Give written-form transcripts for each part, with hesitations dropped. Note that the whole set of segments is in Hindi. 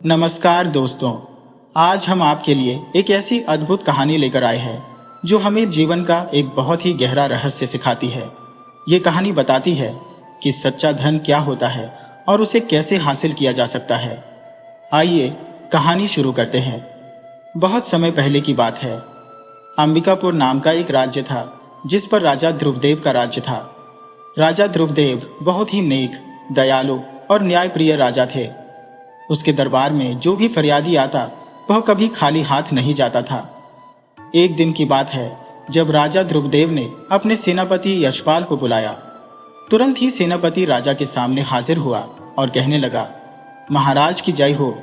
नमस्कार दोस्तों, आज हम आपके लिए एक ऐसी अद्भुत कहानी लेकर आए हैं जो हमें जीवन का एक बहुत ही गहरा रहस्य सिखाती है। ये कहानी बताती है कि सच्चा धन क्या होता है और उसे कैसे हासिल किया जा सकता है। आइए कहानी शुरू करते हैं। बहुत समय पहले की बात है। अंबिकापुर नाम का एक राज्य था जिस पर राजा ध्रुवदेव का राज्य था। राजा ध्रुवदेव बहुत ही नेक, दयालु और न्यायप्रिय राजा थे। उसके दरबार में जो भी फरियादी आता वह कभी खाली हाथ नहीं जाता था। एक दिन की बात है जब राजा ध्रुवदेव ने अपने सेनापति यशपाल को बुलाया। तुरंत ही सेनापति राजा के सामने हाजिर हुआ और कहने लगा, महाराज की जय हो।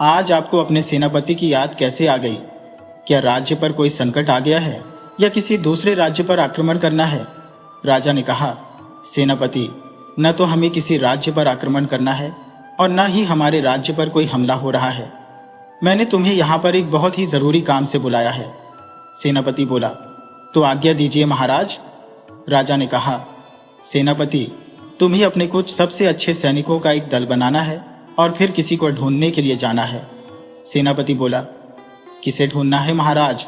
आज आपको अपने सेनापति की याद कैसे आ गई? क्या राज्य पर कोई संकट आ गया है या किसी दूसरे राज्य पर आक्रमण करना है? राजा ने कहा, सेनापति, न तो हमें किसी राज्य पर आक्रमण करना है और न ही हमारे राज्य पर कोई हमला हो रहा है। मैंने तुम्हें यहाँ पर एक बहुत ही जरूरी काम से बुलाया है। सेनापति बोला, तो आज्ञा दीजिए महाराज। राजा ने कहा, सेनापति, तुम्हें अपने कुछ सबसे अच्छे सैनिकों का एक दल बनाना है और फिर किसी को ढूंढने के लिए जाना है। सेनापति बोला, किसे ढूंढना है महाराज?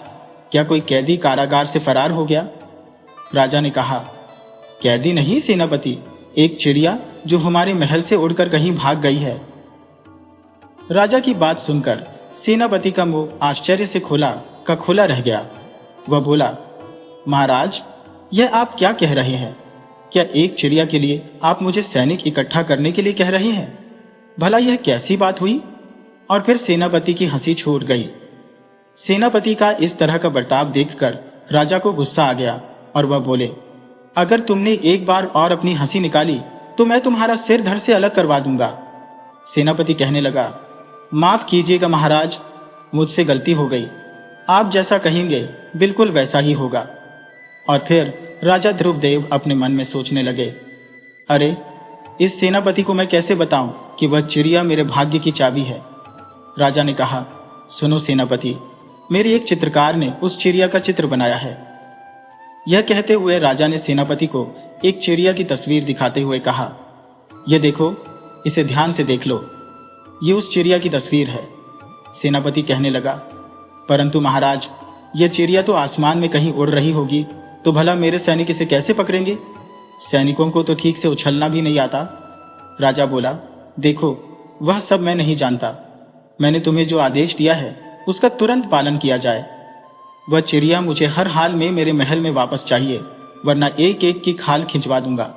क्या कोई कैदी कारागार से फरार हो गया? राजा ने कहा, कैदी नहीं सेनापति, एक चिड़िया जो हमारे महल से उड़कर कहीं भाग गई है। राजा की बात सुनकर सेनापति का मुंह आश्चर्य से खुला का खुला रह गया। वह बोला, महाराज, यह आप क्या कह रहे हैं? क्या एक चिड़िया के लिए आप मुझे सैनिक इकट्ठा करने के लिए कह रहे हैं? भला यह कैसी बात हुई? और फिर सेनापति की हंसी छूट गई। सेनापति का इस तरह का बर्ताव देखकर राजा को गुस्सा आ गया और वह बोले, अगर तुमने एक बार और अपनी हंसी निकाली तो मैं तुम्हारा सिर धड़ से अलग करवा दूंगा। सेनापति कहने लगा, माफ कीजिएगा महाराज, मुझसे गलती हो गई। आप जैसा कहेंगे बिल्कुल वैसा ही होगा। और फिर राजा ध्रुवदेव अपने मन में सोचने लगे, अरे, इस सेनापति को मैं कैसे बताऊं कि वह चिड़िया मेरे भाग्य की चाबी है। राजा ने कहा, सुनो सेनापति, मेरे एक चित्रकार ने उस चिड़िया का चित्र बनाया है। यह कहते हुए राजा ने सेनापति को एक चिड़िया की तस्वीर दिखाते हुए कहा, यह देखो, इसे ध्यान से देख लो, ये उस चिड़िया की तस्वीर है। सेनापति कहने लगा, परंतु महाराज, यह चिड़िया तो आसमान में कहीं उड़ रही होगी, तो भला मेरे सैनिक इसे कैसे पकड़ेंगे? सैनिकों को तो ठीक से उछलना भी नहीं आता। राजा बोला, देखो, वह सब मैं नहीं जानता। मैंने तुम्हें जो आदेश दिया है उसका तुरंत पालन किया जाए। वह चिड़िया मुझे हर हाल में मेरे महल में वापस चाहिए, वरना एक एक की खाल खिंचवा दूंगा।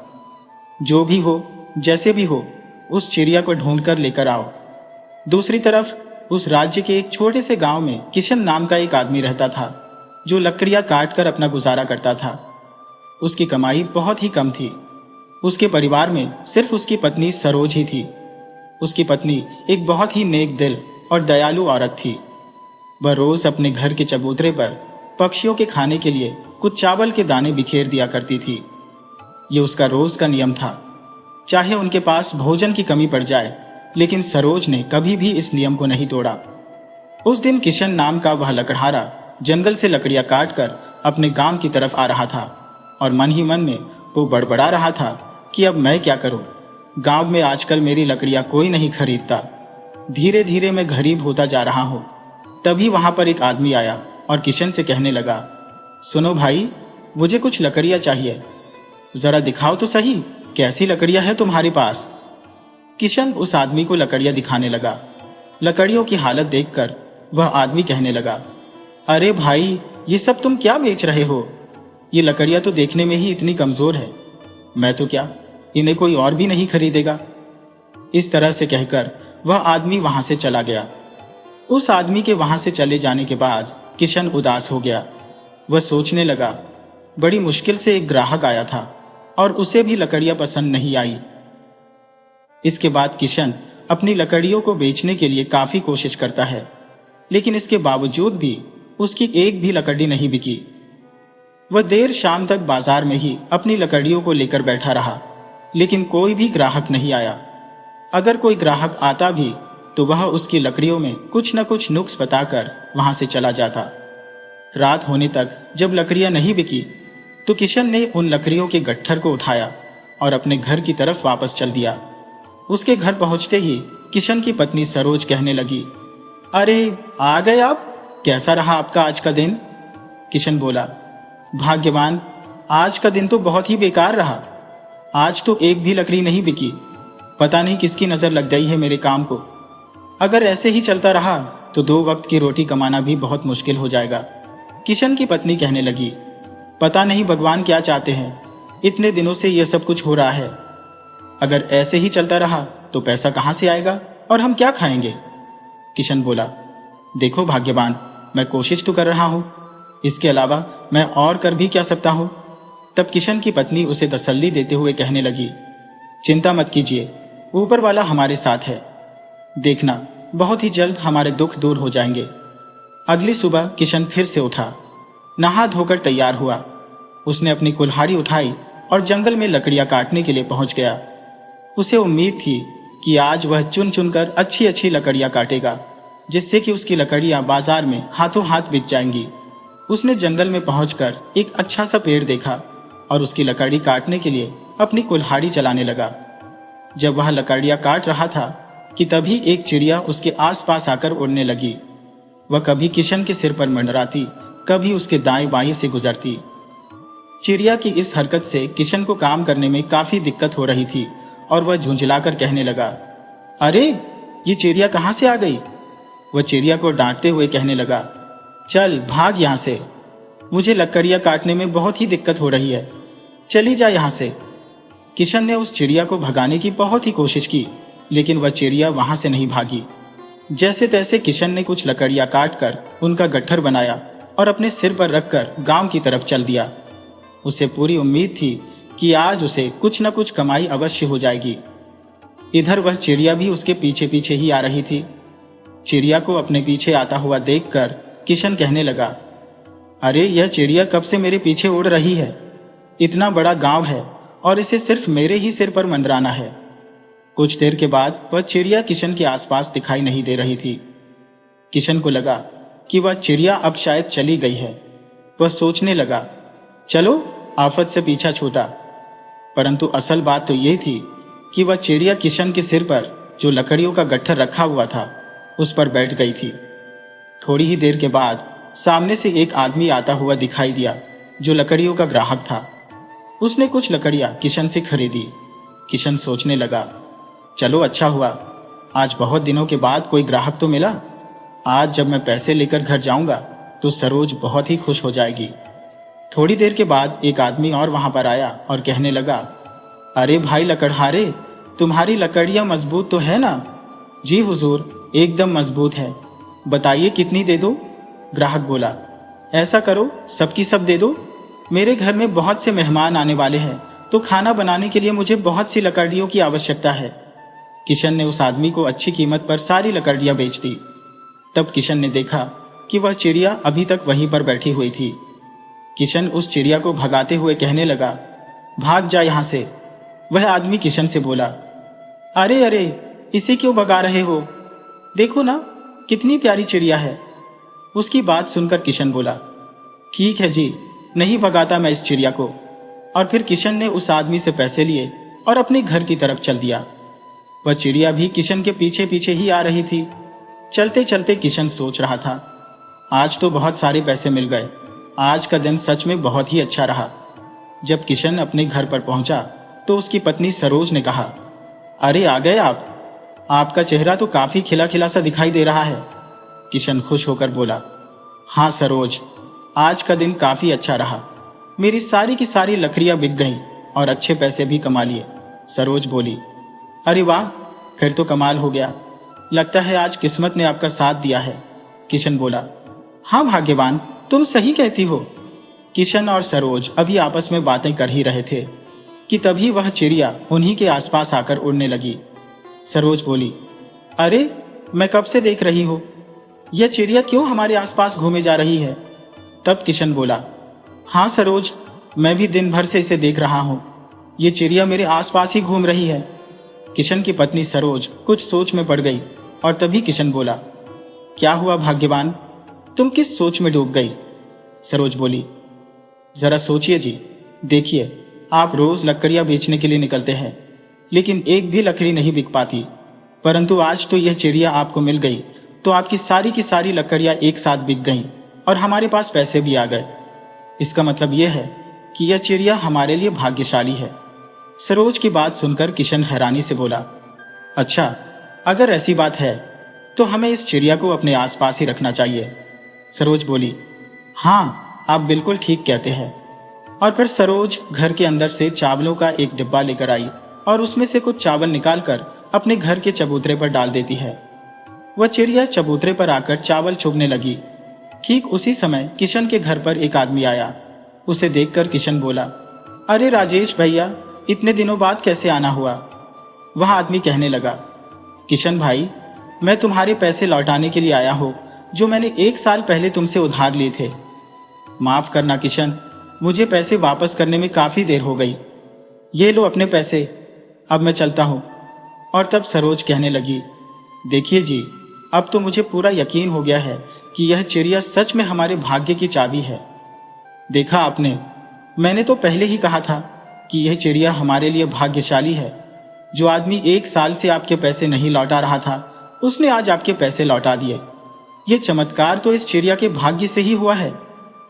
जो भी हो, जैसे भी हो, उस चिड़िया को ढूंढकर लेकर आओ। दूसरी तरफ उस राज्य के एक छोटे से गांव में किशन नाम का एक आदमी रहता था जो लकड़ियां काटकर अपना गुजारा करता था। उसकी कमाई बहुत ही कम थी। उसके परिवार में सिर्फ उसकी पत्नी सरोज ही थी। उसकी पत्नी एक बहुत ही नेक दिल और दयालु औरत थी। वह रोज अपने घर के चबूतरे पर पक्षियों के खाने के लिए कुछ चावल के दाने बिखेर दिया करती थी। ये उसका रोज का नियम था। चाहे उनके पास भोजन की कमी पड़ जाए, लेकिन सरोज ने कभी भी इस नियम को नहीं तोड़ा। उस दिन किशन नाम का वह लकड़हारा जंगल से लकड़ियां काटकर अपने गांव की तरफ आ रहा था और मन ही मन में वो बड़बड़ा रहा था कि अब मैं क्या करूं? गांव में आजकल मेरी लकड़ियां कोई नहीं खरीदता। धीरे धीरे मैं गरीब होता जा रहा हूं। तभी वहां पर एक आदमी आया और किशन से कहने लगा, सुनो भाई, मुझे कुछ लकड़ियां चाहिए। जरा दिखाओ तो सही, कैसी लकड़ियां हैं तुम्हारे पास? किशन उस आदमी को लकड़ियां दिखाने लगा। लकड़ियों की हालत देखकर वह आदमी कहने लगा, अरे भाई, ये सब तुम क्या बेच रहे हो? ये लकड़ियां तो देखने में ही इतनी कमजोर है। मैं तो क्या, इन्हें कोई और भी नहीं खरीदेगा। इस तरह से कहकर वह आदमी वहां से चला गया। उस आदमी के वहां से चले जाने के बाद किशन उदास हो गया। वह सोचने लगा, बड़ी मुश्किल से एक ग्राहक आया था और उसे भी लकड़ियां पसंद नहीं आई। इसके बाद किशन अपनी लकड़ियों को बेचने के लिए काफी कोशिश करता है, लेकिन इसके बावजूद भी उसकी एक भी लकड़ी नहीं बिकी। वह देर शाम तक बाजार में ही अपनी लकड़ियों को लेकर बैठा रहा, लेकिन कोई भी ग्राहक नहीं आया। अगर कोई ग्राहक आता भी तो वह उसकी लकड़ियों में कुछ न कुछ नुक्स बताकर वहां से चला जाता। रात होने तक जब लकड़ियां नहीं बिकी तो किशन ने उन लकड़ियों के गट्ठर को उठाया और अपने घर की तरफ वापस चल दिया। उसके घर पहुंचते ही किशन की पत्नी सरोज कहने लगी, अरे आ गए आप, कैसा रहा आपका आज का दिन? किशन बोला, भाग्यवान, आज का दिन तो बहुत ही बेकार रहा। आज तो एक भी लकड़ी नहीं बिकी। पता नहीं किसकी नजर लग गई है मेरे काम को। अगर ऐसे ही चलता रहा तो 2 वक्त की रोटी कमाना भी बहुत मुश्किल हो जाएगा। किशन की पत्नी कहने लगी, पता नहीं भगवान क्या चाहते हैं, इतने दिनों से यह सब कुछ हो रहा है। अगर ऐसे ही चलता रहा तो पैसा कहां से आएगा और हम क्या खाएंगे? किशन बोला, देखो भाग्यवान, मैं कोशिश तो कर रहा हूं, इसके अलावा मैं और कर भी क्या सकता हूं? तब किशन की पत्नी उसे तसल्ली देते हुए कहने लगी, चिंता मत कीजिए, ऊपर वाला हमारे साथ है। देखना, बहुत ही जल्द हमारे दुख दूर हो जाएंगे। अगली सुबह किशन फिर से उठा, नहा धोकर तैयार हुआ। उसने अपनी कुल्हाड़ी उठाई और जंगल में लकड़ियां काटने के लिए पहुंच गया। उसे उम्मीद थी कि आज वह चुन चुनकर अच्छी अच्छी लकड़ियां काटेगा, जिससे कि उसकी लकड़ियां बाजार में हाथों हाथ बिक जाएंगी। उसने जंगल में पहुंचकर एक अच्छा सा पेड़ देखा और उसकी लकड़ी काटने के लिए अपनी कुल्हाड़ी चलाने लगा। जब वह लकड़ियां काट रहा था कि तभी एक चिड़िया उसके आसपास आकर उड़ने लगी। वह कभी किशन के सिर पर मंडराती, कभी उसके दाएं बाएं से गुजरती। चिड़िया की इस हरकत से किशन को काम करने में काफी दिक्कत हो रही थी और वह झुंझलाकर कहने लगा, अरे ये चिड़िया कहां से आ गई? वह चिड़िया को डांटते हुए कहने लगा, चल भाग यहां से, मुझे लकड़ियां काटने में बहुत ही दिक्कत हो रही है, चली जा यहां से। किशन ने उस चिड़िया को भगाने की बहुत ही कोशिश की, लेकिन वह चिड़िया वहां से नहीं भागी। जैसे तैसे किशन ने कुछ लकड़ियां काटकर उनका गट्ठर बनाया और अपने सिर पर रखकर गांव की तरफ चल दिया। उसे पूरी उम्मीद थी कि आज उसे कुछ न कुछ कमाई अवश्य हो जाएगी। इधर वह चिड़िया भी उसके पीछे पीछे ही आ रही थी। चिड़िया को अपने पीछे आता हुआ देखकर किशन कहने लगा, अरे यह चिड़िया कब से मेरे पीछे उड़ रही है? इतना बड़ा गांव है और इसे सिर्फ मेरे ही सिर पर मंडराना है। कुछ देर के बाद वह चिड़िया किशन के आसपास दिखाई नहीं दे रही थी। किशन को लगा कि वह चिड़िया अब शायद चली गई है। वह सोचने लगा, चलो आफत से पीछा छूटा। परंतु असल बात तो यह थी कि वह चिड़िया किशन के सिर पर जो लकड़ियों का गट्ठर रखा हुआ था उस पर बैठ गई थी। थोड़ी ही देर के बाद सामने से एक आदमी आता हुआ दिखाई दिया जो लकड़ियों का ग्राहक था। उसने कुछ लकड़ियां किशन से खरीदी। किशन सोचने लगा, चलो अच्छा हुआ, आज बहुत दिनों के बाद कोई ग्राहक तो मिला। आज जब मैं पैसे लेकर घर जाऊंगा तो सरोज बहुत ही खुश हो जाएगी। थोड़ी देर के बाद एक आदमी और वहां पर आया और कहने लगा, अरे भाई लकड़हारे, तुम्हारी लकड़ियां मजबूत तो है ना? जी हुजूर, एकदम मजबूत है। बताइए कितनी दे दो? ग्राहक बोला, ऐसा करो सबकी सब दे दो। मेरे घर में बहुत से मेहमान आने वाले हैं, तो खाना बनाने के लिए मुझे बहुत सी लकड़ियों की आवश्यकता है। किशन ने उस आदमी को अच्छी कीमत पर सारी लकड़ियां बेच दी। तब किशन ने देखा कि वह चिड़िया अभी तक वहीं पर बैठी हुई थी। किशन उस चिड़िया को भगाते हुए कहने लगा, भाग जा यहां से। वह आदमी किशन से बोला, अरे अरे, इसे क्यों भगा रहे हो? देखो ना कितनी प्यारी चिड़िया है। उसकी बात सुनकर किशन बोला, ठीक है जी, नहीं भगाता मैं इस चिड़िया को। और फिर किशन ने उस आदमी से पैसे लिए और अपने घर की तरफ चल दिया। वह चिड़िया भी किशन के पीछे पीछे ही आ रही थी। चलते चलते किशन सोच रहा था, आज तो बहुत सारे पैसे मिल गए, आज का दिन सच में बहुत ही अच्छा रहा। जब किशन अपने घर पर पहुंचा तो उसकी पत्नी सरोज ने कहा, अरे आ गए आप, आपका चेहरा तो काफी खिला खिला सा दिखाई दे रहा है। किशन खुश होकर बोला, हाँ सरोज, आज का दिन काफी अच्छा रहा, मेरी सारी की सारी लकड़ियां बिक गईं और अच्छे पैसे भी कमा लिए। सरोज बोली, अरे वाह, फिर तो कमाल हो गया, लगता है आज किस्मत ने आपका साथ दिया है। किशन बोला, हाँ भाग्यवान, तुम सही कहती हो। किशन और सरोज अभी आपस में बातें कर ही रहे थे कि तभी वह चिड़िया उन्हीं के आसपास आकर उड़ने लगी। सरोज बोली, अरे मैं कब से देख रही हूं, यह चिड़िया क्यों हमारे आसपास घूमे जा रही है? तब किशन बोला, हाँ सरोज, मैं भी दिन भर से इसे देख रहा हूं, ये चिड़िया मेरे आसपास ही घूम रही है। किशन की पत्नी सरोज कुछ सोच में पड़ गई और तभी किशन बोला, क्या हुआ भाग्यवान, तुम किस सोच में डूब गई? सरोज बोली, जरा सोचिए जी, देखिए आप रोज लकड़ियां बेचने के लिए निकलते हैं, लेकिन एक भी लकड़ी नहीं बिक पाती। परंतु आज तो यह चिड़िया आपको मिल गई, तो आपकी सारी की सारी लकड़ियां एक साथ बिक गईं और हमारे पास पैसे भी आ गए। इसका मतलब यह है कि यह चिड़िया हमारे लिए भाग्यशाली है। सरोज की बात सुनकर किशन हैरानी से बोला, अच्छा, अगर ऐसी बात है तो हमें इस चिड़िया को अपने आसपास ही रखना चाहिए। सरोज बोली, हाँ, आप बिल्कुल ठीक कहते हैं। और फिर सरोज घर के अंदर से चावलों का एक डिब्बा लेकर आई और उसमें से कुछ चावल निकालकर अपने घर के चबूतरे पर डाल देती है। वह चिड़िया चबूतरे पर आकर चावल चुगने लगी। ठीक उसी समय किशन के घर पर एक आदमी आया। उसे देखकर किशन बोला, अरे राजेश भैया, इतने दिनों बाद कैसे आना हुआ? वह आदमी कहने लगा, किशन भाई, मैं तुम्हारे पैसे लौटाने के लिए आया हूं जो मैंने 1 साल पहले तुमसे उधार लिए थे। माफ करना किशन, मुझे पैसे वापस करने में काफी देर हो गई। ये लो अपने पैसे, अब मैं चलता हूं। और तब सरोज कहने लगी, देखिए जी, अब तो मुझे पूरा यकीन हो गया है कि यह चिड़िया सच में हमारे भाग्य की चाबी है। देखा आपने, मैंने तो पहले ही कहा था कि यह चिड़िया हमारे लिए भाग्यशाली है। जो आदमी 1 साल से आपके पैसे नहीं लौटा रहा था, उसने आज आपके पैसे लौटा दिए। ये चमत्कार तो इस चिड़िया के भाग्य से ही हुआ है।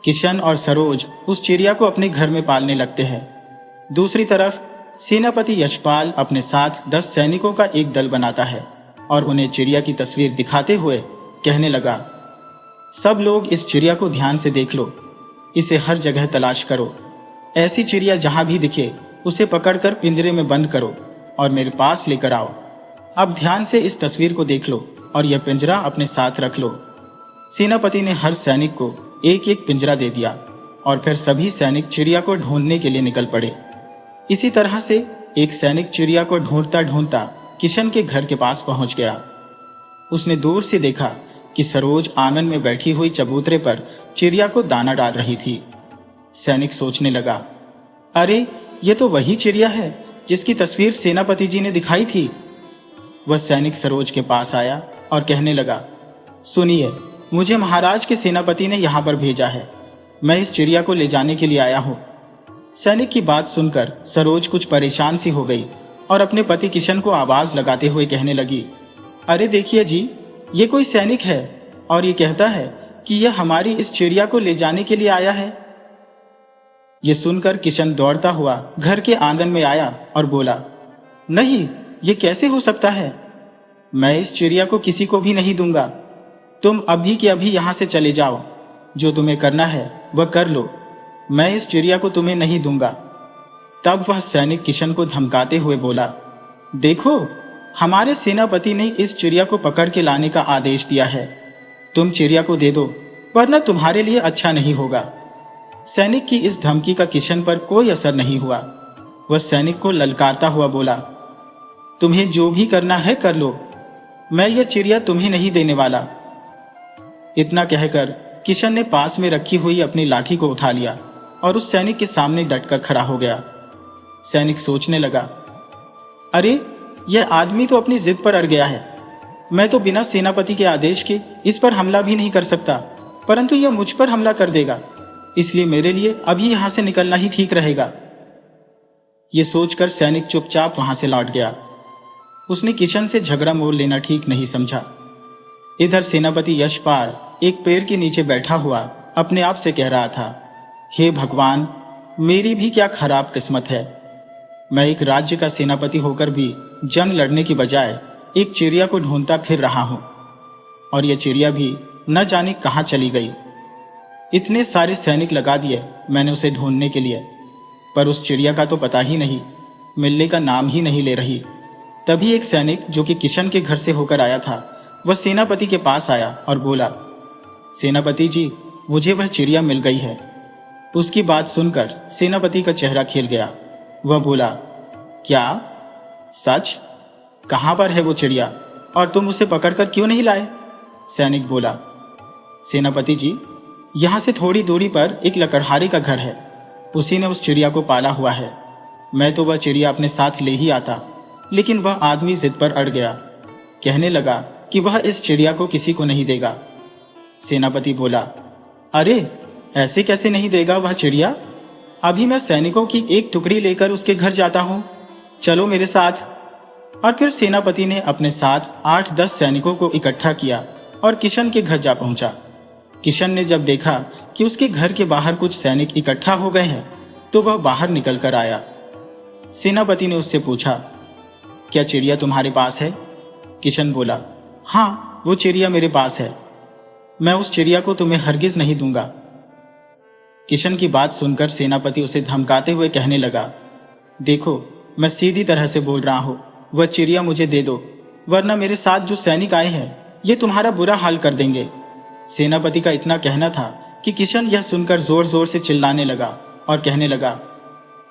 किशन और सरोज उस चिड़िया को अपने घर में पालने लगते हैं। दूसरी तरफ सेनापति यशपाल अपने साथ 10 सैनिकों का एक दल बनाता है और उन्हें चिड़िया की तस्वीर दिखाते हुए कहने लगा, सब लोग इस चिड़िया को ध्यान से देख लो, इसे हर जगह तलाश करो। ऐसी चिड़िया जहां भी दिखे उसे पकड़कर पिंजरे में बंद करो और मेरे पास लेकर आओ। अब ध्यान से इस तस्वीर को देख लो और यह पिंजरा अपने साथ रख लो। सेनापति ने हर सैनिक को एक एक पिंजरा दे दिया और फिर सभी सैनिक चिड़िया को ढूंढने के लिए निकल पड़े। इसी तरह से एक सैनिक चिड़िया को ढूंढता ढूंढता किशन के घर के पास पहुंच गया। उसने दूर से देखा कि सरोज आंगन में बैठी हुई चबूतरे पर चिड़िया को दाना डाल रही थी। सैनिक सोचने लगा, अरे, ये तो वही चिड़िया है जिसकी तस्वीर सेनापति जी ने दिखाई थी। वह सैनिक सरोज के पास आया और कहने लगा, सुनिए, मुझे महाराज के सेनापति ने यहां पर भेजा है। मैं इस चिड़िया को ले जाने के लिए आया हूं। सैनिक की बात सुनकर सरोज कुछ परेशान सी हो गई और अपने पति किशन को आवाज लगाते हुए कहने लगी, अरे देखिए जी, ये कोई सैनिक है और ये कहता है कि यह हमारी इस चिड़िया को ले जाने के लिए आया है। ये सुनकर किशन दौड़ता हुआ घर के आंगन में आया और बोला, नहीं, ये कैसे हो सकता है? मैं इस चिड़िया को किसी को भी नहीं दूंगा। तुम अभी के अभी यहां से चले जाओ। जो तुम्हें करना है वह कर लो। मैं इस चिड़िया को तुम्हें नहीं दूंगा। तब वह सैनिक किशन को धमकाते हुए बोला, देखो, हमारे सेनापति ने इस चिड़िया को पकड़ के लाने का आदेश दिया है। तुम चिड़िया को दे दो, वरना तुम्हारे लिए अच्छा नहीं होगा। सैनिक की इस धमकी का किशन पर कोई असर नहीं हुआ। वह सैनिक को ललकारता हुआ बोला, तुम्हें जो भी करना है कर लो, मैं यह चिड़िया तुम्हें नहीं देने वाला। इतना कहकर किशन ने पास में रखी हुई अपनी लाठी को उठा लिया और उस सैनिक के सामने डटकर खड़ा हो गया। सैनिक सोचने लगा, अरे, यह आदमी तो अपनी जिद पर अड़ गया है। मैं तो बिना सेनापति के आदेश के इस पर हमला भी नहीं कर सकता, परंतु यह मुझ पर हमला कर देगा। इसलिए मेरे लिए अभी यहां से निकलना ही ठीक रहेगा। यह सोचकर सैनिक चुपचाप वहां से लौट गया। उसने किशन से झगड़ा मोल लेना ठीक नहीं समझा। इधर सेनापति यशपाल एक पेड़ के नीचे बैठा हुआ अपने आप से कह रहा था, हे भगवान, मेरी भी क्या खराब किस्मत है। मैं एक राज्य का सेनापति होकर भी जंग लड़ने की बजाय एक चिड़िया को ढूंढता फिर रहा हूं, और यह चिड़िया भी न जाने कहां चली गई। इतने सारे सैनिक लगा दिए मैंने उसे ढूंढने के लिए, पर उस चिड़िया का तो पता ही नहीं, मिलने का नाम ही नहीं ले रही। तभी एक सैनिक जो कि किशन के घर से होकर आया था, वह सेनापति के पास आया और बोला, सेनापति जी, मुझे वह चिड़िया मिल गई है। उसकी बात सुनकर सेनापति का चेहरा खिल गया। वह बोला, क्या सच? कहां पर है वो चिड़िया और तुम उसे पकड़कर क्यों नहीं लाए? सैनिक बोला, सेनापति जी, यहां से थोड़ी दूरी पर एक लकड़हारे का घर है, उसी ने उस चिड़िया को पाला हुआ है। मैं तो वह चिड़िया अपने साथ ले ही आता, लेकिन वह आदमी जिद पर अड़ गया। कहने लगा कि वह इस चिड़िया को किसी को नहीं देगा। सेनापति बोला, अरे, ऐसे कैसे नहीं देगा वह चिड़िया? अभी मैं सैनिकों की एक टुकड़ी लेकर उसके घर जाता हूं। चलो मेरे साथ। और फिर सेनापति ने अपने साथ 8-10 सैनिकों को इकट्ठा किया और किशन के घर जा पहुंचा। किशन ने जब देखा कि उसके घर के बाहर कुछ सैनिक इकट्ठा हो गए हैं, तो वह बाहर निकल कर आया। सेनापति ने उससे पूछा, क्या चिड़िया तुम्हारे पास है? किशन बोला, हाँ, वो चिड़िया मेरे पास है। मैं उस चिड़िया को तुम्हें हरगिज नहीं दूंगा। किशन की बात सुनकर सेनापति उसे धमकाते हुए कहने लगा, देखो, मैं सीधी तरह से बोल रहा हूं, वह चिड़िया मुझे दे दो, वरना मेरे साथ जो सैनिक आए हैं ये तुम्हारा बुरा हाल कर देंगे। सेनापति का इतना कहना था कि किशन यह सुनकर जोर जोर से चिल्लाने लगा और कहने लगा,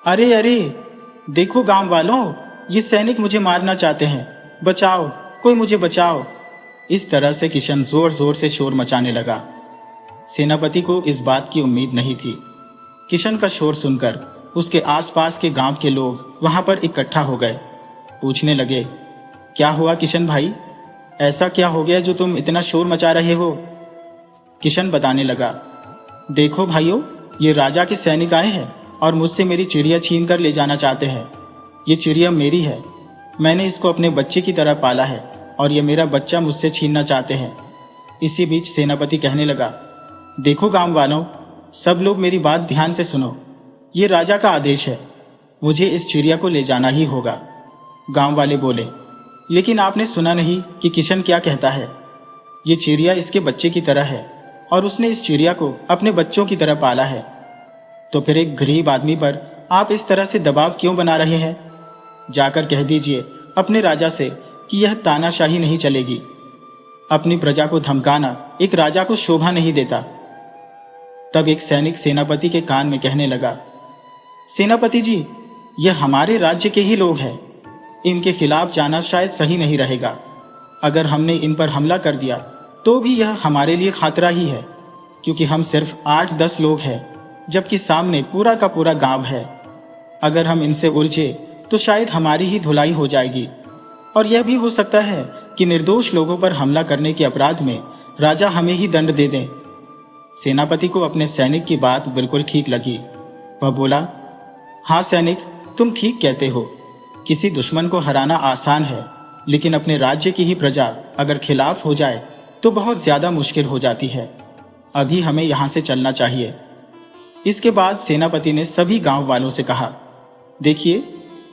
अरे अरे, देखो गांव वालों, ये सैनिक मुझे मारना चाहते हैं, बचाओ, कोई मुझे बचाओ। इस तरह से किशन जोर जोर से शोर मचाने लगा। सेनापति को इस बात की उम्मीद नहीं थी। किशन का शोर सुनकर उसके आसपास के गांव के लोग वहां पर इकट्ठा हो गए। पूछने लगे, क्या हुआ किशन भाई, ऐसा क्या हो गया जो तुम इतना शोर मचा रहे हो? किशन बताने लगा, देखो भाइयों, ये राजा के सैनिक आए हैं और मुझसे मेरी चिड़िया छीन कर ले जाना चाहते हैं। ये चिड़िया मेरी है, मैंने इसको अपने बच्चे की तरह पाला है और ये मेरा बच्चा मुझसे छीनना चाहते हैं। इसी बीच सेनापति कहने लगा, देखो गांव वालों, सब लोग मेरी बात ध्यान से सुनो, ये राजा का आदेश है, मुझे इस चिड़िया को ले जाना ही होगा। गांव वाले बोले, लेकिन आपने सुना नहीं कि किशन क्या कहता है? ये चिड़िया इसके बच्चे की तरह है और उसने इस चिड़िया को अपने बच्चों की तरह पाला है। तो फिर एक गरीब आदमी पर आप इस तरह से दबाव क्यों बना रहे हैं? जाकर कह दीजिए अपने राजा से कि यह तानाशाही नहीं चलेगी। अपनी प्रजा को धमकाना एक राजा को शोभा नहीं देता। तब एक सैनिक सेनापति के कान में कहने लगा, सेनापति जी, यह हमारे राज्य के ही लोग हैं, इनके खिलाफ जाना शायद सही नहीं रहेगा। अगर हमने इन पर हमला कर दिया तो भी यह हमारे लिए खतरा ही है, क्योंकि हम सिर्फ 8-10 लोग हैं, जबकि सामने पूरा का पूरा गांव है। अगर हम इनसे उलझे तो शायद हमारी ही धुलाई हो जाएगी, और यह भी हो सकता है कि निर्दोष लोगों पर हमला करने के अपराध में राजा हमें ही दंड दे दें। सेनापति को अपने सैनिक की बात बिल्कुल ठीक लगी। वह बोला, हाँ सैनिक, तुम ठीक कहते हो, किसी दुश्मन को हराना आसान है, लेकिन अपने राज्य की ही प्रजा अगर खिलाफ हो जाए तो बहुत ज्यादा मुश्किल हो जाती है। अभी हमें यहां से चलना चाहिए। इसके बाद सेनापति ने सभी गांव वालों से कहा, देखिए,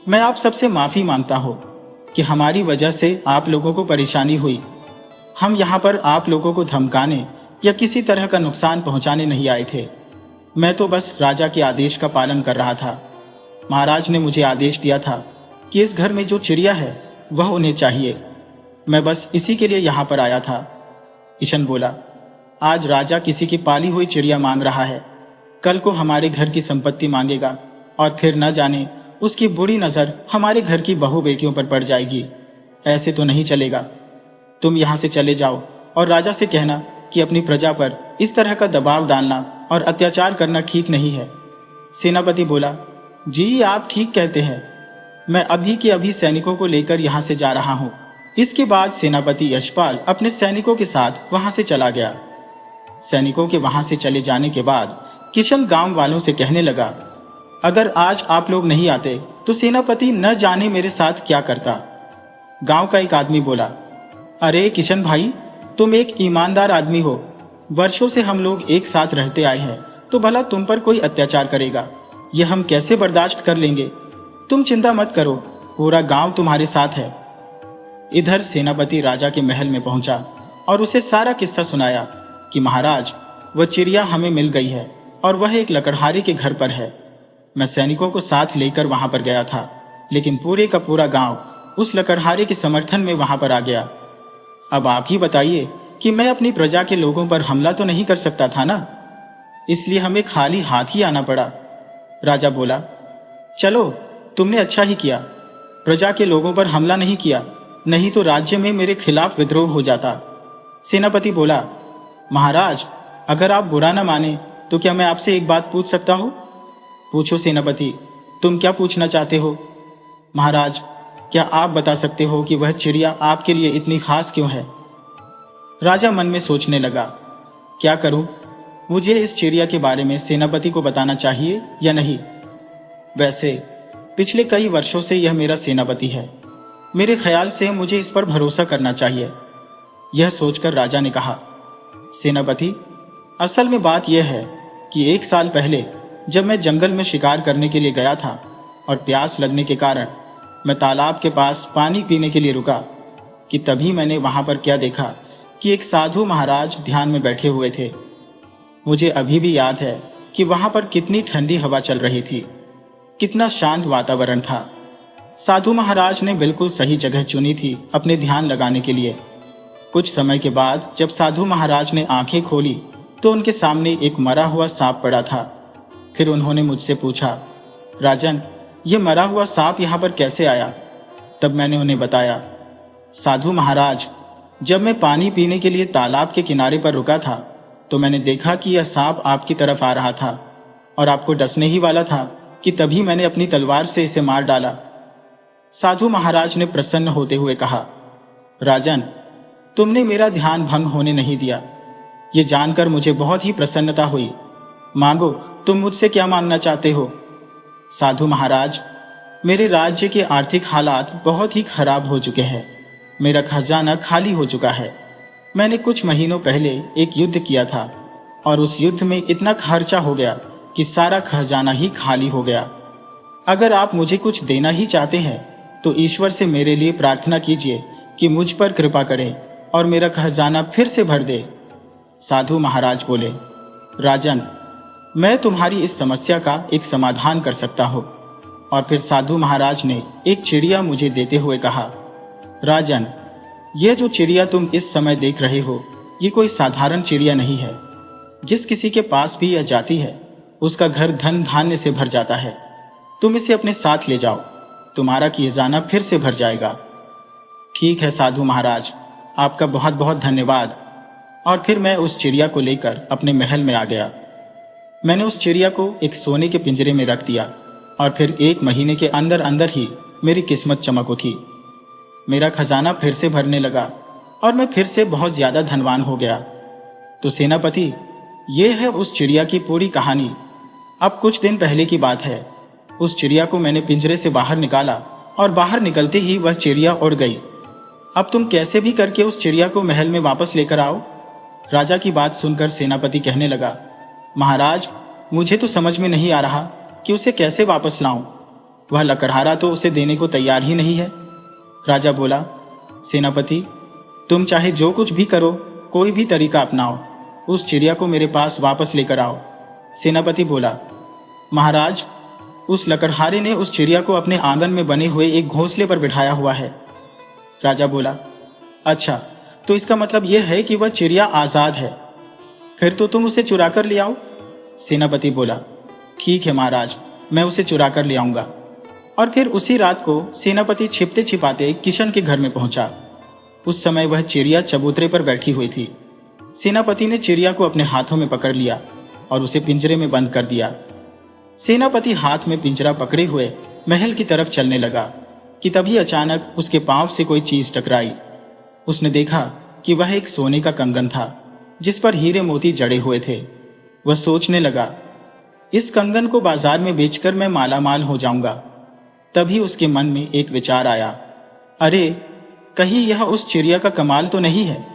मैं आप सबसे माफी मांगता हूं कि हमारी वजह से आप लोगों को परेशानी हुई। हम यहां पर आप लोगों को धमकाने या किसी तरह का नुकसान पहुंचाने नहीं आए थे। मैं तो बस राजा के आदेश का पालन कर रहा था। महाराज ने मुझे आदेश दिया था कि इस घर में जो चिड़िया है वह उन्हें चाहिए। मैं बस इसी के लिए यहां पर आया था। किशन बोला, आज राजा किसी की पाली हुई चिड़िया मांग रहा है, कल को हमारे घर की संपत्ति मांगेगा और फिर न जाने उसकी बुरी नजर हमारे घर की बहू बेटियों पर पड़ जाएगी। ऐसे तो नहीं चलेगा। तुम यहां से चले जाओ और राजा से कहना कि अपनी प्रजा पर इस तरह का दबाव डालना और अत्याचार करना ठीक नहीं है। सेनापति बोला, जी आप ठीक कहते हैं, मैं अभी के अभी सैनिकों को लेकर यहां से जा रहा हूं। इसके बाद सेनापति यशपाल अपने सैनिकों के साथ वहां से चला गया। सैनिकों के वहां से चले जाने के बाद किशन गांव वालों से कहने लगा, अगर आज आप लोग नहीं आते तो सेनापति न जाने मेरे साथ क्या करता। गांव का एक आदमी बोला, अरे किशन भाई, तुम एक ईमानदार आदमी हो, वर्षों से हम लोग एक साथ रहते आए हैं, तो भला तुम पर कोई अत्याचार करेगा, यह हम कैसे बर्दाश्त कर लेंगे? तुम चिंता मत करो, पूरा गांव तुम्हारे साथ है। इधर सेनापति राजा के महल में पहुंचा और उसे सारा किस्सा सुनाया कि महाराज, वह चिड़िया हमें मिल गई है और वह एक लकड़हारे के घर पर है। मैं सैनिकों को साथ लेकर वहां पर गया था, लेकिन पूरे का पूरा गांव उस लकड़हारे के समर्थन में वहां पर आ गया। अब आप ही बताइए कि मैं अपनी प्रजा के लोगों पर हमला तो नहीं कर सकता था ना, इसलिए हमें खाली हाथ ही आना पड़ा। राजा बोला, चलो, तुमने अच्छा ही किया, प्रजा के लोगों पर हमला नहीं किया, नहीं तो राज्य में मेरे खिलाफ विद्रोह हो जाता। सेनापति बोला, महाराज, अगर आप बुरा न माने तो क्या मैं आपसे एक बात पूछ सकता हूं? पूछो सेनापति, तुम क्या पूछना चाहते हो? महाराज, क्या आप बता सकते हो कि वह चिड़िया आपके लिए इतनी खास क्यों है? राजा मन में सोचने लगा, क्या करूं, मुझे इस चिड़िया के बारे में सेनापति को बताना चाहिए या नहीं? वैसे पिछले कई वर्षों से यह मेरा सेनापति है। मेरे ख्याल से मुझे इस पर भरोसा करना चाहिए। यह सोचकर राजा ने कहा, सेनापति, असल में बात यह है कि 1 साल पहले जब मैं जंगल में शिकार करने के लिए गया था और प्यास लगने के कारण मैं तालाब के पास पानी पीने के लिए रुका कि तभी मैंने वहां पर क्या देखा कि एक साधु महाराज ध्यान में बैठे हुए थे। मुझे अभी भी याद है कि वहां पर कितनी ठंडी हवा चल रही थी, कितना शांत वातावरण था। साधु महाराज ने बिल्कुल सही जगह चुनी थी अपने ध्यान लगाने के लिए। कुछ समय के बाद जब साधु महाराज ने आंखें खोली तो उनके सामने एक मरा हुआ सांप पड़ा था। फिर उन्होंने मुझसे पूछा, राजन, ये मरा हुआ सांप यहाँ पर कैसे आया? तब मैंने उन्हें बताया, साधु महाराज, जब मैं पानी पीने के लिए तालाब के किनारे पर रुका था तो मैंने देखा कि यह सांप आपकी तरफ आ रहा था और आपको डसने ही वाला था कि तभी मैंने अपनी तलवार से इसे मार डाला। साधु महाराज ने प्रसन्न होते हुए कहा, राजन, तुमने मेरा ध्यान भंग होने नहीं दिया। ये जानकर मुझे बहुत ही प्रसन्नता हुई। मांगो, तुम मुझसे क्या मांगना चाहते हो? साधु महाराज, मेरे राज्य के आर्थिक हालात बहुत ही खराब हो चुके हैं। मेरा खजाना खाली हो चुका है। मैंने कुछ महीनों पहले एक युद्ध किया था और उस युद्ध में इतना खर्चा हो गया कि सारा खजाना ही खाली हो गया। अगर आप मुझे कुछ देना ही चाहते हैं तो ईश्वर से मेरे लिए प्रार्थना कीजिए कि मुझ पर कृपा करें और मेरा खजाना फिर से भर दे। साधु महाराज बोले, राजन, मैं तुम्हारी इस समस्या का एक समाधान कर सकता हूं। और फिर साधु महाराज ने एक चिड़िया मुझे देते हुए कहा, राजन, यह जो चिड़िया तुम इस समय देख रहे हो, ये कोई साधारण चिड़िया नहीं है। जिस किसी के पास भी यह जाती है उसका घर धन धान्य से भर जाता है। तुम इसे अपने साथ ले जाओ, तुम्हारा खजाना फिर से भर जाएगा। ठीक है साधु महाराज, आपका बहुत बहुत धन्यवाद। और फिर मैं उस चिड़िया को लेकर अपने महल में आ गया। मैंने उस चिड़िया को एक सोने के पिंजरे में रख दिया और फिर 1 महीने के अंदर अंदर ही मेरी किस्मत चमक उठी। मेरा खजाना फिर से भरने लगा और मैं फिर से बहुत ज्यादा धनवान हो गया। तो सेनापति, ये है उस चिड़िया की पूरी कहानी। अब कुछ दिन पहले की बात है। उस चिड़िया को मैंने पिंजरे से बाहर निकाला और बाहर निकलते ही वह चिड़िया उड़ गई। अब तुम कैसे भी करके उस चिड़िया को महल में वापस लेकर आओ। राजा की बात सुनकर सेनापति कहने लगा, महाराज, मुझे तो समझ में नहीं आ रहा कि उसे कैसे वापस लाऊं। वह लकड़हारा तो उसे देने को तैयार ही नहीं है। राजा बोला, सेनापति, तुम चाहे जो कुछ भी करो, कोई भी तरीका अपनाओ, उस चिड़िया को मेरे पास वापस लेकर आओ। सेनापति बोला, महाराज, उस लकड़हारे ने उस चिड़िया को अपने आंगन में बने हुए एक घोंसले पर बिठाया हुआ है। राजा बोला, अच्छा, तो इसका मतलब यह है कि वह चिड़िया आजाद है। फिर तो तुम उसे चुरा कर ले आओ। सेनापति बोला, ठीक है महाराज, मैं उसे चुरा कर ले आऊंगा। और फिर उसी रात को सेनापति छिपते छिपाते किशन के घर में पहुंचा। उस समय वह चिड़िया चबूतरे पर बैठी हुई थी। सेनापति ने चिड़िया को अपने हाथों में पकड़ लिया और उसे पिंजरे में बंद कर दिया। सेनापति हाथ में पिंजरा पकड़े हुए महल की तरफ चलने लगा कि तभी अचानक उसके पांव से कोई चीज टकराई। उसने देखा कि वह एक सोने का कंगन था जिस पर हीरे मोती जड़े हुए थे। वह सोचने लगा, इस कंगन को बाजार में बेचकर मैं मालामाल हो जाऊंगा। तभी उसके मन में एक विचार आया, अरे, कहीं यह उस चिड़िया का कमाल तो नहीं है।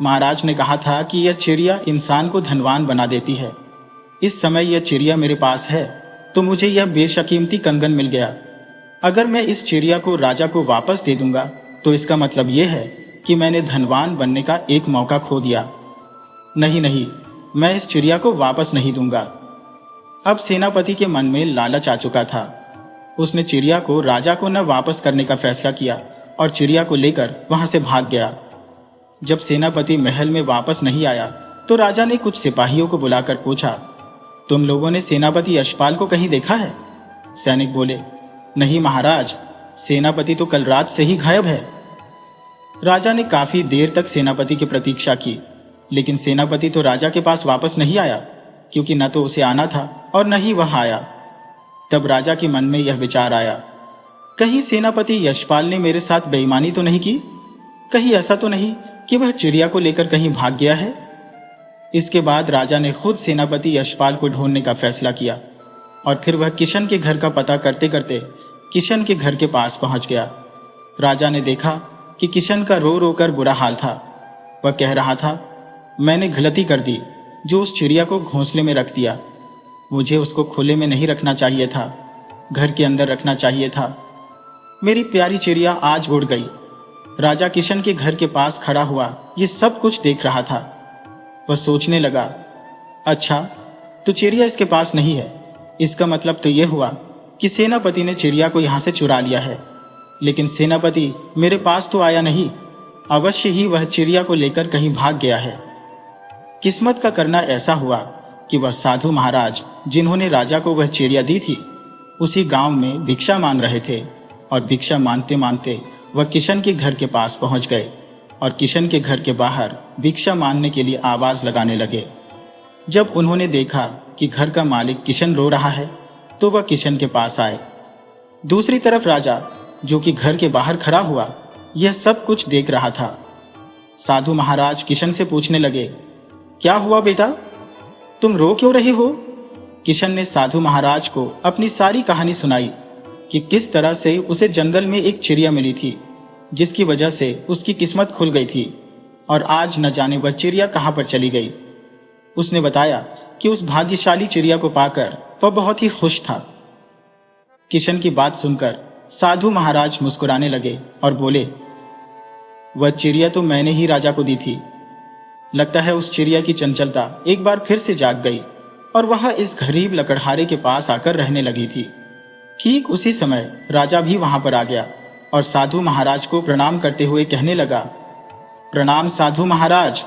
महाराज ने कहा था कि यह चिड़िया इंसान को धनवान बना देती है। इस समय यह चिड़िया मेरे पास है तो मुझे यह बेशकीमती कंगन मिल गया। अगर मैं इस चिड़िया को राजा को वापस दे दूंगा तो इसका मतलब यह है कि मैंने धनवान बनने का एक मौका खो दिया। नहीं नहीं, मैं इस चिड़िया को वापस नहीं दूंगा। अब सेनापति के मन में लालच आ चुका था। उसने चिड़िया को राजा को न वापस करने का फैसला किया और चिड़िया को लेकर वहां से भाग गया। जब सेनापति महल में वापस नहीं आया तो राजा ने कुछ सिपाहियों को बुलाकर पूछा, तुम लोगों ने सेनापति यशपाल को कहीं देखा है? सैनिक बोले, नहीं महाराज, सेनापति तो कल रात से ही गायब है। राजा ने काफी देर तक सेनापति की प्रतीक्षा की, लेकिन सेनापति तो राजा के पास वापस नहीं आया, क्योंकि न तो उसे आना था और न ही वह आया। तब राजा के मन में यह विचार आया, कहीं सेनापति यशपाल ने मेरे साथ बेईमानी तो नहीं की? कहीं ऐसा तो नहीं कि वह चिड़िया को लेकर कहीं भाग गया है? इसके बाद राजा ने खुद सेनापति यशपाल को ढूंढने का फैसला किया। और फिर वह किशन के घर का पता करते करते किशन के घर के पास पहुंच गया। राजा ने देखा कि किशन का रो रो कर बुरा हाल था। वह कह रहा था, मैंने गलती कर दी जो उस चिड़िया को घोंसले में रख दिया। मुझे उसको खुले में नहीं रखना चाहिए था, घर के अंदर रखना चाहिए था। मेरी प्यारी चिड़िया आज उड़ गई। राजा किशन के घर के पास खड़ा हुआ ये सब कुछ देख रहा था। वह सोचने लगा, अच्छा तो चिड़िया इसके पास नहीं है, इसका मतलब तो यह हुआ कि सेनापति ने चिड़िया को यहां से चुरा लिया है। लेकिन सेनापति मेरे पास तो आया नहीं, अवश्य ही वह चिड़िया को लेकर कहीं भाग गया है। किस्मत का करना ऐसा हुआ कि वह साधु महाराज जिन्होंने राजा को वह चिड़िया दी थी उसी गांव में भिक्षा मांग रहे थे, और भिक्षा मांगते मांगते वह किशन के घर के पास पहुंच गए और किशन के घर के बाहर भिक्षा मांगने के लिए आवाज लगाने लगे। जब उन्होंने देखा कि घर का मालिक किशन रो रहा है तो वह किशन के पास आए। दूसरी तरफ राजा, जो कि घर के बाहर खड़ा हुआ, यह सब कुछ देख रहा था। साधु महाराज किशन से पूछने लगे, क्या हुआ बेटा, तुम रो क्यों रहे हो? किशन ने साधु महाराज को अपनी सारी कहानी सुनाई कि किस तरह से उसे जंगल में एक चिड़िया मिली थी जिसकी वजह से उसकी किस्मत खुल गई थी, और आज न जाने वह चिड़िया कहां पर चली गई। उसने बताया कि उस भाग्यशाली चिड़िया को पाकर वह बहुत ही खुश था। किशन की बात सुनकर साधु महाराज मुस्कुराने लगे और बोले, वह चिड़िया तो मैंने ही राजा को दी थी। लगता है उस चिड़िया की चंचलता एक बार फिर से जाग गई और वह इस गरीब लकड़हारे के पास आकर रहने लगी थी। ठीक उसी समय राजा भी वहां पर आ गया और साधु महाराज को प्रणाम करते हुए कहने लगा, प्रणाम साधु महाराज।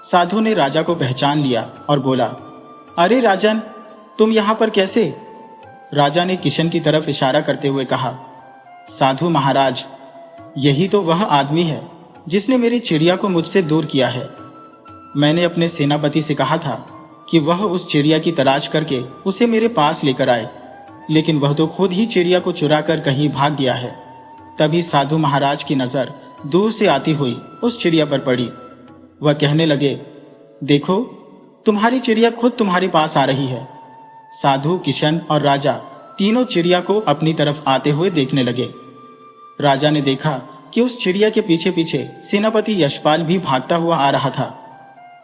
साधु ने राजा को पहचान लिया और बोला, अरे राजन, तुम यहां पर कैसे? राजा ने किशन की तरफ इशारा करते हुए कहा, साधु महाराज, यही तो वह आदमी है जिसने मेरी चिड़िया को मुझसे दूर किया है। मैंने अपने सेनापति से कहा था कि वह उस चिड़िया की तलाश करके उसे मेरे पास लेकर आए, लेकिन वह तो खुद ही चिड़िया को चुरा कर कहीं भाग गया है। तभी साधु महाराज की नजर दूर से आती हुई उस चिड़िया पर पड़ी। वह कहने लगे, देखो, तुम्हारी चिड़िया खुद तुम्हारे पास आ रही है। साधु, किशन और राजा तीनों चिड़िया को अपनी तरफ आते हुए देखने लगे। राजा ने देखा कि उस चिड़िया के पीछे पीछे सेनापति यशपाल भी भागता हुआ आ रहा था।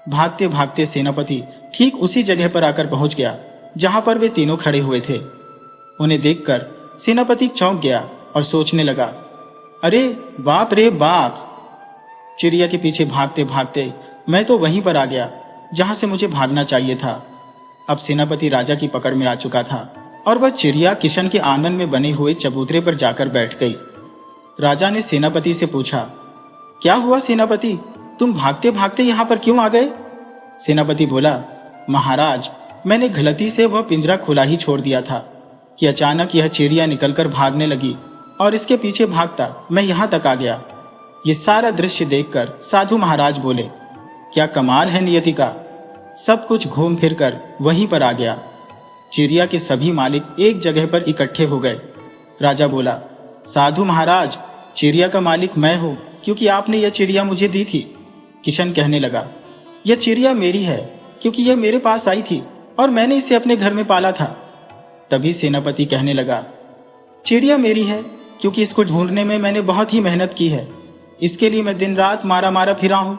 भागते भागते सेनापति ठीक उसी जगह पर आकर पहुंच गया जहां पर वे तीनों खड़े हुए थे। उन्हें देखकर सेनापति चौंक गया और सोचने लगा, अरे बाप रे बाप, चिड़िया के पीछे भागते भागते मैं तो वहीं पर आ गया जहां से मुझे भागना चाहिए था। अब सेनापति राजा की पकड़ में आ चुका था और वह चिड़िया किशन के आंगन में बने हुए चबूतरे पर जाकर बैठ गई। राजा ने सेनापति से पूछा, क्या हुआ सेनापति, तुम भागते भागते यहां पर क्यों आ गए? सेनापति बोला, महाराज, मैंने गलती से वह पिंजरा खुला ही छोड़ दिया था कि अचानक यह चिड़िया निकलकर भागने लगी और इसके पीछे भागता मैं यहां तक आ गया। ये सारा दृश्य देखकर साधु महाराज बोले, क्या कमाल है नियति का, सब कुछ घूम फिर कर वहीं पर आ गया। चिड़िया के सभी मालिक एक जगह पर इकट्ठे हो गए। राजा बोला, साधु महाराज, चिड़िया का मालिक मैं हूं क्योंकि आपने यह चिड़िया मुझे दी थी। किशन कहने लगा, यह चिड़िया मेरी है क्योंकि यह मेरे पास आई थी और मैंने इसे अपने घर में पाला था। तभी सेनापति कहने लगा, चिड़िया मेरी है क्योंकि इसको ढूंढने में मैंने बहुत ही मेहनत की है, इसके लिए मैं दिन रात मारा मारा फिरा हूं।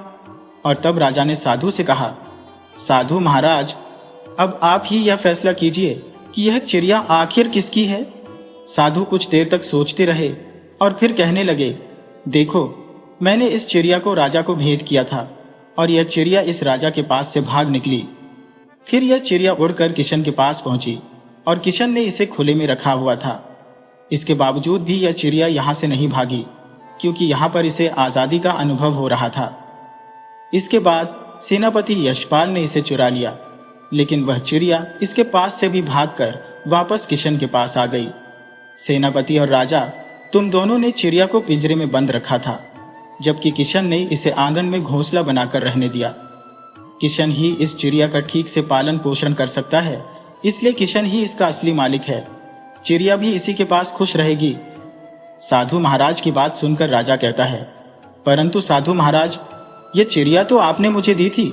और तब राजा ने साधु से कहा, साधु महाराज, अब आप ही यह फैसला कीजिए कि यह चिड़िया आखिर किसकी है। साधु कुछ देर तक सोचते रहे और फिर कहने लगे, देखो, मैंने इस चिड़िया को राजा को भेंट किया था और यह चिड़िया इस राजा के पास से भाग निकली। फिर यह चिड़िया उड़कर किशन के पास पहुंची और किशन ने इसे खुले में रखा हुआ था। इसके बावजूद भी यह चिड़िया यहां से नहीं भागी क्योंकि यहां पर इसे आजादी का अनुभव हो रहा था। इसके बाद सेनापति यशपाल ने इसे चुरा लिया, लेकिन वह चिड़िया इसके पास से भी भागकर वापस किशन के पास आ गई। सेनापति और राजा, तुम दोनों ने चिड़िया को पिंजरे में बंद रखा था, जबकि किशन ने इसे आंगन में घोंसला बनाकर रहने दिया। किशन ही इस चिड़िया का ठीक से पालन पोषण कर सकता है, इसलिए किशन ही इसका असली मालिक है। चिड़िया भी इसी के पास खुश रहेगी। साधु महाराज की बात सुनकर राजा कहता है, परंतु साधु महाराज, ये चिड़िया तो आपने मुझे दी थी।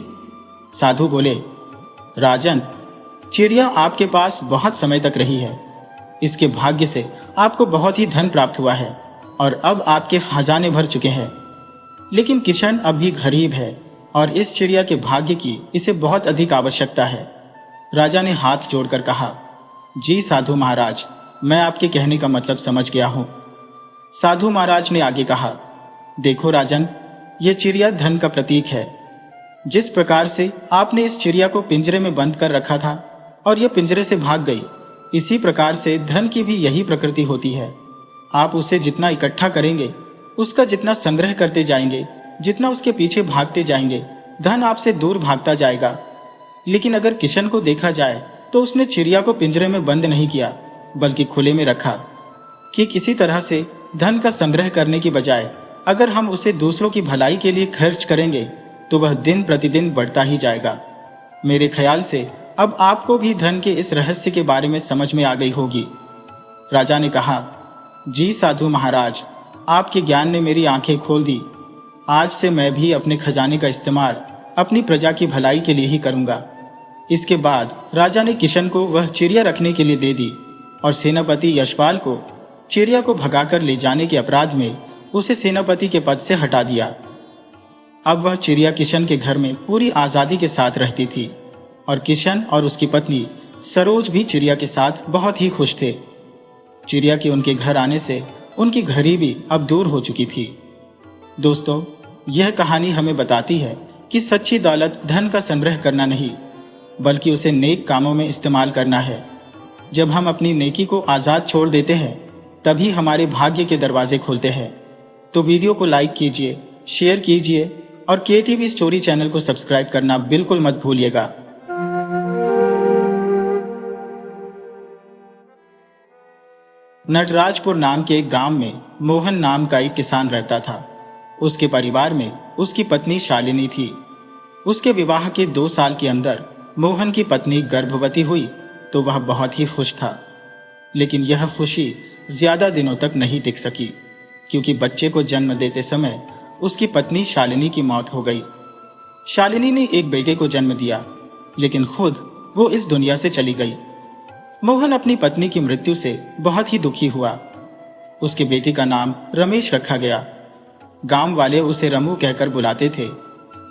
साधु बोले, राजन, चिड़िया आपके पास बहुत समय तक रही है। इसके भाग्य से आपको बहुत ही धन प्राप्त हुआ है और अब आपके खजाने भर चुके हैं। लेकिन किशन अब भी गरीब है और इस चिड़िया के भाग्य की इसे बहुत अधिक आवश्यकता है। राजा ने हाथ जोड़कर कहा, जी साधु महाराज, मैं आपके कहने का मतलब समझ गया हूं। साधु महाराज ने आगे कहा, देखो राजन, यह चिड़िया धन का प्रतीक है। जिस प्रकार से आपने इस चिड़िया को पिंजरे में बंद कर रखा था और यह पिंजरे से भाग गई, इसी प्रकार से धन की भी यही प्रकृति होती है। आप उसे जितना इकट्ठा करेंगे, उसका जितना संग्रह करते जाएंगे, जितना उसके पीछे भागते जाएंगे, धन आपसे दूर भागता जाएगा। लेकिन अगर किशन को देखा जाए तो उसने चिड़िया को पिंजरे में बंद नहीं किया, बल्कि खुले में रखा। कि किसी तरह से धन का संग्रह करने की बजाय अगर हम उसे दूसरों की भलाई के लिए खर्च करेंगे तो वह दिन प्रतिदिन बढ़ता ही जाएगा। मेरे ख्याल से अब आपको भी धन के इस रहस्य के बारे में समझ में आ गई होगी। राजा ने कहा, जी साधु महाराज, आपके ज्ञान ने मेरी आंखें खोल दी। आज से मैं भी अपने खजाने का इस्तेमाल अपनी प्रजा की भलाई के लिए ही करूंगा। इसके बाद राजा ने किशन को वह चिड़िया रखने के लिए दे दी और सेनापति यशपाल को चिड़िया को भगाकर ले जाने के अपराध में उसे सेनापति के पद से हटा दिया। अब वह चिड़िया किशन के घर में पूरी आजादी के साथ रहती थी और किशन और उसकी पत्नी सरोज भी चिड़िया के साथ बहुत ही खुश थे। चिड़िया के उनके घर आने से उनकी गरीबी अब दूर हो चुकी थी। दोस्तों, यह कहानी हमें बताती है कि सच्ची दौलत धन का संग्रह करना नहीं, बल्कि उसे नेक कामों में इस्तेमाल करना है। जब हम अपनी नेकी को आज़ाद छोड़ देते हैं, तभी हमारे भाग्य के दरवाजे खुलते हैं। तो वीडियो को लाइक कीजिए, शेयर कीजिए और केटीवी स्टोरी चैनल को सब्सक्राइब करना बिल्कुल मत भूलिएगा। नटराजपुर नाम के एक गांव में मोहन नाम का एक किसान रहता था। उसके परिवार में उसकी पत्नी शालिनी थी। उसके विवाह के 2 साल के अंदर मोहन की पत्नी गर्भवती हुई तो वह बहुत ही खुश था। लेकिन यह खुशी ज्यादा दिनों तक नहीं टिक सकी, क्योंकि बच्चे को जन्म देते समय उसकी पत्नी शालिनी की मौत हो गई। शालिनी ने एक बेटे को जन्म दिया, लेकिन खुद वो इस दुनिया से चली गई। मोहन अपनी पत्नी की मृत्यु से बहुत ही दुखी हुआ। उसके बेटे का नाम रमेश रखा गया। गांव वाले उसे रमू कहकर बुलाते थे,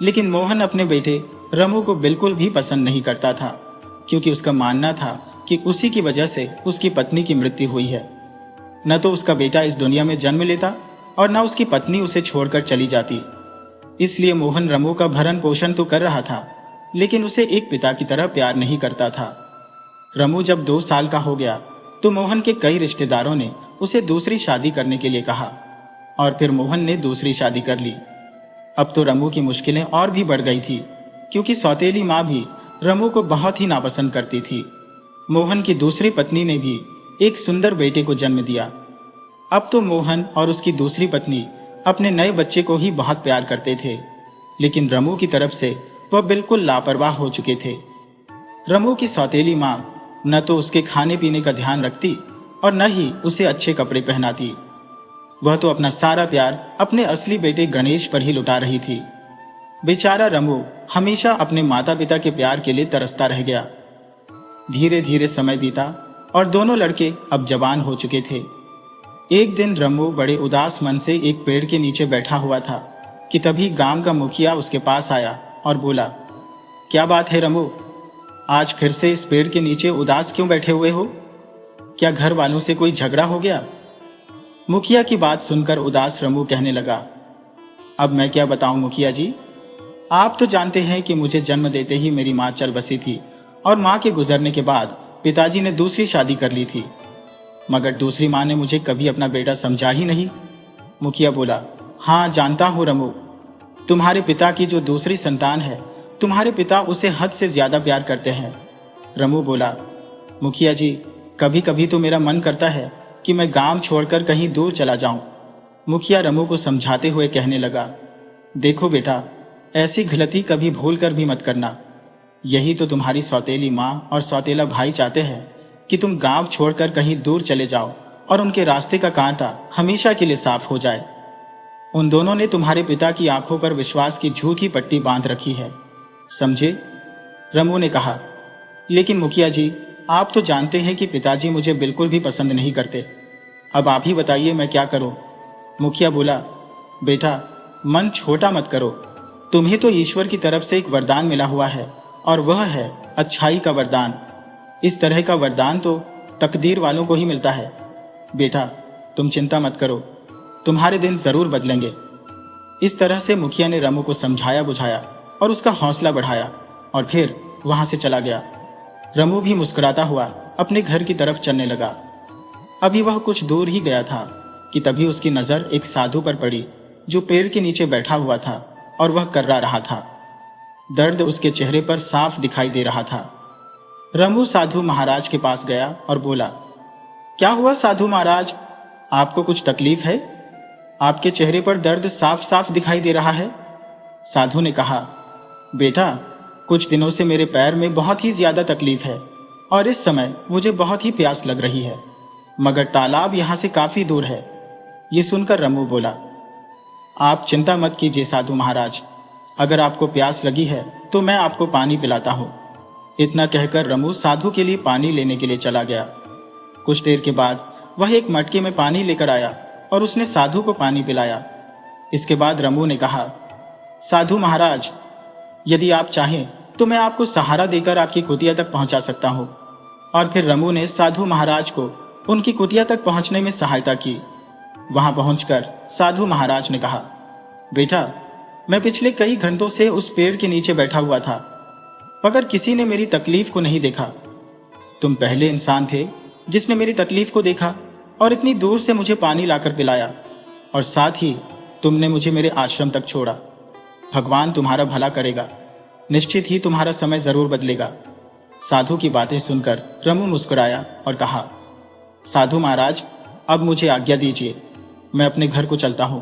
लेकिन मोहन अपने बेटे रमू को बिल्कुल भी पसंद नहीं करता था, क्योंकि उसका मानना था कि उसी की वजह से उसकी पत्नी की मृत्यु हुई है। न तो उसका बेटा इस दुनिया में जन्म लेता और न उसकी पत्नी उसे छोड़कर चली जाती। इसलिए मोहन रमू का भरण पोषण तो कर रहा था, लेकिन उसे एक पिता की तरह प्यार नहीं करता था। रमू जब 2 साल का हो गया तो मोहन के कई रिश्तेदारों ने उसे दूसरी शादी करने के लिए कहा और फिर मोहन ने दूसरी शादी कर ली। अब तो रमू की मुश्किलें और भी बढ़ गई थी, क्योंकि सौतेली माँ भी रमू को बहुत ही नापसंद करती थी। मोहन की दूसरी पत्नी ने भी एक सुंदर बेटे को जन्म दिया। अब तो मोहन और उसकी दूसरी पत्नी अपने नए बच्चे को ही बहुत प्यार करते थे, लेकिन रमू की तरफ से वह बिल्कुल लापरवाह हो चुके थे। रमू की सौतेली माँ न तो उसके खाने पीने का ध्यान रखती और न ही उसे अच्छे कपड़े पहनाती। वह तो अपना सारा प्यार अपने असली बेटे गणेश पर ही लुटा रही थी। बेचारा रमू हमेशा अपने माता पिता के प्यार के लिए तरसता रह गया। धीरे धीरे समय बीता और दोनों लड़के अब जवान हो चुके थे। एक दिन रमू बड़े उदास मन से एक पेड़ के नीचे बैठा हुआ था कि तभी गांव का मुखिया उसके पास आया और बोला, क्या बात है रमू, आज फिर से इस पेड़ के नीचे उदास क्यों बैठे हुए हो? क्या घर वालों से कोई झगड़ा हो गया? मुखिया की बात सुनकर उदास रमू कहने लगा, अब मैं क्या बताऊं मुखिया जी, आप तो जानते हैं कि मुझे जन्म देते ही मेरी माँ चल बसी थी और माँ के गुजरने के बाद पिताजी ने दूसरी शादी कर ली थी, मगर दूसरी माँ ने मुझे कभी अपना बेटा समझा ही नहीं। मुखिया बोला, हाँ जानता हूँ रमू, तुम्हारे पिता की जो दूसरी संतान है, तुम्हारे पिता उसे हद से ज्यादा प्यार करते हैं। रमू बोला, मुखिया जी, कभी कभी तो मेरा मन करता है कि मैं गांव छोड़कर कहीं दूर चला जाऊं। मुखिया रमू को समझाते हुए कहने लगा, देखो बेटा, ऐसी गलती कभी भूल कर भी मत करना। यही तो तुम्हारी सौतेली माँ और सौतेला भाई चाहते हैं कि तुम गांव छोड़कर कहीं दूर चले जाओ और उनके रास्ते का कांटा हमेशा के लिए साफ हो जाए। उन दोनों ने तुम्हारे पिता की आंखों पर विश्वास की झूठी पट्टी बांध रखी है, समझे? रमू ने कहा, लेकिन मुखिया जी, आप तो जानते हैं कि पिताजी मुझे बिल्कुल भी पसंद नहीं करते। अब आप ही बताइए मैं क्या करूं? मुखिया बोला, बेटा, मन छोटा मत करो। तुम्हें तो ईश्वर की तरफ से एक वरदान मिला हुआ है, और वह है अच्छाई का वरदान। इस तरह का वरदान तो तकदीर वालों को ही मिलता है। बेटा, तुम चिंता मत करो, तुम्हारे दिन जरूर बदलेंगे। इस तरह से मुखिया ने रमू को समझाया बुझाया और उसका हौसला बढ़ाया, और फिर वहां से चला गया। रमू भी मुस्कुराता हुआ अपने घर की तरफ चलने लगा। अभी वह कुछ दूर ही गया था कि तभी उसकी नजर एक साधु पर पड़ी, जो पेड़ के नीचे बैठा हुआ था और वह कर्रा रहा था। दर्द उसके चेहरे पर साफ दिखाई दे रहा था। रमू साधु महाराज के पास गया और बोला, क्या हुआ साधु महाराज, आपको कुछ तकलीफ है? आपके चेहरे पर दर्द साफ साफ दिखाई दे रहा है। साधु ने कहा, बेटा, कुछ दिनों से मेरे पैर में बहुत ही ज्यादा तकलीफ है, और इस समय मुझे बहुत ही प्यास लग रही है, मगर तालाब यहां से काफी दूर है। ये सुनकर रमू बोला, आप चिंता मत कीजिए साधु महाराज, अगर आपको प्यास लगी है तो मैं आपको पानी पिलाता हूं। इतना कहकर रमू साधु के लिए पानी लेने के लिए चला गया। कुछ देर के बाद वह एक मटके में पानी लेकर आया और उसने साधु को पानी पिलाया। इसके बाद रमू ने कहा, साधु महाराज, यदि आप चाहें तो मैं आपको सहारा देकर आपकी कुटिया तक पहुंचा सकता हूं। और फिर रमू ने साधु महाराज को उनकी कुटिया तक पहुंचने में सहायता की। वहां पहुंचकर साधु महाराज ने कहा, बेटा, मैं पिछले कई घंटों से उस पेड़ के नीचे बैठा हुआ था, मगर किसी ने मेरी तकलीफ को नहीं देखा। तुम पहले इंसान थे जिसने मेरी तकलीफ को देखा और इतनी दूर से मुझे पानी लाकर पिलाया, और साथ ही तुमने मुझे मेरे आश्रम तक छोड़ा। भगवान तुम्हारा भला करेगा, निश्चित ही तुम्हारा समय जरूर बदलेगा। साधु की बातें सुनकर रमू मुस्कुराया और कहा, साधु महाराज, अब मुझे आज्ञा दीजिए, मैं अपने घर को चलता हूं।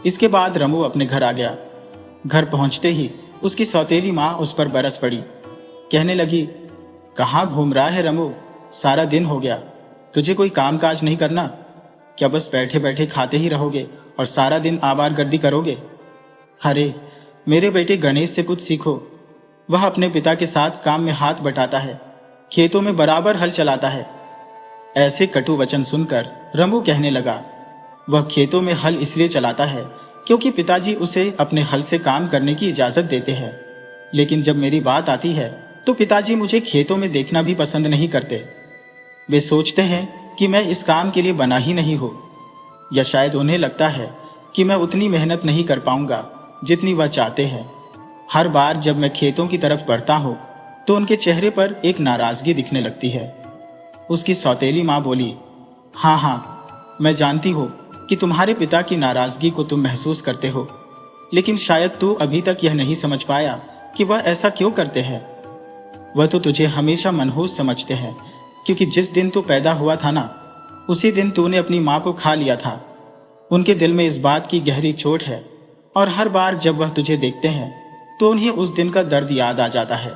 इसके बाद रमू अपने घर आ गया। घर पहुंचते ही उसकी सौतेली मां उस पर बरस पड़ी। कहने लगी, कहाँ घूम रहा है रमू, सारा दिन हो गया, तुझे कोई काम काज नहीं करना? क्या बस बैठे बैठे खाते ही रहोगे और सारा दिन आवारगर्दी करोगे? अरे मेरे बेटे गणेश से कुछ सीखो, वह अपने पिता के साथ काम में हाथ बटाता है, खेतों में बराबर हल चलाता है। ऐसे कटु वचन सुनकर रमू कहने लगा, वह खेतों में हल इसलिए चलाता है क्योंकि पिताजी उसे अपने हल से काम करने की इजाजत देते हैं, लेकिन जब मेरी बात आती है तो पिताजी मुझे खेतों में देखना भी पसंद नहीं करते। वे सोचते हैं कि मैं इस काम के लिए बना ही नहीं हूं, या शायद उन्हें लगता है कि मैं उतनी मेहनत नहीं कर पाऊंगा जितनी वह चाहते हैं। हर बार जब मैं खेतों की तरफ बढ़ता हूं तो उनके चेहरे पर एक नाराजगी दिखने लगती है। उसकी सौतेली मां बोली, हाँ हाँ, मैं जानती हूं कि तुम्हारे पिता की नाराजगी को तुम महसूस करते हो, लेकिन शायद तू अभी तक यह नहीं समझ पाया कि वह ऐसा क्यों करते हैं। वह तो तुझे हमेशा मनहूस समझते हैं, क्योंकि जिस दिन तू पैदा हुआ था ना, उसी दिन तूने अपनी मां को खा लिया था। उनके दिल में इस बात की गहरी चोट है, और हर बार जब वह तुझे देखते हैं तो उन्हें उस दिन का दर्द याद आ जाता है।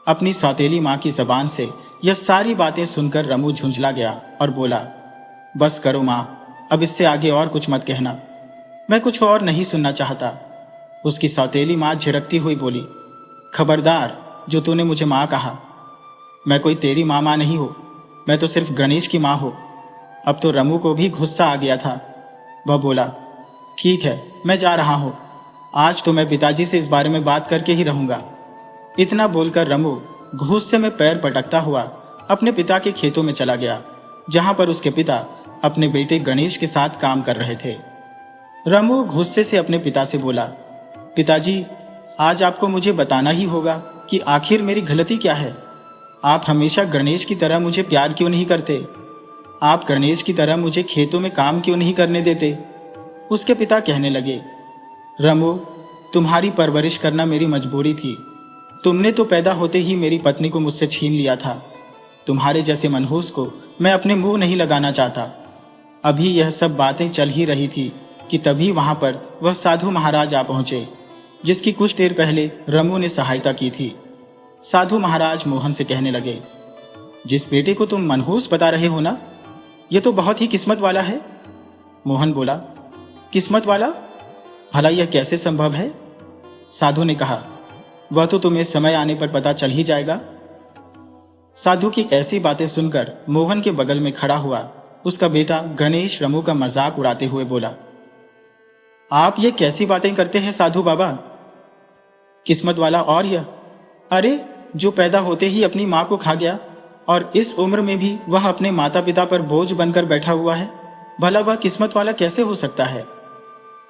अपनी सौतेली मां की जबान से यह सारी बातें सुनकर रमू झुंझला गया और बोला, बस करो मां, अब इससे आगे और कुछ मत कहना, मैं कुछ और नहीं सुनना चाहता। उसकी सौतेली मां झिड़कती हुई बोली, खबरदार, जो तूने मुझे मां कहा, मैं कोई तेरी मां नहीं हूं, मैं तो सिर्फ गणेश की मां हूं। अब तो रमू को भी गुस्सा आ गया था। वह बोला, ठीक है, मैं जा रहा हूं, आज तो मैं पिताजी से इस बारे में बात करके ही रहूंगा। इतना बोलकर रमू गुस्से में पैर पटकता हुआ अपने पिता के खेतों में चला गया, जहां पर उसके पिता अपने बेटे गणेश के साथ काम कर रहे थे। रमू गुस्से से अपने पिता से बोला, पिताजी, आज आपको मुझे बताना ही होगा कि आखिर मेरी गलती क्या है। आप हमेशा गणेश की तरह मुझे प्यार क्यों नहीं करते? आप गणेश की तरह मुझे खेतों में काम क्यों नहीं करने देते? उसके पिता कहने लगे, रमू, तुम्हारी परवरिश करना मेरी मजबूरी थी। तुमने तो पैदा होते ही मेरी पत्नी को मुझसे छीन लिया था। तुम्हारे जैसे मनहूस को मैं अपने मुंह नहीं लगाना चाहता। अभी यह सब बातें चल ही रही थी कि तभी वहां पर वह साधु महाराज आ पहुंचे, जिसकी कुछ देर पहले रमू ने सहायता की थी। साधु महाराज मोहन से कहने लगे, जिस बेटे को तुम मनहूस बता रहे हो ना, यह तो बहुत ही किस्मत वाला है। मोहन बोला, किस्मत वाला? भला यह कैसे संभव है? साधु ने कहा, वह तो तुम्हें समय आने पर पता चल ही जाएगा। साधु की ऐसी बातें सुनकर मोहन के बगल में खड़ा हुआ उसका बेटा गणेश रमू का मजाक उड़ाते हुए बोला, आप ये कैसी बातें करते हैं साधु बाबा? किस्मत वाला और यह, अरे जो पैदा होते ही अपनी मां को खा गया और इस उम्र में भी वह अपने माता पिता पर बोझ बनकर बैठा हुआ है, भला वह किस्मत वाला कैसे हो सकता है?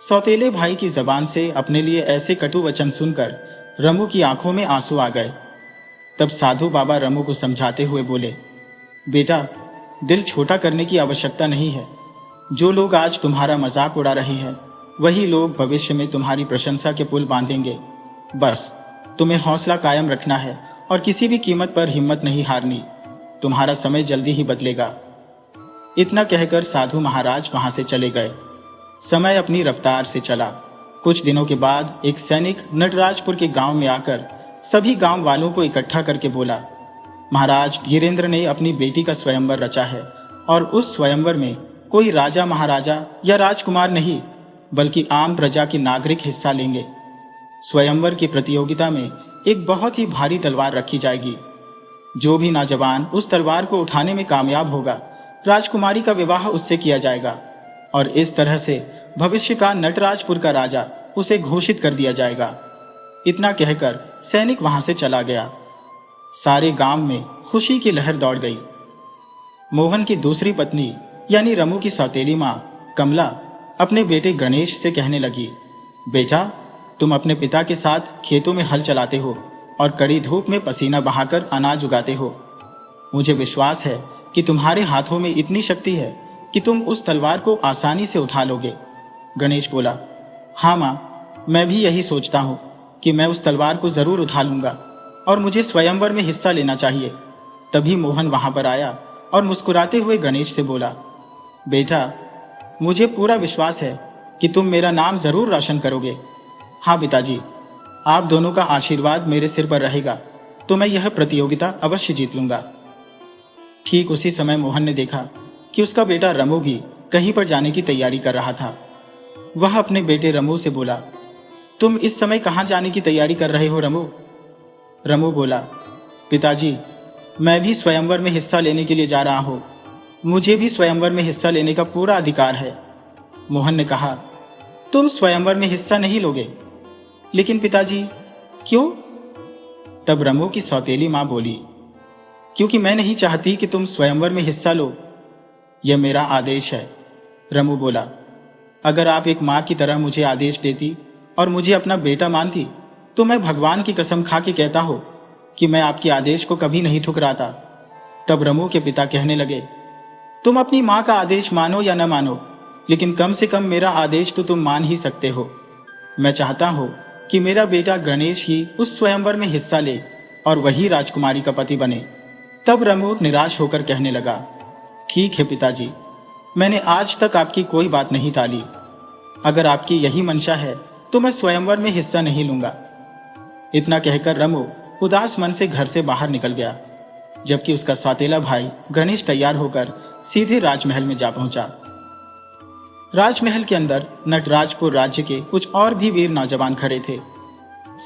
सौतेले भाई की जबान से अपने लिए ऐसे कटु वचन सुनकर रमू की आंखों में आंसू आ गए। तब साधु बाबा रमू को समझाते हुए बोले, बेटा, दिल छोटा करने की आवश्यकता नहीं है। जो लोग आज तुम्हारा मजाक उड़ा रहे हैं वही लोग भविष्य में तुम्हारी प्रशंसा के पुल बांधेंगे। बस तुम्हें हौसला कायम रखना है और किसी भी कीमत पर हिम्मत नहीं हारनी। तुम्हारा समय जल्दी ही बदलेगा। इतना कहकर साधु महाराज वहां से चले गए। समय अपनी रफ्तार से चला। कुछ दिनों के बाद एक सैनिक नटराजपुर के गांव में आकर सभी गांव वालों को इकट्ठा करके बोला, महाराज धीरेंद्र ने अपनी बेटी का स्वयंवर रचा है और उस स्वयंवर में कोई राजा महाराजा या राजकुमार नहीं बल्कि आम प्रजा के नागरिक हिस्सा लेंगे। स्वयंवर की प्रतियोगिता में एक बहुत ही भारी तलवार रखी जाएगी। जो भी नौजवान उस तलवार को उठाने में कामयाब होगा, राजकुमारी का विवाह उससे किया जाएगा और इस तरह से भविष्य का नटराजपुर का राजा उसे घोषित कर दिया जाएगा। इतना कहकर सैनिक वहां से चला गया। सारे गांव में खुशी की लहर दौड़ गई। मोहन की दूसरी पत्नी यानी रमू की सौतेली मां कमला अपने बेटे गणेश से कहने लगी, बेटा, तुम अपने पिता के साथ खेतों में हल चलाते हो और कड़ी धूप में पसीना बहाकर अनाज उगाते हो। मुझे विश्वास है कि तुम्हारे हाथों में इतनी शक्ति है कि तुम उस तलवार को आसानी से उठा लोगे। गणेश बोला, हाँ मां, मैं भी यही सोचता हूं कि मैं उस तलवार को जरूर उठा लूंगा और मुझे स्वयंवर में हिस्सा लेना चाहिए। तभी मोहन वहां पर आया और मुस्कुराते हुए गणेश से बोला, बेटा, मुझे पूरा विश्वास है कि तुम मेरा नाम जरूर रोशन करोगे। हाँ पिताजी, आप दोनों का आशीर्वाद मेरे सिर पर रहेगा तो मैं यह प्रतियोगिता अवश्य जीत लूंगा। ठीक उसी समय मोहन ने देखा कि उसका बेटा रमू भी कहीं पर जाने की तैयारी कर रहा था। वह अपने बेटे रमू से बोला, तुम इस समय कहां जाने की तैयारी कर रहे हो रमू? रमू बोला, पिताजी, मैं भी स्वयंवर में हिस्सा लेने के लिए जा रहा हूं। मुझे भी स्वयंवर में हिस्सा लेने का पूरा अधिकार है। मोहन ने कहा, तुम स्वयंवर में हिस्सा नहीं लोगे? लेकिन पिताजी, क्यों? तब रमू की सौतेली मां बोली, क्योंकि मैं नहीं चाहती कि तुम स्वयंवर में हिस्सा लो। यह मेरा आदेश है। रमू बोला, अगर आप एक मां की तरह मुझे आदेश देती और मुझे अपना बेटा मानती तो मैं भगवान की कसम खा के कहता हूं कि मैं आपके आदेश को कभी नहीं ठुकराता। तब रमू के पिता कहने लगे, तुम अपनी मां का आदेश मानो या न मानो, लेकिन कम से कम मेरा आदेश तो तुम मान ही सकते हो। मैं चाहता हूं कि मेरा बेटा गणेश ही उस स्वयंवर में हिस्सा ले और वही राजकुमारी का पति बने। तब रमू निराश होकर कहने लगा, ठीक है पिताजी, मैंने आज तक आपकी कोई बात नहीं टाली। अगर आपकी यही मंशा है तो मैं स्वयंवर में हिस्सा नहीं लूंगा। इतना कहकर रमू उदास मन से घर से बाहर निकल गया, जबकि उसका सौतेला भाई गणेश तैयार होकर सीधे राजमहल में जा पहुंचा। राजमहल के अंदर नटराजपुर राज्य के कुछ और भी वीर नौजवान खड़े थे।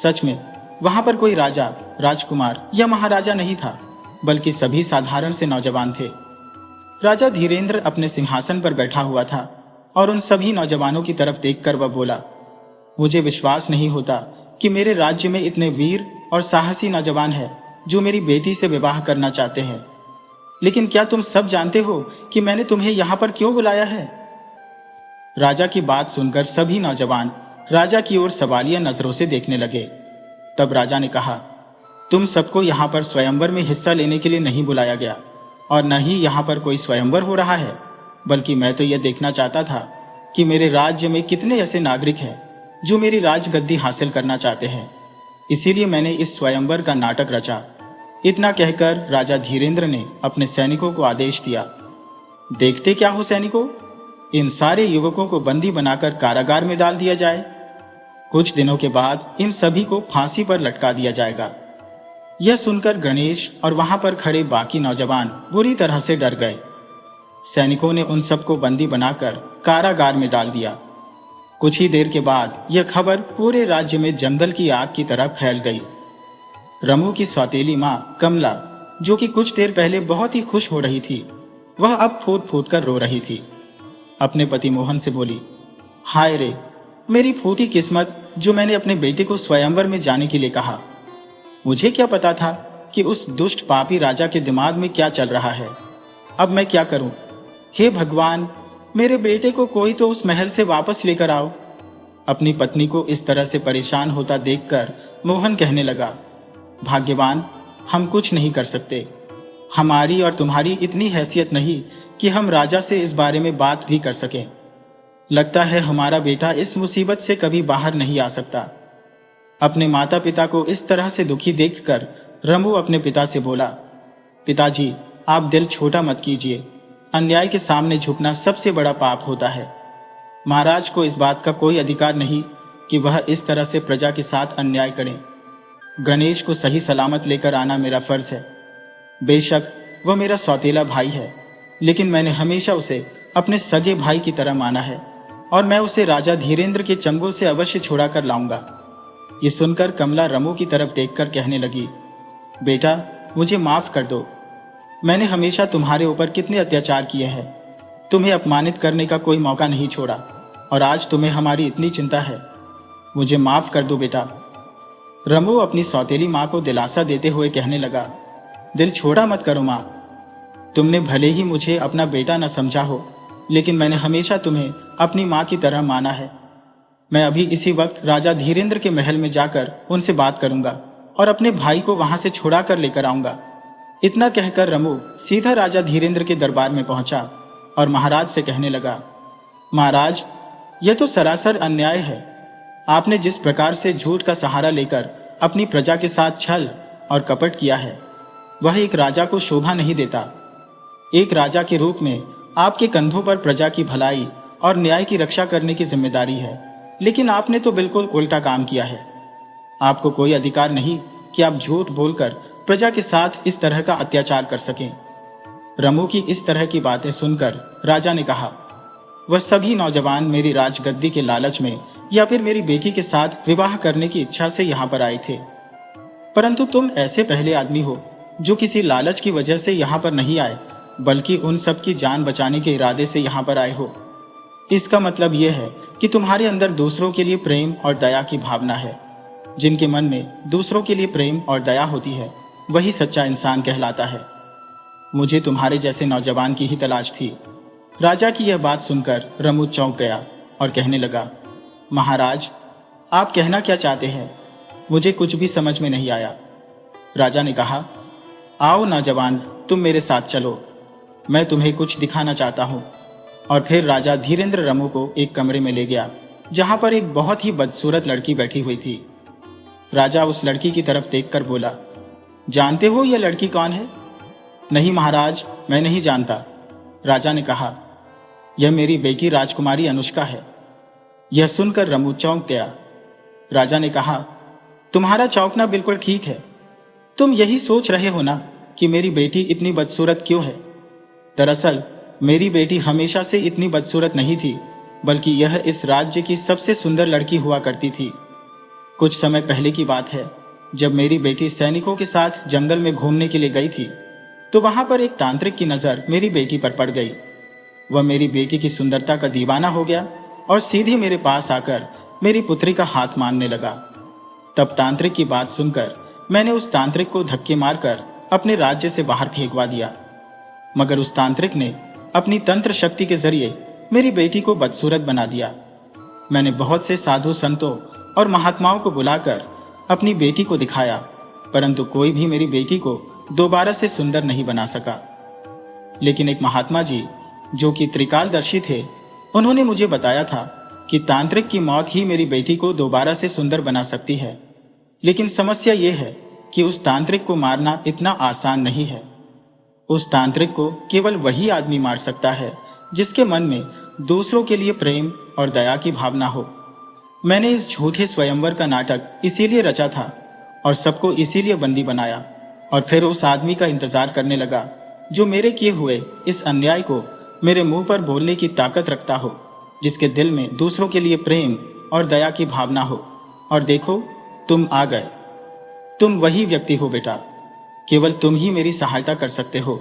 सच में वहां पर कोई राजा, राजकुमार या महाराजा नहीं था, बल्कि सभी साधारण से नौजवान थे। राजा धीरेंद्र अपने सिंहासन पर बैठा हुआ था और उन सभी नौजवानों की तरफ देखकर वह बोला, मुझे विश्वास नहीं होता कि मेरे राज्य में इतने वीर और साहसी नौजवान हैं जो मेरी बेटी से विवाह करना चाहते हैं। लेकिन क्या तुम सब जानते हो कि मैंने तुम्हें यहां पर क्यों बुलाया है? राजा की बात सुनकर सभी नौजवान राजा की ओर सवालिया नजरों से देखने लगे। तब राजा ने कहा, तुम सबको यहां पर स्वयंवर में हिस्सा लेने के लिए नहीं बुलाया गया और न ही यहां पर कोई स्वयंवर हो रहा है, बल्कि मैं तो यह देखना चाहता था कि मेरे राज्य में कितने ऐसे नागरिक हैं जो मेरी राजगद्दी हासिल करना चाहते हैं। इसीलिए मैंने इस स्वयंवर का नाटक रचा। इतना कहकर राजा धीरेंद्र ने अपने सैनिकों को आदेश दिया, देखते क्या हो सैनिकों, इन सारे युवकों को बंदी बनाकर कारागार में डाल दिया जाए। कुछ दिनों के बाद इन सभी को फांसी पर लटका दिया जाएगा। यह सुनकर गणेश और वहां पर खड़े बाकी नौजवान बुरी तरह से डर गए। सैनिकों ने उन सबको बंदी बनाकर कारागार में डाल दिया। कुछ ही देर के बाद यह खबर पूरे राज्य में जंगल की आग की तरह फैल गई। रमू की सौतेली मां कमला जो कि कुछ देर पहले बहुत ही खुश हो रही थी, वह अब फूट फूट कर रो रही थी। अपने पति मोहन से बोली, हाय रे, मेरी फूटी किस्मत जो मैंने अपने बेटे को स्वयंवर में जाने के लिए कहा। मुझे क्या पता था कि उस दुष्ट पापी राजा के दिमाग में क्या चल रहा है। अब मैं क्या करूं? हे भगवान, मेरे बेटे को कोई तो उस महल से वापस लेकर आओ। अपनी पत्नी को इस तरह से परेशान होता देखकर मोहन कहने लगा, भाग्यवान, हम कुछ नहीं कर सकते। हमारी और तुम्हारी इतनी हैसियत नहीं कि हम राजा से इस बारे में बात भी कर सकें। लगता है हमारा बेटा इस मुसीबत से कभी बाहर नहीं आ सकता। अपने माता पिता को इस तरह से दुखी देखकर रमू अपने पिता से बोला, पिताजी, आप दिल छोटा मत कीजिए। अन्याय के सामने झुकना सबसे बड़ा पाप होता है। महाराज को इस बात का कोई अधिकार नहीं कि वह इस तरह से प्रजा के साथ अन्याय करें। गणेश को सही सलामत लेकर आना मेरा फर्ज है। बेशक वह मेरा सौतेला भाई है, लेकिन मैंने हमेशा उसे अपने सगे भाई की तरह माना है और मैं उसे राजा धीरेंद्र के चंगुल से अवश्य छुड़ा कर लाऊंगा। ये सुनकर कमला रमू की तरफ देखकर कहने लगी, बेटा, मुझे माफ कर दो। मैंने हमेशा तुम्हारे ऊपर कितने अत्याचार किए हैं। तुम्हें अपमानित करने का कोई मौका नहीं छोड़ा और आज तुम्हें हमारी इतनी चिंता है। मुझे माफ कर दो बेटा। रमू अपनी सौतेली माँ को दिलासा देते हुए कहने लगा, दिल छोटा मत करो माँ। तुमने भले ही मुझे अपना बेटा न समझा हो, लेकिन मैंने हमेशा तुम्हें अपनी माँ की तरह माना है। मैं अभी इसी वक्त राजा धीरेंद्र के महल में जाकर उनसे बात करूंगा और अपने भाई को वहां से छुड़ा कर लेकर आऊंगा। इतना कहकर रमू सीधा राजा धीरेंद्र के दरबार में पहुंचा और महाराज से कहने लगा, महाराज, यह तो सरासर अन्याय है। आपने जिस प्रकार से झूठ का सहारा लेकर अपनी प्रजा के साथ छल और कपट किया है, वह एक राजा को शोभा नहीं देता। एक राजा के रूप में आपके कंधों पर प्रजा की भलाई और न्याय की रक्षा करने की जिम्मेदारी है, लेकिन आपने तो बिल्कुल उल्टा काम किया है। आपको कोई अधिकार नहीं कि आप झूठ बोलकर प्रजा के साथ इस तरह का अत्याचार कर सकें। रमू की इस तरह की बातें सुनकर राजा ने कहा, वह सभी नौजवान मेरी राजगद्दी के लालच में या फिर मेरी बेटी के साथ विवाह करने की इच्छा से यहाँ पर आए थे, परंतु तुम ऐसे पहले आदमी हो जो किसी लालच की वजह से यहाँ पर नहीं आए, बल्कि उन सब की जान बचाने के इरादे से यहाँ पर आए हो। इसका मतलब यह है कि तुम्हारे अंदर दूसरों के लिए प्रेम और दया की भावना है। जिनके मन में दूसरों के लिए प्रेम और दया होती है, वही सच्चा इंसान कहलाता है। मुझे तुम्हारे जैसे नौजवान की ही तलाश थी। राजा की यह बात सुनकर रमू चौंक गया और कहने लगा, महाराज, आप कहना क्या चाहते हैं? मुझे कुछ भी समझ में नहीं आया। राजा ने कहा, आओ नौजवान, तुम मेरे साथ चलो, मैं तुम्हें कुछ दिखाना चाहता हूं। और फिर राजा धीरेंद्र रमू को एक कमरे में ले गया, जहां पर एक बहुत ही बदसूरत लड़की बैठी हुई थी। राजा उस लड़की की तरफ देखकर बोला, जानते हो यह लड़की कौन है? नहीं महाराज, मैं नहीं जानता। राजा ने कहा, यह मेरी बेटी राजकुमारी अनुष्का है। यह सुनकर रमू चौंक गया। राजा ने कहा, तुम्हारा चौंकना बिल्कुल ठीक है। तुम यही सोच रहे हो ना कि मेरी बेटी इतनी बदसूरत क्यों है? दरअसल मेरी बेटी हमेशा से इतनी बदसूरत नहीं थी, बल्कि यह इस राज्य की सबसे सुंदर लड़की हुआ करती थी। कुछ समय पहले की बात है, जब मेरी बेटी सैनिकों के साथ जंगल में घूमने के लिए गई थी, तो वहां पर एक तांत्रिक की नजर मेरी बेटी पर पड़ गई। वह मेरी बेटी की सुंदरता का दीवाना हो गया और सीधे मेरे पास आकर मेरी पुत्री का हाथ मारने लगा। तब तांत्रिक की बात सुनकर मैंने उस तांत्रिक को धक्के मारकर अपने राज्य से बाहर फेंकवा दिया। मगर उस तांत्रिक ने अपनी तंत्र शक्ति के जरिए मेरी बेटी को बदसूरत बना दिया। मैंने बहुत से साधु संतों और महात्माओं को बुलाकर अपनी बेटी को दिखाया, परंतु कोई भी मेरी बेटी को दोबारा से सुंदर नहीं बना सका। लेकिन एक महात्मा जी, जो कि त्रिकालदर्शी थे, उन्होंने मुझे बताया था कि तांत्रिक की मौत ही मेरी बेटी को दोबारा से सुंदर बना सकती है। लेकिन समस्या यह है कि उस तांत्रिक को मारना इतना आसान नहीं है। उस तांत्रिक को केवल वही आदमी मार सकता है जिसके मन में दूसरों के लिए प्रेम और दया की भावना हो। मैंने इस झूठे स्वयंवर का नाटक इसीलिए रचा था और सबको इसीलिए बंदी बनाया, और फिर उस आदमी का इंतजार करने लगा जो मेरे किए हुए इस अन्याय को मेरे मुंह पर बोलने की ताकत रखता हो, जिसके दिल में दूसरों के लिए प्रेम और दया की भावना हो। और देखो, तुम आ गए। तुम वही व्यक्ति हो बेटा। केवल तुम ही मेरी सहायता कर सकते हो।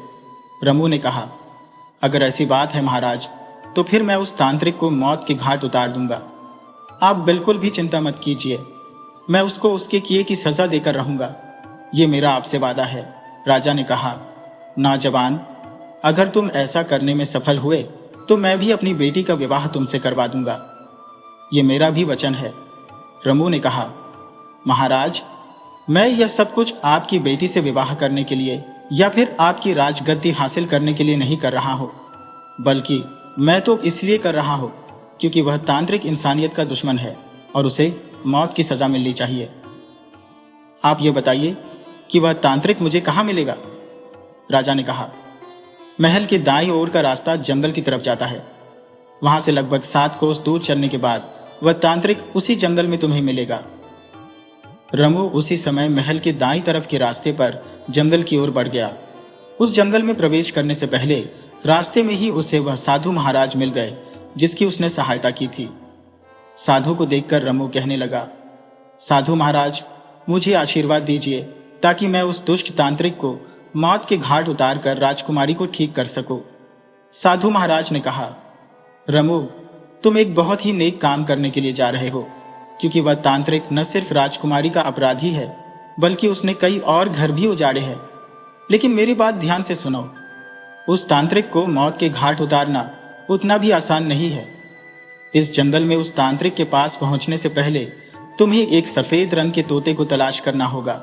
रमू ने कहा, अगर ऐसी बात है महाराज, तो फिर मैं उस तांत्रिक को मौत के घाट उतार दूंगा। आप बिल्कुल भी चिंता मत कीजिए, मैं उसको उसके किए की सजा देकर रहूंगा। ये मेरा आपसे वादा है। राजा ने कहा, नौजवान, अगर तुम ऐसा करने में सफल हुए तो मैं भी अपनी बेटी का विवाह तुमसे करवा दूंगा। ये मेरा भी वचन है। रमू ने कहा, महाराज, मैं यह सब कुछ आपकी बेटी से विवाह करने के लिए या फिर आपकी राजगद्दी हासिल करने के लिए नहीं कर रहा हूं, बल्कि मैं तो इसलिए कर रहा हूं क्योंकि वह तांत्रिक इंसानियत का दुश्मन है और उसे मौत की सजा मिलनी चाहिए। आप ये बताइए कि वह तांत्रिक मुझे कहां मिलेगा? राजा ने कहा, महल के दाईं ओर का रास्ता जंगल की तरफ जाता है। वहां से लगभग 7 कोस दूर चलने के बाद वह तांत्रिक उसी जंगल में तुम्हें मिलेगा। रमू उसी समय महल के दाईं तरफ के रास्ते पर जंगल की ओर बढ़ गया। उस जंगल में प्रवेश करने से पहले रास्ते में ही उसे वह साधु महाराज मिल गए जिसकी उसने सहायता की थी। साधु को देखकर रमू कहने लगा, साधु महाराज, मुझे आशीर्वाद दीजिए ताकि मैं उस दुष्ट तांत्रिक को मौत के घाट उतारकर राजकुमारी को ठीक कर सकूं। साधु महाराज ने कहा, रमू, तुम एक बहुत ही नेक काम करने के लिए जा रहे हो, क्योंकि वह तांत्रिक न सिर्फ राजकुमारी का अपराधी है बल्कि उसने कई और घर भी उजाड़े हैं। लेकिन मेरी बात ध्यान से सुनो, उस तांत्रिक को मौत के घाट उतारना उतना भी आसान नहीं है। इस जंगल में उस तांत्रिक के पास पहुंचने से पहले तुम्हें एक सफेद रंग के तोते को तलाश करना होगा।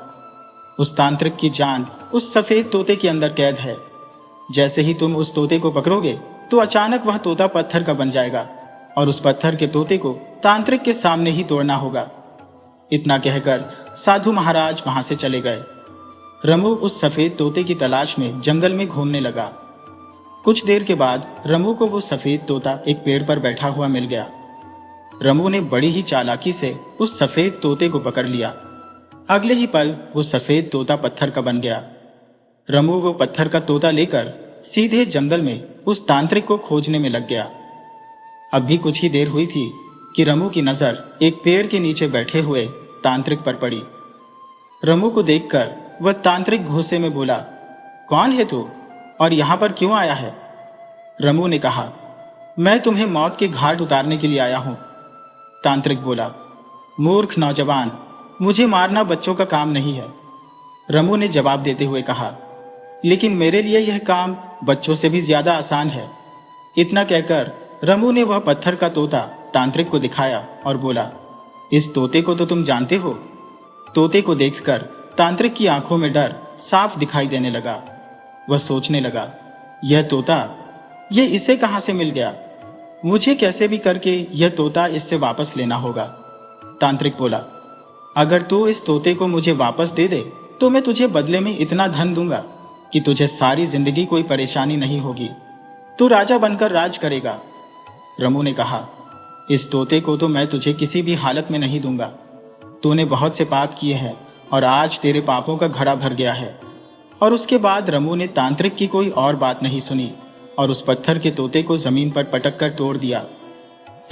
उस तांत्रिक की जान उस सफेद तोते के अंदर कैद है। जैसे ही तुम उस तोते को पकड़ोगे तो अचानक वह तोता पत्थर का बन जाएगा और उस पत्थर के तोते को तांत्रिक के सामने ही तोड़ना होगा। इतना कहकर साधु महाराज वहां से चले गए। रमू उस सफेद तोते की तलाश में जंगल में घूमने लगा। कुछ देर के बाद रमू को वो सफेद तोता एक पेड़ पर बैठा हुआ मिल गया। रमू ने बड़ी ही चालाकी से उस सफेद तोते को पकड़ लिया। अगले ही पल वो सफेद तोता पत्थर का बन गया। रमू वो पत्थर का तोता लेकर सीधे जंगल में उस तांत्रिक को खोजने में लग गया। अब भी कुछ ही देर हुई थी कि रमू की नजर एक पेड़ के नीचे बैठे हुए तांत्रिक पर पड़ी। रमू को देखकर वह तांत्रिक गुस्से में बोला, कौन है तू और यहां पर क्यों आया है? रमू ने कहा, मैं तुम्हें मौत के घाट उतारने के लिए आया हूं। तांत्रिक बोला, मूर्ख नौजवान, मुझे मारना बच्चों का काम नहीं है। रमू ने जवाब देते हुए कहा, लेकिन मेरे लिए यह काम बच्चों से भी ज्यादा आसान है। इतना कहकर रमू ने वह पत्थर का तोता तांत्रिक को दिखाया और बोला, इस तोते को तो तुम जानते हो? तोते को देखकर तांत्रिक की आंखों में डर साफ दिखाई देने लगा। वह सोचने लगा, यह तोता, यह इसे कहां से मिल गया? मुझे कैसे भी करके यह तोता इससे वापस लेना होगा। तांत्रिक बोला, अगर तू इस तोते को मुझे वापस दे दे तो मैं तुझे बदले में इतना धन दूंगा कि तुझे सारी जिंदगी कोई परेशानी नहीं होगी। तू राजा बनकर राज करेगा। रमू ने कहा, इस तोते को तो मैं तुझे किसी भी हालत में नहीं दूंगा। तूने बहुत से पाप किए हैं और आज तेरे पापों का घड़ा भर गया है। और उसके बाद रमू ने तांत्रिक की कोई और बात नहीं सुनी और उस पत्थर के तोते को जमीन पर पटक कर तोड़ दिया।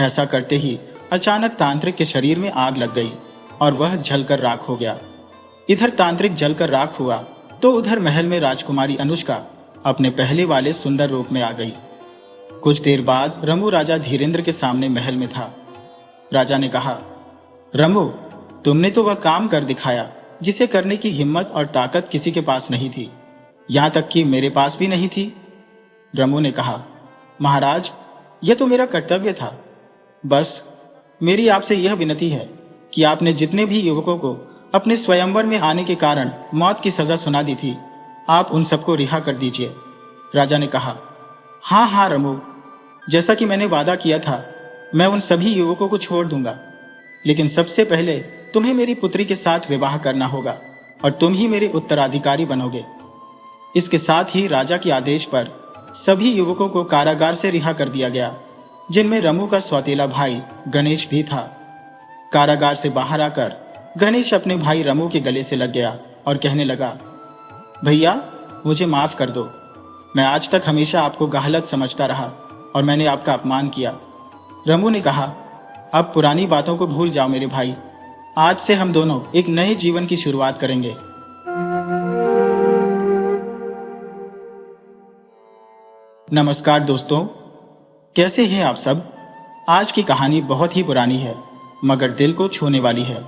ऐसा करते ही अचानक तांत्रिक के शरीर में आग लग गई और वह जलकर राख हो गया। इधर तांत्रिक जलकर राख हुआ तो उधर महल में राजकुमारी अनुष्का अपने पहले वाले सुंदर रूप में आ गई। कुछ देर बाद रमू राजा धीरेंद्र के सामने महल में था। राजा ने कहा, रमू, तुमने तो वह काम कर दिखाया जिसे करने की हिम्मत और ताकत किसी के पास नहीं थी, यहां तक कि मेरे पास भी नहीं थी। रमू ने कहा, महाराज, यह तो मेरा कर्तव्य था। बस मेरी आपसे यह विनती है कि आपने जितने भी युवकों को अपने स्वयंवर में आने के कारण मौत की सजा सुना दी थी, आप उन सबको रिहा कर दीजिए। राजा ने कहा, हाँ हाँ रमू, जैसा कि मैंने वादा किया था, मैं उन सभी युवकों को छोड़ दूंगा, लेकिन सबसे पहले तुम्हें मेरी पुत्री के साथ विवाह करना होगा और तुम ही मेरे उत्तराधिकारी बनोगे। इसके साथ ही राजा के आदेश पर सभी युवकों को कारागार से रिहा कर दिया गया, जिनमें रमू का सौतेला भाई गणेश भी था। कारागार से बाहर आकर गणेश अपने भाई रमू के गले से लग गया और कहने लगा, भैया, मुझे माफ कर दो। मैं आज तक हमेशा आपको गलत समझता रहा और मैंने आपका अपमान किया। रमू ने कहा, अब पुरानी बातों को भूल जाओ मेरे भाई, आज से हम दोनों एक नए जीवन की शुरुआत करेंगे। नमस्कार दोस्तों, कैसे हैं आप सब। आज की कहानी बहुत ही पुरानी है मगर दिल को छूने वाली है।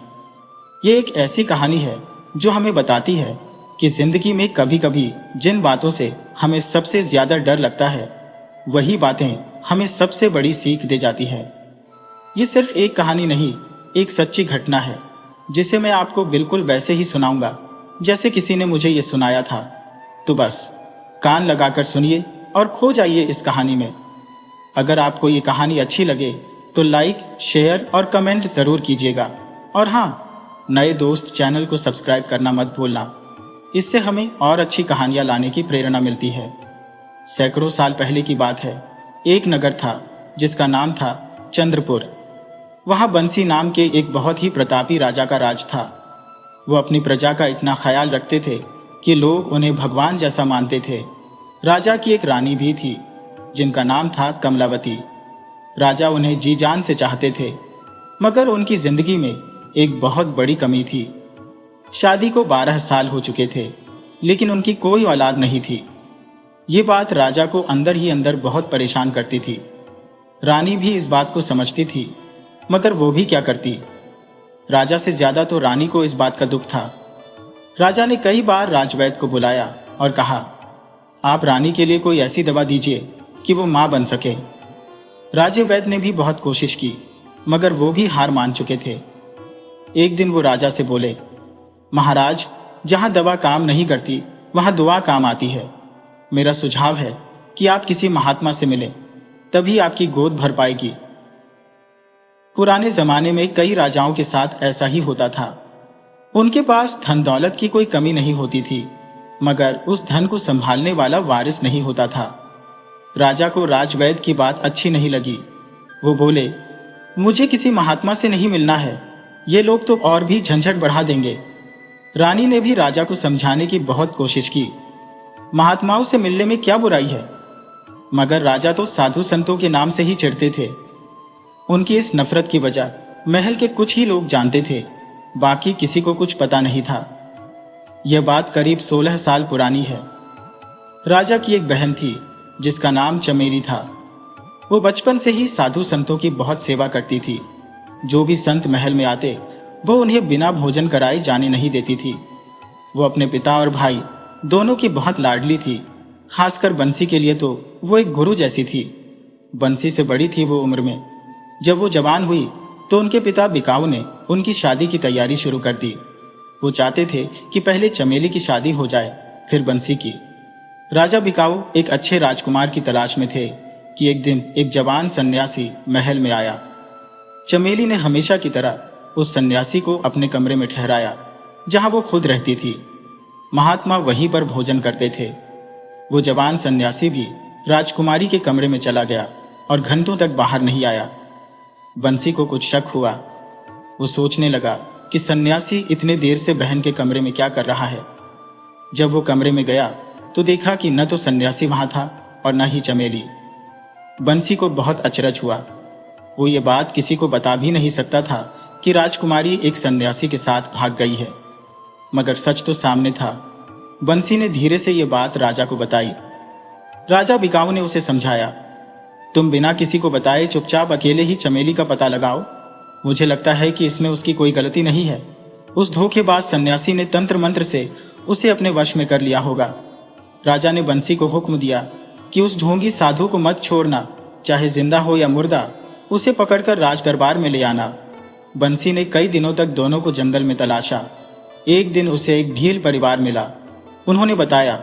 ये एक ऐसी कहानी है जो हमें बताती है कि जिंदगी में कभी कभी जिन बातों से हमें सबसे ज्यादा डर लगता है वही बातें हमें सबसे बड़ी सीख दे जाती है। ये सिर्फ एक कहानी नहीं, एक सच्ची घटना है जिसे मैं आपको बिल्कुल वैसे ही सुनाऊंगा जैसे किसी ने मुझे ये सुनाया था। तो बस कान लगाकर सुनिए और खो जाइए इस कहानी में। अगर आपको ये कहानी अच्छी लगे तो लाइक, शेयर और कमेंट जरूर कीजिएगा। और हाँ, नए दोस्त चैनल को सब्सक्राइब करना मत भूलना, इससे हमें और अच्छी कहानियां लाने की प्रेरणा मिलती है। सैकड़ों साल पहले की बात है। एक नगर था जिसका नाम था चंद्रपुर। वहां बंसी नाम के एक बहुत ही प्रतापी राजा का राज था। वो अपनी प्रजा का इतना ख्याल रखते थे कि लोग उन्हें भगवान जैसा मानते थे। राजा की एक रानी भी थी जिनका नाम था कमलावती। राजा उन्हें जी जान से चाहते थे मगर उनकी जिंदगी में एक बहुत बड़ी कमी थी। शादी को 12 साल हो चुके थे लेकिन उनकी कोई औलाद नहीं थी। ये बात राजा को अंदर ही अंदर बहुत परेशान करती थी। रानी भी इस बात को समझती थी मगर वो भी क्या करती। राजा से ज्यादा तो रानी को इस बात का दुख था। राजा ने कई बार राजवैद्य को बुलाया और कहा, आप रानी के लिए कोई ऐसी दवा दीजिए कि वो मां बन सके। राजवैद्य ने भी बहुत कोशिश की मगर वो भी हार मान चुके थे। एक दिन वो राजा से बोले, महाराज, जहां दवा काम नहीं करती वहां दुआ काम आती है। मेरा सुझाव है कि आप किसी महात्मा से मिलें, तभी आपकी गोद भर पाएगी। पुराने जमाने में कई राजाओं के साथ ऐसा ही होता था। उनके पास धन दौलत की कोई कमी नहीं होती थी मगर उस धन को संभालने वाला वारिस नहीं होता था। राजा को राजवैद्य की बात अच्छी नहीं लगी। वो बोले, मुझे किसी महात्मा से नहीं मिलना है, ये लोग तो और भी झंझट बढ़ा देंगे। रानी ने भी राजा को समझाने की बहुत कोशिश की। महात्माओं से मिलने में क्या बुराई है, मगर राजा तो साधु संतों के नाम से ही चिढ़ते थे। उनकी इस नफरत की वजह महल के कुछ ही लोग जानते थे, बाकी किसी को कुछ पता नहीं था। यह बात करीब 16 साल पुरानी है। राजा की एक बहन थी जिसका नाम चमेली था। वो बचपन से ही साधु संतों की बहुत सेवा करती थी। जो भी संत महल में आते वो उन्हें बिना भोजन कराए जाने नहीं देती थी। वो अपने पिता और भाई दोनों की बहुत लाडली थी। खासकर बंसी के लिए तो वो एक गुरु जैसी थी। बंसी से बड़ी थी वो उम्र में। जब वो जवान हुई तो उनके पिता बिकाऊ ने उनकी शादी की तैयारी शुरू कर दी। वो चाहते थे कि पहले चमेली की शादी हो जाए फिर बंसी की। राजा बिकाऊ एक अच्छे राजकुमार की तलाश में थे कि एक दिन एक जवान सन्यासी महल में आया। चमेली ने हमेशा की तरह उस सन्यासी को अपने कमरे में ठहराया जहां वो खुद रहती थी। महात्मा वहीं पर भोजन करते थे। वो जवान सन्यासी भी राजकुमारी के कमरे में चला गया और घंटों तक बाहर नहीं आया। बंसी को कुछ शक हुआ। वो सोचने लगा कि सन्यासी इतने देर से बहन के कमरे में क्या कर रहा है। जब वो कमरे में गया तो देखा कि न तो सन्यासी वहां था और न ही चमेली। बंसी को बहुत अचरज हुआ। वो ये बात किसी को बता भी नहीं सकता था कि राजकुमारी एक सन्यासी के साथ भाग गई है, मगर सच तो सामने था। बंसी ने धीरे से ये बात राजा को बताई। राजा बिकाऊ ने उसे समझाया, तुम बिना किसी को बताए चुपचाप अकेले ही चमेली का पता लगाओ। मुझे लगता है कि इसमें उसकी कोई गलती नहीं है। उस धोखेबाज सन्यासी ने तंत्र मंत्र से उसे अपने वश में कर लिया होगा। राजा ने बंसी को हुक्म दिया कि उस ढोंगी साधु को मत छोड़ना, चाहे जिंदा हो या मुर्दा, उसे पकड़कर राज दरबार में ले आना। बंसी ने कई दिनों तक दोनों को जंगल में तलाशा। एक दिन उसे एक भील परिवार मिला। उन्होंने बताया,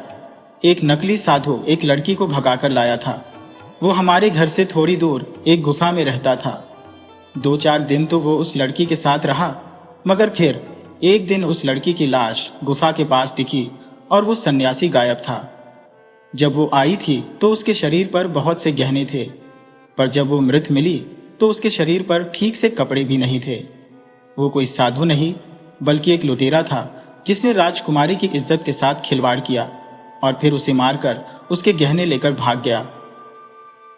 एक नकली साधु एक लड़की को भगाकर लाया था। वो हमारे घर से थोड़ी दूर एक गुफा में रहता था। 2-4 दिन तो वो उस लड़की के साथ रहा, मगर फिर एक दिन उस लड़की की लाश गुफा के पास दिखी और वो सन्यासी गायब था। जब वो आई थी तो उसके शरीर पर बहुत से गहने थे, पर जब वो मृत मिली तो उसके शरीर पर ठीक से कपड़े भी नहीं थे। वो कोई साधु नहीं बल्कि एक लुटेरा था जिसने राजकुमारी की इज्जत के साथ खिलवाड़ किया और फिर उसे मारकर उसके गहने लेकर भाग गया।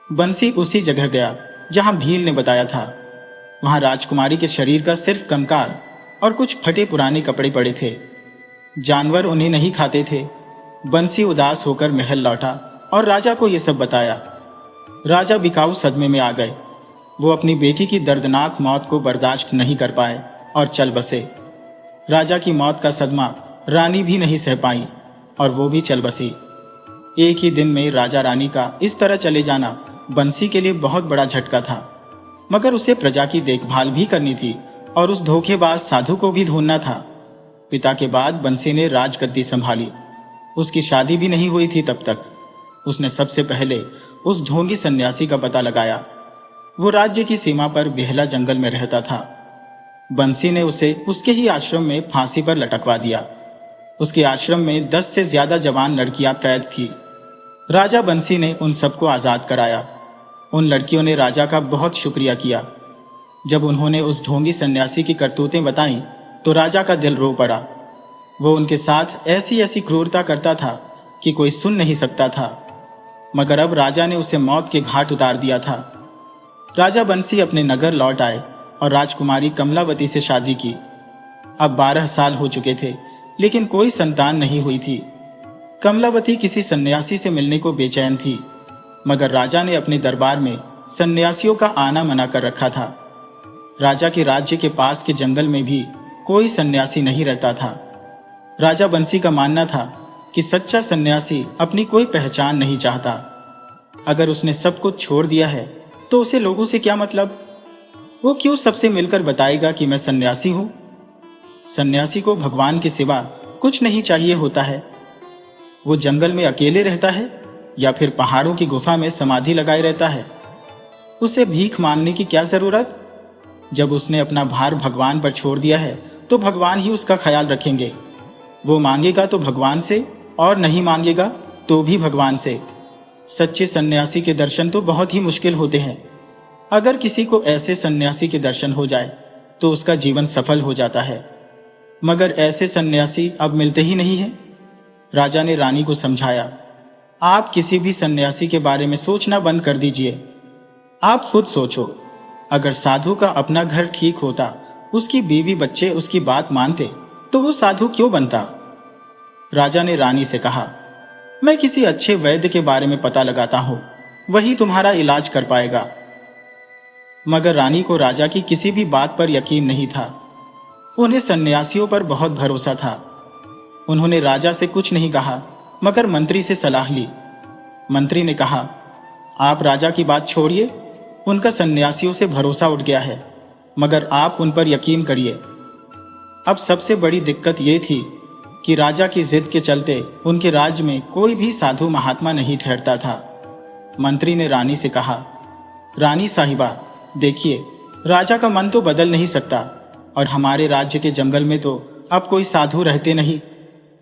बंसी उसी जगह गया जहां भील ने बताया था। वहां राजकुमारी के शरीर का सिर्फ कंकाल और कुछ फटे पुराने कपड़े पड़े थे। जानवर उन्हें नहीं खाते थे। बंसी उदास होकर महल लौटा और राजा को ये सब बताया। राजा बिकाऊ सदमे में आ गए। वो अपनी बेटी की दर्दनाक मौत को बर्दाश्त नहीं कर पाए और चल बसे। राजा की मौत का सदमा रानी भी नहीं सह पाई और वो भी चल बसी। एक ही दिन में राजा रानी का इस तरह चले जाना बंसी के लिए बहुत बड़ा झटका था, मगर उसे प्रजा की देखभाल भी करनी थी और उस धोखेबाज साधु को भी ढूंढना था। पिता के बाद बंसी ने राजगद्दी संभाली। उसकी शादी भी नहीं हुई थी तब तक। उसने सबसे पहले उस ढोंगी सन्यासी का पता लगाया। वो राज्य की सीमा पर बेहला जंगल में रहता था। बंसी ने उसे उसके ही आश्रम में फांसी पर लटकवा दिया। उसके आश्रम में 10 से ज्यादा जवान लड़कियां कैद थी। राजा बंसी ने उन सबको आजाद कराया। उन लड़कियों ने राजा का बहुत शुक्रिया किया। जब उन्होंने उस ढोंगी सन्यासी की करतूतें बताईं तो राजा का दिल रो पड़ा। वो उनके साथ ऐसी ऐसी क्रूरता करता था कि कोई सुन नहीं सकता था, मगर अब राजा ने उसे मौत के घाट उतार दिया था। राजा बंसी अपने नगर लौट आए और राजकुमारी कमलावती से शादी की। अब 12 साल हो चुके थे, लेकिन कोई संतान नहीं हुई थी। कमलावती किसी सन्यासी से मिलने को बेचैन थी, मगर राजा ने अपने दरबार में सन्यासियों का आना मना कर रखा था। राजा के राज्य के पास के जंगल में भी कोई सन्यासी नहीं रहता था। राजा बंसी का मानना था कि सच्चा सन्यासी अपनी कोई पहचान नहीं चाहता। अगर उसने सब कुछ छोड़ दिया है तो उसे लोगों से क्या मतलब? वो क्यों सबसे मिलकर बताएगा कि मैं सन्यासी हूं? सन्यासी को भगवान के सिवा कुछ नहीं चाहिए होता है। वो जंगल में अकेले रहता है या फिर पहाड़ों की गुफा में समाधि लगाए रहता है। उसे भीख मांगने की क्या जरूरत? जब उसने अपना भार भगवान पर छोड़ दिया है तो भगवान ही उसका ख्याल रखेंगे। वो मांगेगा तो भगवान से और नहीं मांगेगा तो भी भगवान से। सच्चे सन्यासी के दर्शन तो बहुत ही मुश्किल होते हैं। अगर किसी को ऐसे सन्यासी के दर्शन हो जाए तो उसका जीवन सफल हो जाता है, मगर ऐसे सन्यासी अब मिलते ही नहीं हैं। राजा ने रानी को समझाया, आप किसी भी सन्यासी के बारे में सोचना बंद कर दीजिए। आप खुद सोचो, अगर साधु का अपना घर ठीक होता, उसकी बीवी बच्चे उसकी बात मानते, तो वो साधु क्यों बनता? राजा ने रानी से कहा, मैं किसी अच्छे वैद्य के बारे में पता लगाता हूं, वही तुम्हारा इलाज कर पाएगा। मगर रानी को राजा की किसी भी बात पर यकीन नहीं था। उन्हें सन्यासियों पर बहुत भरोसा था। उन्होंने राजा से कुछ नहीं कहा, मगर मंत्री से सलाह ली। मंत्री ने कहा, आप राजा की बात छोड़िए, उनका सन्यासियों से भरोसा उठ गया है, मगर आप उन पर यकीन करिए। अब सबसे बड़ी दिक्कत यह थी कि राजा की जिद के चलते उनके राज्य में कोई भी साधु महात्मा नहीं ठहरता था। मंत्री ने रानी से कहा, रानी साहिबा, देखिए, राजा का मन तो बदल नहीं सकता और हमारे राज्य के जंगल में तो अब कोई साधु रहते नहीं,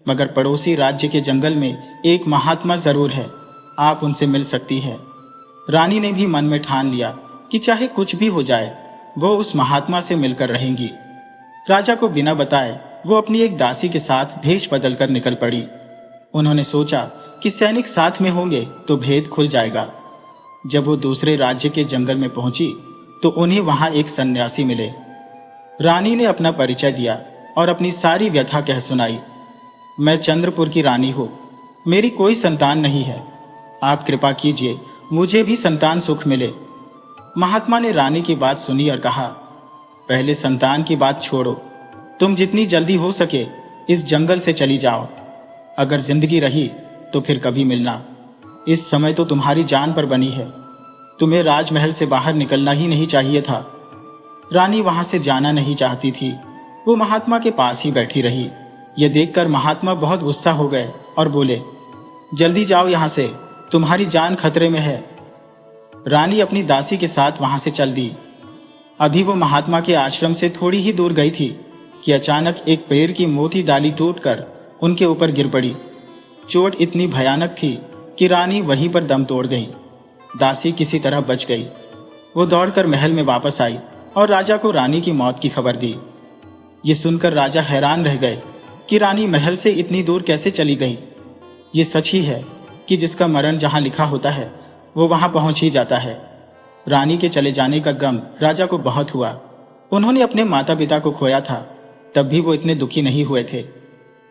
मगर पड़ोसी राज्य के जंगल में एक महात्मा जरूर है, आप उनसे मिल सकती है। रानी ने भी मन में ठान लिया कि चाहे कुछ भी हो जाए वो उस महात्मा से मिलकर रहेंगी। राजा को बिना बताए वो अपनी एक दासी के साथ भेष बदलकर निकल पड़ी। उन्होंने सोचा कि सैनिक साथ में होंगे तो भेद खुल जाएगा। जब वो दूसरे राज्य के जंगल में पहुंची तो उन्हें वहां एक सन्यासी मिले। रानी ने अपना परिचय दिया और अपनी सारी व्यथा कह सुनाई। मैं चंद्रपुर की रानी हूं, मेरी कोई संतान नहीं है, आप कृपा कीजिए मुझे भी संतान सुख मिले। महात्मा ने रानी की बात सुनी और कहा, पहले संतान की बात छोड़ो, तुम जितनी जल्दी हो सके इस जंगल से चली जाओ। अगर जिंदगी रही तो फिर कभी मिलना। इस समय तो तुम्हारी जान पर बनी है, तुम्हें राजमहल से बाहर निकलना ही नहीं चाहिए था। रानी वहां से जाना नहीं चाहती थी, वो महात्मा के पास ही बैठी रही। यह देखकर महात्मा बहुत गुस्सा हो गए और बोले, जल्दी जाओ यहां से, तुम्हारी जान खतरे में है। रानी अपनी दासी के साथ वहां से चल दी। अभी वो महात्मा के आश्रम से थोड़ी ही दूर गई थी कि अचानक एक पेड़ की मोटी डाली टूटकर उनके ऊपर गिर पड़ी। चोट इतनी भयानक थी कि रानी वहीं पर दम तोड़ गई। दासी किसी तरह बच गई। वो दौड़कर महल में वापस आई और राजा को रानी की मौत की खबर दी। ये सुनकर राजा हैरान रह गए कि रानी महल से इतनी दूर कैसे चली गई। ये सच ही है कि जिसका मरण जहां लिखा होता है वो वहां पहुंच ही जाता है। रानी के चले जाने का गम राजा को बहुत हुआ। उन्होंने अपने माता पिता को खोया था, तब भी वो इतने दुखी नहीं हुए थे।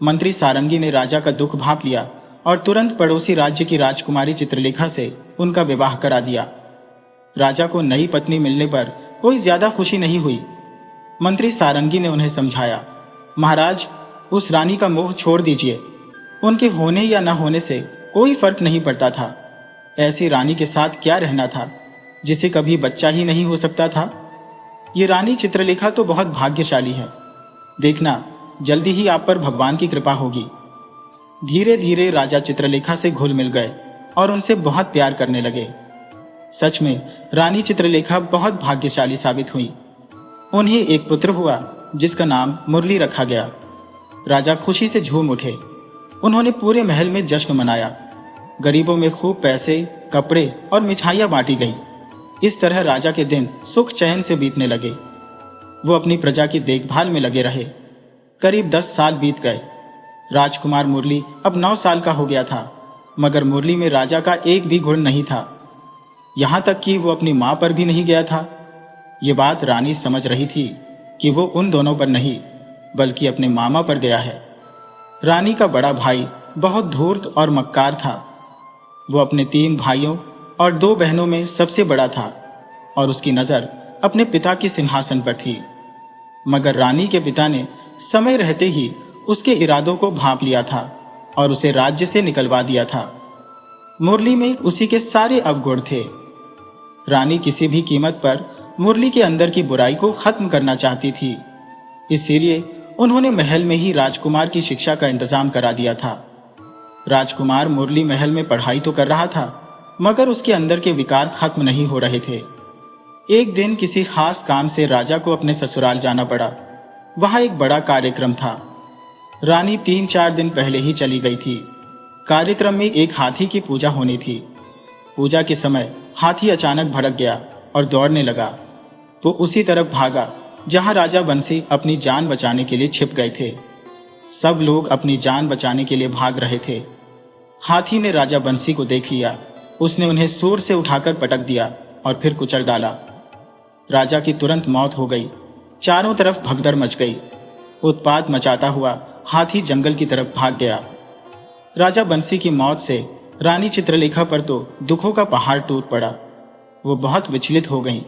मंत्री सारंगी ने राजा का दुख भांप लिया और तुरंत पड़ोसी राज्य की राजकुमारी चित्रलेखा से उनका विवाह करा दिया। राजा को नई पत्नी मिलने पर कोई ज्यादा खुशी नहीं हुई। मंत्री सारंगी ने उन्हें समझाया, महाराज, उस रानी का मोह छोड़ दीजिए। उनके होने या न होने से कोई फर्क नहीं पड़ता था। ऐसी रानी के साथ क्या रहना था जिसे कभी बच्चा ही नहीं हो सकता था। ये रानी चित्रलेखा तो बहुत भाग्यशाली है। देखना, जल्दी ही आप पर भगवान की कृपा होगी। धीरे धीरे राजा चित्रलेखा से घुल मिल गए और उनसे बहुत प्यार करने लगे। सच में रानी चित्रलेखा बहुत भाग्यशाली साबित हुई। उन्हें एक पुत्र हुआ जिसका नाम मुरली रखा गया। राजा खुशी से झूम उठे। उन्होंने पूरे महल में जश्न मनाया। गरीबों में खूब पैसे, कपड़े और मिठाइयां बांटी गई। इस तरह राजा के दिन सुख चैन से बीतने लगे। वो अपनी प्रजा की देखभाल में लगे रहे। करीब 10 साल बीत गए। राजकुमार मुरली अब 9 साल का हो गया था, मगर मुरली में राजा का एक भी गुण नहीं था। यहां तक कि वो अपनी मां पर भी नहीं गया था। ये बात रानी समझ रही थी कि वो उन दोनों पर नहीं, बल्कि अपने मामा पर गया है। रानी का बड़ा भाई बहुत धूर्त और मक्कार था। वो अपने 3 भाइयों और 2 बहनों में सबसे बड़ा था और उसकी नजर अपने पिता के सिंहासन पर थी। मगर रानी के पिता ने समय रहते ही उसके इरादों को भांप लिया था और उसे राज्य से निकलवा दिया था। मुरली में उसी के सारे अवगुण थे। रानी किसी भी कीमत पर मुरली के अंदर की बुराई को खत्म करना चाहती थी। इसीलिए उन्होंने महल में ही राजकुमार की शिक्षा का इंतजाम करा दिया था। राजकुमार मुरली महल में पढ़ाई तो कर रहा था, मगर उसके अंदर के विकार खत्म नहीं हो रहे थे। एक दिन किसी खास काम से राजा को अपने ससुराल जाना पड़ा। वहां एक बड़ा कार्यक्रम था। रानी 3-4 दिन पहले ही चली गई थी। कार्यक्रम में एक हाथी की पूजा होनी थी। पूजा के समय हाथी अचानक भड़क गया और दौड़ने लगा। वो उसी तरफ भागा जहां राजा बंसी अपनी जान बचाने के लिए छिप गए थे। सब लोग अपनी जान बचाने के लिए भाग रहे थे। हाथी ने राजा बंसी को देख लिया। उसने उन्हें सूर से उठाकर पटक दिया और फिर कुचल डाला। राजा की तुरंत मौत हो गई। चारों तरफ भगदड़ मच गई। उत्पात मचाता हुआ हाथी जंगल की तरफ भाग गया। राजा बंसी की मौत से रानी चित्रलेखा पर तो दुखों का पहाड़ टूट पड़ा। वो बहुत विचलित हो गईं,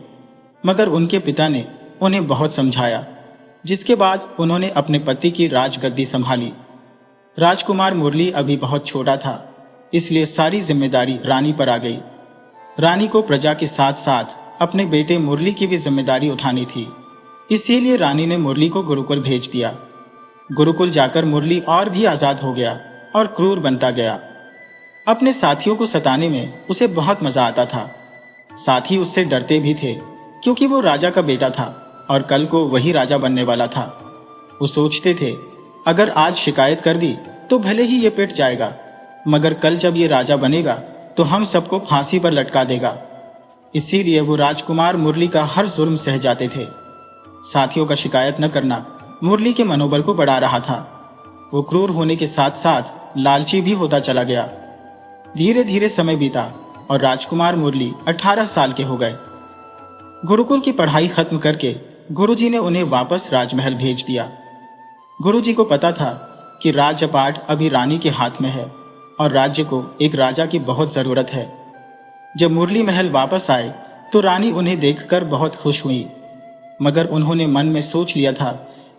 मगर उनके पिता ने उन्हें बहुत समझाया, जिसके बाद उन्होंने अपने पति की राजगद्दी संभाली। राजकुमार मुरली अभी बहुत छोटा था, इसलिए सारी जिम्मेदारी रानी पर आ गई। रानी को प्रजा के साथ साथ अपने बेटे मुरली की भी जिम्मेदारी उठानी थी। इसीलिए रानी ने मुरली को गुरुकुल भेज दिया। गुरुकुल जाकर मुरली और भी आजाद हो गया और क्रूर बनता गया। अपने साथियों को सताने में उसे बहुत मजा आता था। साथी उससे डरते भी थे, क्योंकि वो राजा का बेटा था और कल को वही राजा बनने वाला था। वो सोचते थे, अगर आज शिकायत कर दी तो भले ही ये पिट जाएगा, मगर कल जब ये राजा बनेगा तो हम सबको फांसी पर लटका देगा। इसीलिए वो राजकुमार मुरली का हर जुल्म सह जाते थे। साथियों का शिकायत न करना मुरली के मनोबल को बढ़ा रहा था। वो क्रूर होने के साथ साथ लालची भी होता चला गया। धीरे धीरे समय बीता और राजकुमार मुरली 18 साल के हो गए। गुरुकुल की पढ़ाई खत्म करके गुरुजी ने उन्हें वापस राजमहल भेज दिया। गुरुजी को पता था कि राज्यपाट अभी रानी के हाथ में है और राज्य को एक राजा की बहुत जरूरत है। जब मुरली महल वापस आए तो रानी उन्हें देखकर बहुत खुश हुई, मगर उन्होंने मन में सोच लिया था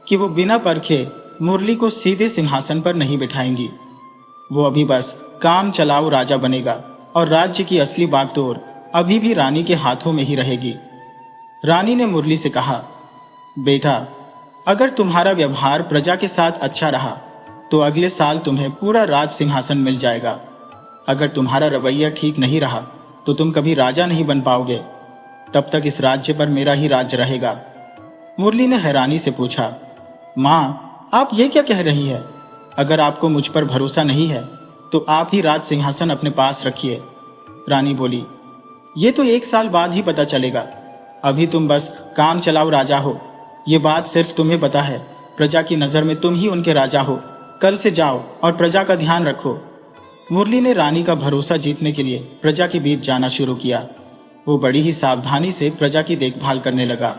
कि वो बिना परखे मुरली को सीधे सिंहासन पर नहीं बिठाएंगी। वो अभी बस काम चलाऊ राजा बनेगा और राज्य की असली बागडोर अभी भी रानी के हाथों में ही रहेगी। रानी ने मुरली से कहा, बेटा, अगर तुम्हारा व्यवहार प्रजा के साथ अच्छा रहा तो अगले साल तुम्हें पूरा राज सिंहासन मिल जाएगा। अगर तुम्हारा रवैया ठीक नहीं रहा तो तुम कभी राजा नहीं बन पाओगे। तब तक इस राज्य पर मेरा ही राज्य रहेगा। मुरली ने हैरानी से पूछा, माँ, आप ये क्या कह रही है? अगर आपको मुझ पर भरोसा नहीं है तो आप ही राज सिंहासन अपने पास रखिए। रानी बोली, ये तो 1 साल बाद ही पता चलेगा। अभी तुम बस काम चलाओ राजा हो। ये बात सिर्फ तुम्हें पता है। प्रजा की नजर में तुम ही उनके राजा हो। कल से जाओ और प्रजा का ध्यान रखो। मुरली ने रानी का भरोसा जीतने के लिए प्रजा के बीच जाना शुरू किया। वो बड़ी ही सावधानी से प्रजा की देखभाल करने लगा।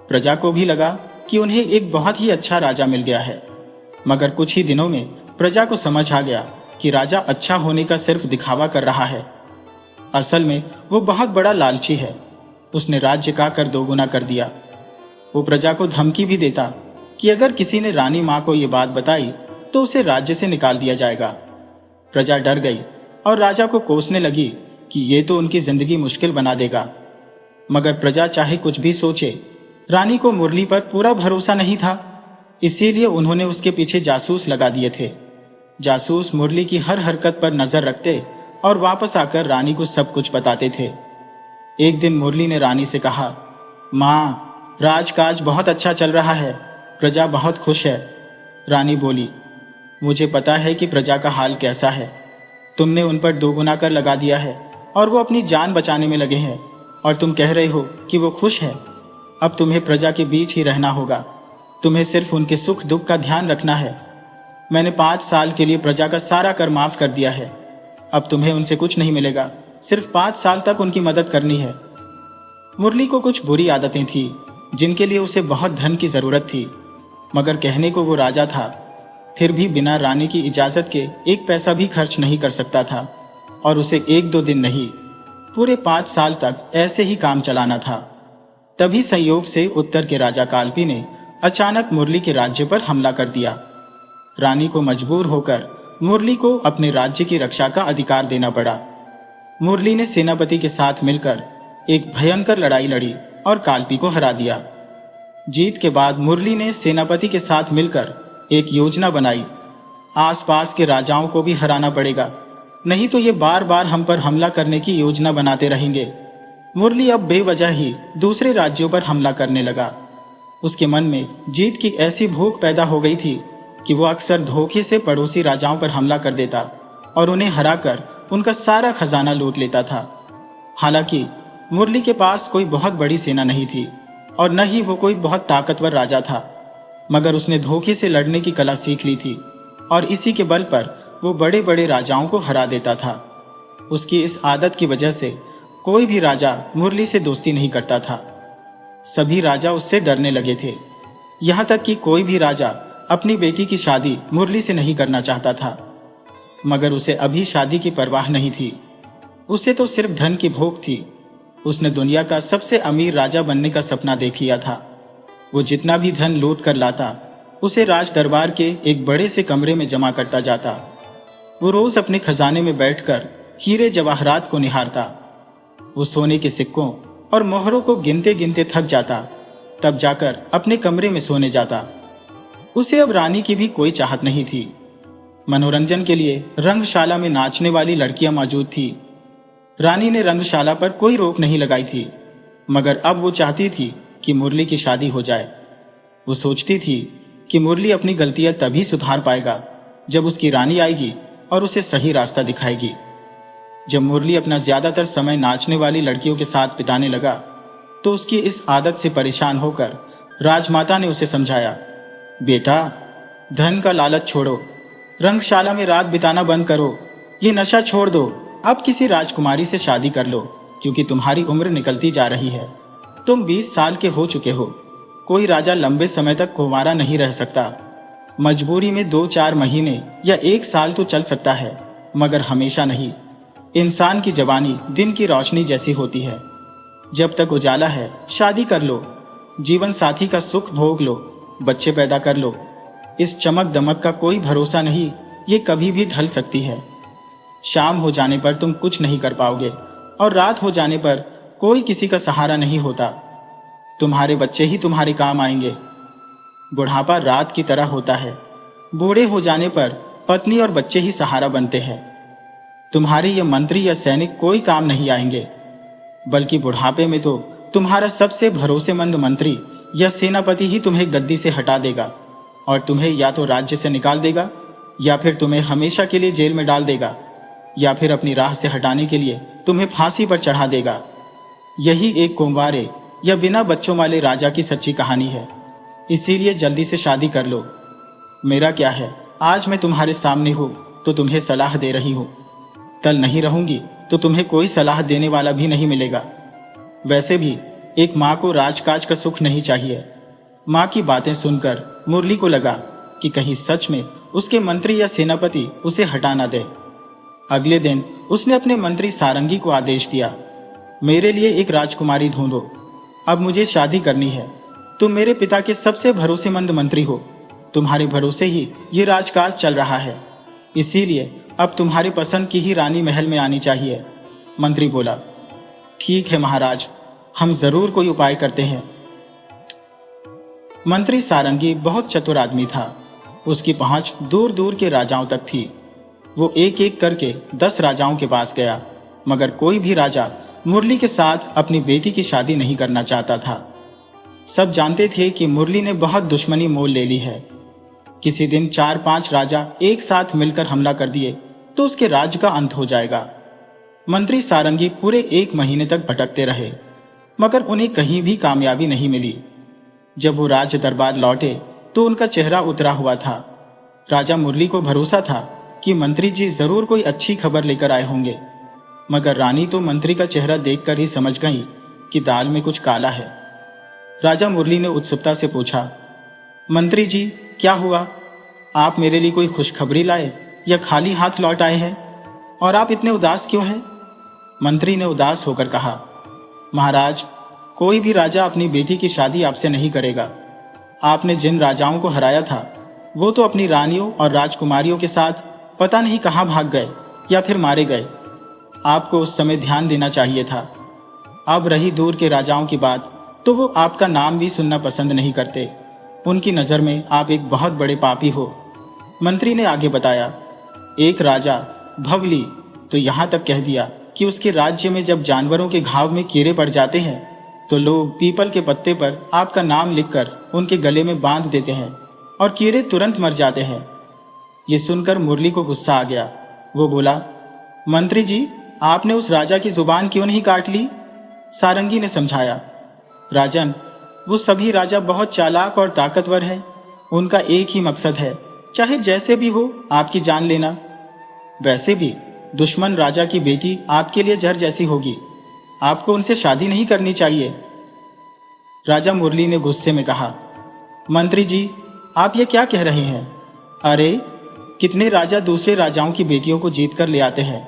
प्रजा को भी लगा कि उन्हें एक बहुत ही अच्छा राजा मिल गया है। मगर कुछ ही दिनों में प्रजा को समझ आ गया कि राजा अच्छा होने का सिर्फ दिखावा कर रहा है। असल में वो बहुत बड़ा लालची है। उसने राज्य का कर दोगुना कर दिया। वो प्रजा को धमकी भी देता कि अगर किसी ने रानी मां को ये बात बताई तो उसे राज्य से निकाल दिया जाएगा। प्रजा डर गई और राजा को कोसने लगी कि ये तो उनकी जिंदगी मुश्किल बना देगा। मगर प्रजा चाहे कुछ भी सोचे, रानी को मुरली पर पूरा भरोसा नहीं था। इसीलिए उन्होंने उसके पीछे जासूस लगा दिए थे। जासूस मुरली की हर हरकत पर नजर रखते और वापस आकर रानी को सब कुछ बताते थे। एक दिन मुरली ने रानी से कहा, मां, राजकाज बहुत अच्छा चल रहा है, प्रजा बहुत खुश है। रानी बोली, मुझे पता है कि प्रजा का हाल कैसा है। तुमने उन पर दोगुना कर लगा दिया है और वो अपनी जान बचाने में लगे हैं, और तुम कह रहे हो कि वो खुश है। अब तुम्हें प्रजा के बीच ही रहना होगा। तुम्हें सिर्फ उनके सुख दुख का ध्यान रखना है। मैंने 5 साल के लिए प्रजा का सारा कर माफ कर दिया है। अब तुम्हें उनसे कुछ नहीं मिलेगा, सिर्फ 5 साल तक उनकी मदद करनी है। मुरली को कुछ बुरी आदतें थी जिनके लिए उसे बहुत धन की जरूरत थी, मगर कहने को वो राजा था, फिर भी बिना रानी की इजाजत के 1 पैसा भी खर्च नहीं कर सकता था। और उसे 1-2 दिन नहीं, पूरे 5 साल तक ऐसे ही काम चलाना था। तभी संयोग से उत्तर के राजा कालपी ने अचानक मुरली के राज्य पर हमला कर दिया। रानी को मजबूर होकर मुरली को अपने राज्य की रक्षा का अधिकार देना पड़ा। मुरली ने सेनापति के साथ मिलकर एक भयंकर लड़ाई लड़ी और कालपी को हरा दिया। जीत के बाद मुरली ने सेनापति के साथ मिलकर एक योजना बनाई। आसपास के राजाओं को भी हराना पड़ेगा, नहीं तो ये बार बार हम पर हमला करने की योजना बनाते रहेंगे। मुरली अब बेवजह ही दूसरे राज्यों पर हमला करने लगा। उसके मन में जीत की ऐसी भूख पैदा हो गई थी कि वो अक्सर धोखे से पड़ोसी राजाओं पर हमला कर देता और उन्हें हराकर उनका सारा खजाना लूट लेता था। हालांकि मुरली के पास कोई बहुत बड़ी सेना नहीं थी और न ही वो कोई बहुत ताकतवर राजा था, मगर उसने धोखे से लड़ने की कला सीख ली थी और इसी के बल पर वो बड़े बड़े राजाओं को हरा देता था। उसकी इस आदत की वजह से कोई भी राजा मुरली से दोस्ती नहीं करता था। सभी राजा उससे डरने लगे थे। यहां तक कि कोई भी राजा अपनी बेटी की शादी मुरली से नहीं करना चाहता था। मगर उसे अभी शादी की परवाह नहीं थी। उसे तो सिर्फ धन की भूख थी। उसने दुनिया का सबसे अमीर राजा बनने का सपना देख लिया था। वो जितना भी धन लूट कर लाता, उसे राज दरबार के एक बड़े से कमरे में जमा करता जाता। वो रोज अपने खजाने में बैठकर हीरे जवाहरात को निहारता। वो सोने के सिक्कों और मोहरों को गिनते गिनते थक जाता, तब जाकर अपने कमरे में सोने जाता। उसे अब रानी की भी कोई चाहत नहीं थी। मनोरंजन के लिए रंगशाला में नाचने वाली लड़कियां मौजूद थी। रानी ने रंगशाला पर कोई रोक नहीं लगाई थी, मगर अब वो चाहती थी कि मुरली की शादी हो जाए। वो सोचती थी कि मुरली अपनी गलतियां तभी सुधार पाएगा जब उसकी रानी आएगी और उसे सही रास्ता दिखाएगी। जब मुरली अपना ज्यादातर समय नाचने वाली लड़कियों के साथ बिताने लगा तो उसकी इस आदत से परेशान होकर राजमाता ने उसे समझाया, बेटा, धन का लालच छोड़ो, रंगशाला में रात बिताना बंद करो, ये नशा छोड़ दो। अब किसी राजकुमारी से शादी कर लो, क्योंकि तुम्हारी उम्र निकलती जा रही है। तुम 20 साल के हो चुके हो। कोई राजा लंबे समय तक कुंवारा नहीं रह सकता। मजबूरी में 2-4 महीने या 1 साल तो चल सकता है, मगर हमेशा नहीं। इंसान की जवानी दिन की रोशनी जैसी होती है। जब तक उजाला है शादी कर लो, जीवन साथी का सुख भोग लो, बच्चे पैदा कर लो। इस चमक दमक का कोई भरोसा नहीं, ये कभी भी ढल सकती है। शाम हो जाने पर तुम कुछ नहीं कर पाओगे और रात हो जाने पर कोई किसी का सहारा नहीं होता। तुम्हारे बच्चे ही तुम्हारे काम आएंगे। बुढ़ापा रात की तरह होता है। बूढ़े हो जाने पर पत्नी और बच्चे ही सहारा बनते हैं। तुम्हारे ये मंत्री या सैनिक कोई काम नहीं आएंगे, बल्कि बुढ़ापे में तो तुम्हारा सबसे भरोसेमंद मंत्री या सेनापति ही तुम्हें गद्दी से हटा देगा और तुम्हें या तो राज्य से निकाल देगा, या फिर तुम्हें हमेशा के लिए जेल में डाल देगा, या फिर अपनी राह से हटाने के लिए तुम्हें फांसी पर चढ़ा देगा। यही एक कुंवारे या बिना बच्चों वाले राजा की सच्ची कहानी है। इसीलिए जल्दी से शादी कर लो। मेरा क्या है, आज मैं तुम्हारे सामने हूं तो तुम्हें सलाह दे रही हूं। कल नहीं रहूंगी तो तुम्हें कोई सलाह देने वाला भी नहीं मिलेगा। वैसे भी एक माँ को राजकाज का सुख नहीं चाहिए। माँ की बातें सुनकर मुरली को लगा कि कहीं सच में उसके मंत्री या सेनापति उसे हटा न दे। अगले दिन उसने अपने मंत्री सारंगी को आदेश दिया, मेरे लिए एक राजकुमारी ढूंढो। अब मुझे शादी करनी है। तुम मेरे पिता के सबसे भरोसेमंद मंत्री हो। तुम्हारे भरोसे ही ये राजकाज चल रहा है, इसीलिए अब तुम्हारी पसंद की ही रानी महल में आनी चाहिए। मंत्री बोला, ठीक है महाराज, हम जरूर कोई उपाय करते हैं। मंत्री सारंगी बहुत चतुर आदमी था। उसकी पहुंच दूर दूर के राजाओं तक थी। वो एक एक करके 10 राजाओं के पास गया, मगर कोई भी राजा मुरली के साथ अपनी बेटी की शादी नहीं करना चाहता था। सब जानते थे कि मुरली ने बहुत दुश्मनी मोल ले ली है। किसी दिन 4-5 राजा एक साथ मिलकर हमला कर दिए तो उसके राज्य का अंत हो जाएगा। मंत्री सारंगी पूरे 1 महीने तक भटकते रहे, मगर उन्हें कहीं भी कामयाबी नहीं मिली। जब वो राज दरबार लौटे तो उनका चेहरा उतरा हुआ था। राजा मुरली को भरोसा था कि मंत्री जी जरूर कोई अच्छी खबर लेकर आए होंगे, मगर रानी तो मंत्री का चेहरा देखकर ही समझ गई कि दाल में कुछ काला है। राजा मुरली ने उत्सुकता से पूछा, मंत्री जी क्या हुआ? आप मेरे लिए कोई खुशखबरी लाए या खाली हाथ लौट आए हैं? और आप इतने उदास क्यों हैं? मंत्री ने उदास होकर कहा, महाराज, कोई भी राजा अपनी बेटी की शादी आपसे नहीं करेगा। आपने जिन राजाओं को हराया था वो तो अपनी रानियों और राजकुमारियों के साथ पता नहीं कहां भाग गए या फिर मारे गए। आपको उस समय ध्यान देना चाहिए था। अब रही दूर के राजाओं की बात, तो वो आपका नाम भी सुनना पसंद नहीं करते। उनकी नजर में आप एक बहुत बड़े पापी हो। मंत्री ने आगे बताया, एक राजा भवली तो यहां तक कह दिया कि उसके राज्य में जब जानवरों के घाव में कीड़े पड़ जाते हैं तो लोग पीपल के पत्ते पर आपका नाम लिखकर उनके गले में बांध देते हैं और कीड़े तुरंत मर जाते हैं। ये सुनकर मुरली को गुस्सा आ गया। वो बोला, मंत्री जी, आपने उस राजा की जुबान क्यों नहीं काट ली? सारंगी ने समझाया, राजन, वो सभी राजा बहुत चालाक और ताकतवर हैं। उनका एक ही मकसद है, चाहे जैसे भी हो आपकी जान लेना। वैसे भी दुश्मन राजा की बेटी आपके लिए जहर जैसी होगी। आपको उनसे शादी नहीं करनी चाहिए। राजा मुरली ने गुस्से में कहा, मंत्री जी, आप ये क्या कह रहे हैं? अरे, कितने राजा दूसरे राजाओं की बेटियों को जीत कर ले आते हैं।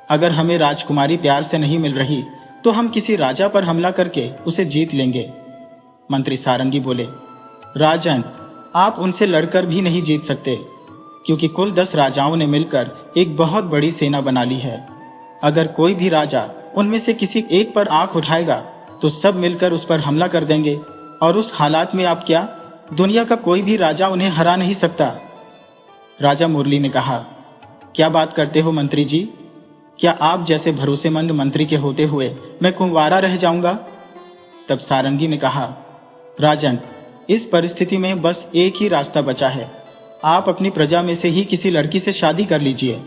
अगर हमें राजकुमारी प्यार से नहीं मिल रही तो हम किसी राजा पर हमला करके उसे जीत लेंगे। मंत्री सारंगी बोले, राजन, आप उनसे लड़कर भी नहीं जीत सकते, क्योंकि कुल 10 राजाओं ने मिलकर एक बहुत बड़ी सेना बना ली है। अगर कोई भी राजा उनमें से किसी एक पर आंख उठाएगा तो सब मिलकर उस पर हमला कर देंगे, और उस हालात में आप क्या, दुनिया का कोई भी राजा उन्हें हरा नहीं सकता। राजा मुरली ने कहा, क्या बात करते हो मंत्री जी? क्या आप जैसे भरोसेमंद मंत्री के होते हुए मैं कुंवारा रह जाऊंगा? तब सारंगी ने कहा, राजन, इस परिस्थिति में बस एक ही रास्ता बचा है। आप अपनी प्रजा में से ही किसी लड़की से शादी कर लीजिए।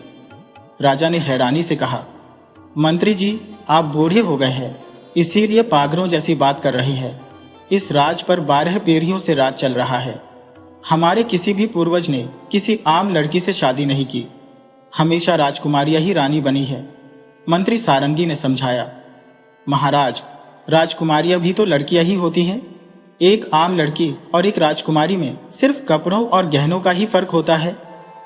राजा ने हैरानी से कहा, मंत्री जी, आप बूढ़े हो गए हैं, इसीलिए पागलों जैसी बात कर रहे हैं। इस राज पर 12 पीढ़ियों से राज चल रहा है। हमारे किसी भी पूर्वज ने किसी आम लड़की से शादी नहीं की। हमेशा राजकुमारियां ही रानी बनी है। मंत्री सारंगी ने समझाया, महाराज, राजकुमारियां भी तो लड़कियां ही होती हैं। एक आम लड़की और एक राजकुमारी में सिर्फ कपड़ों और गहनों का ही फर्क होता है।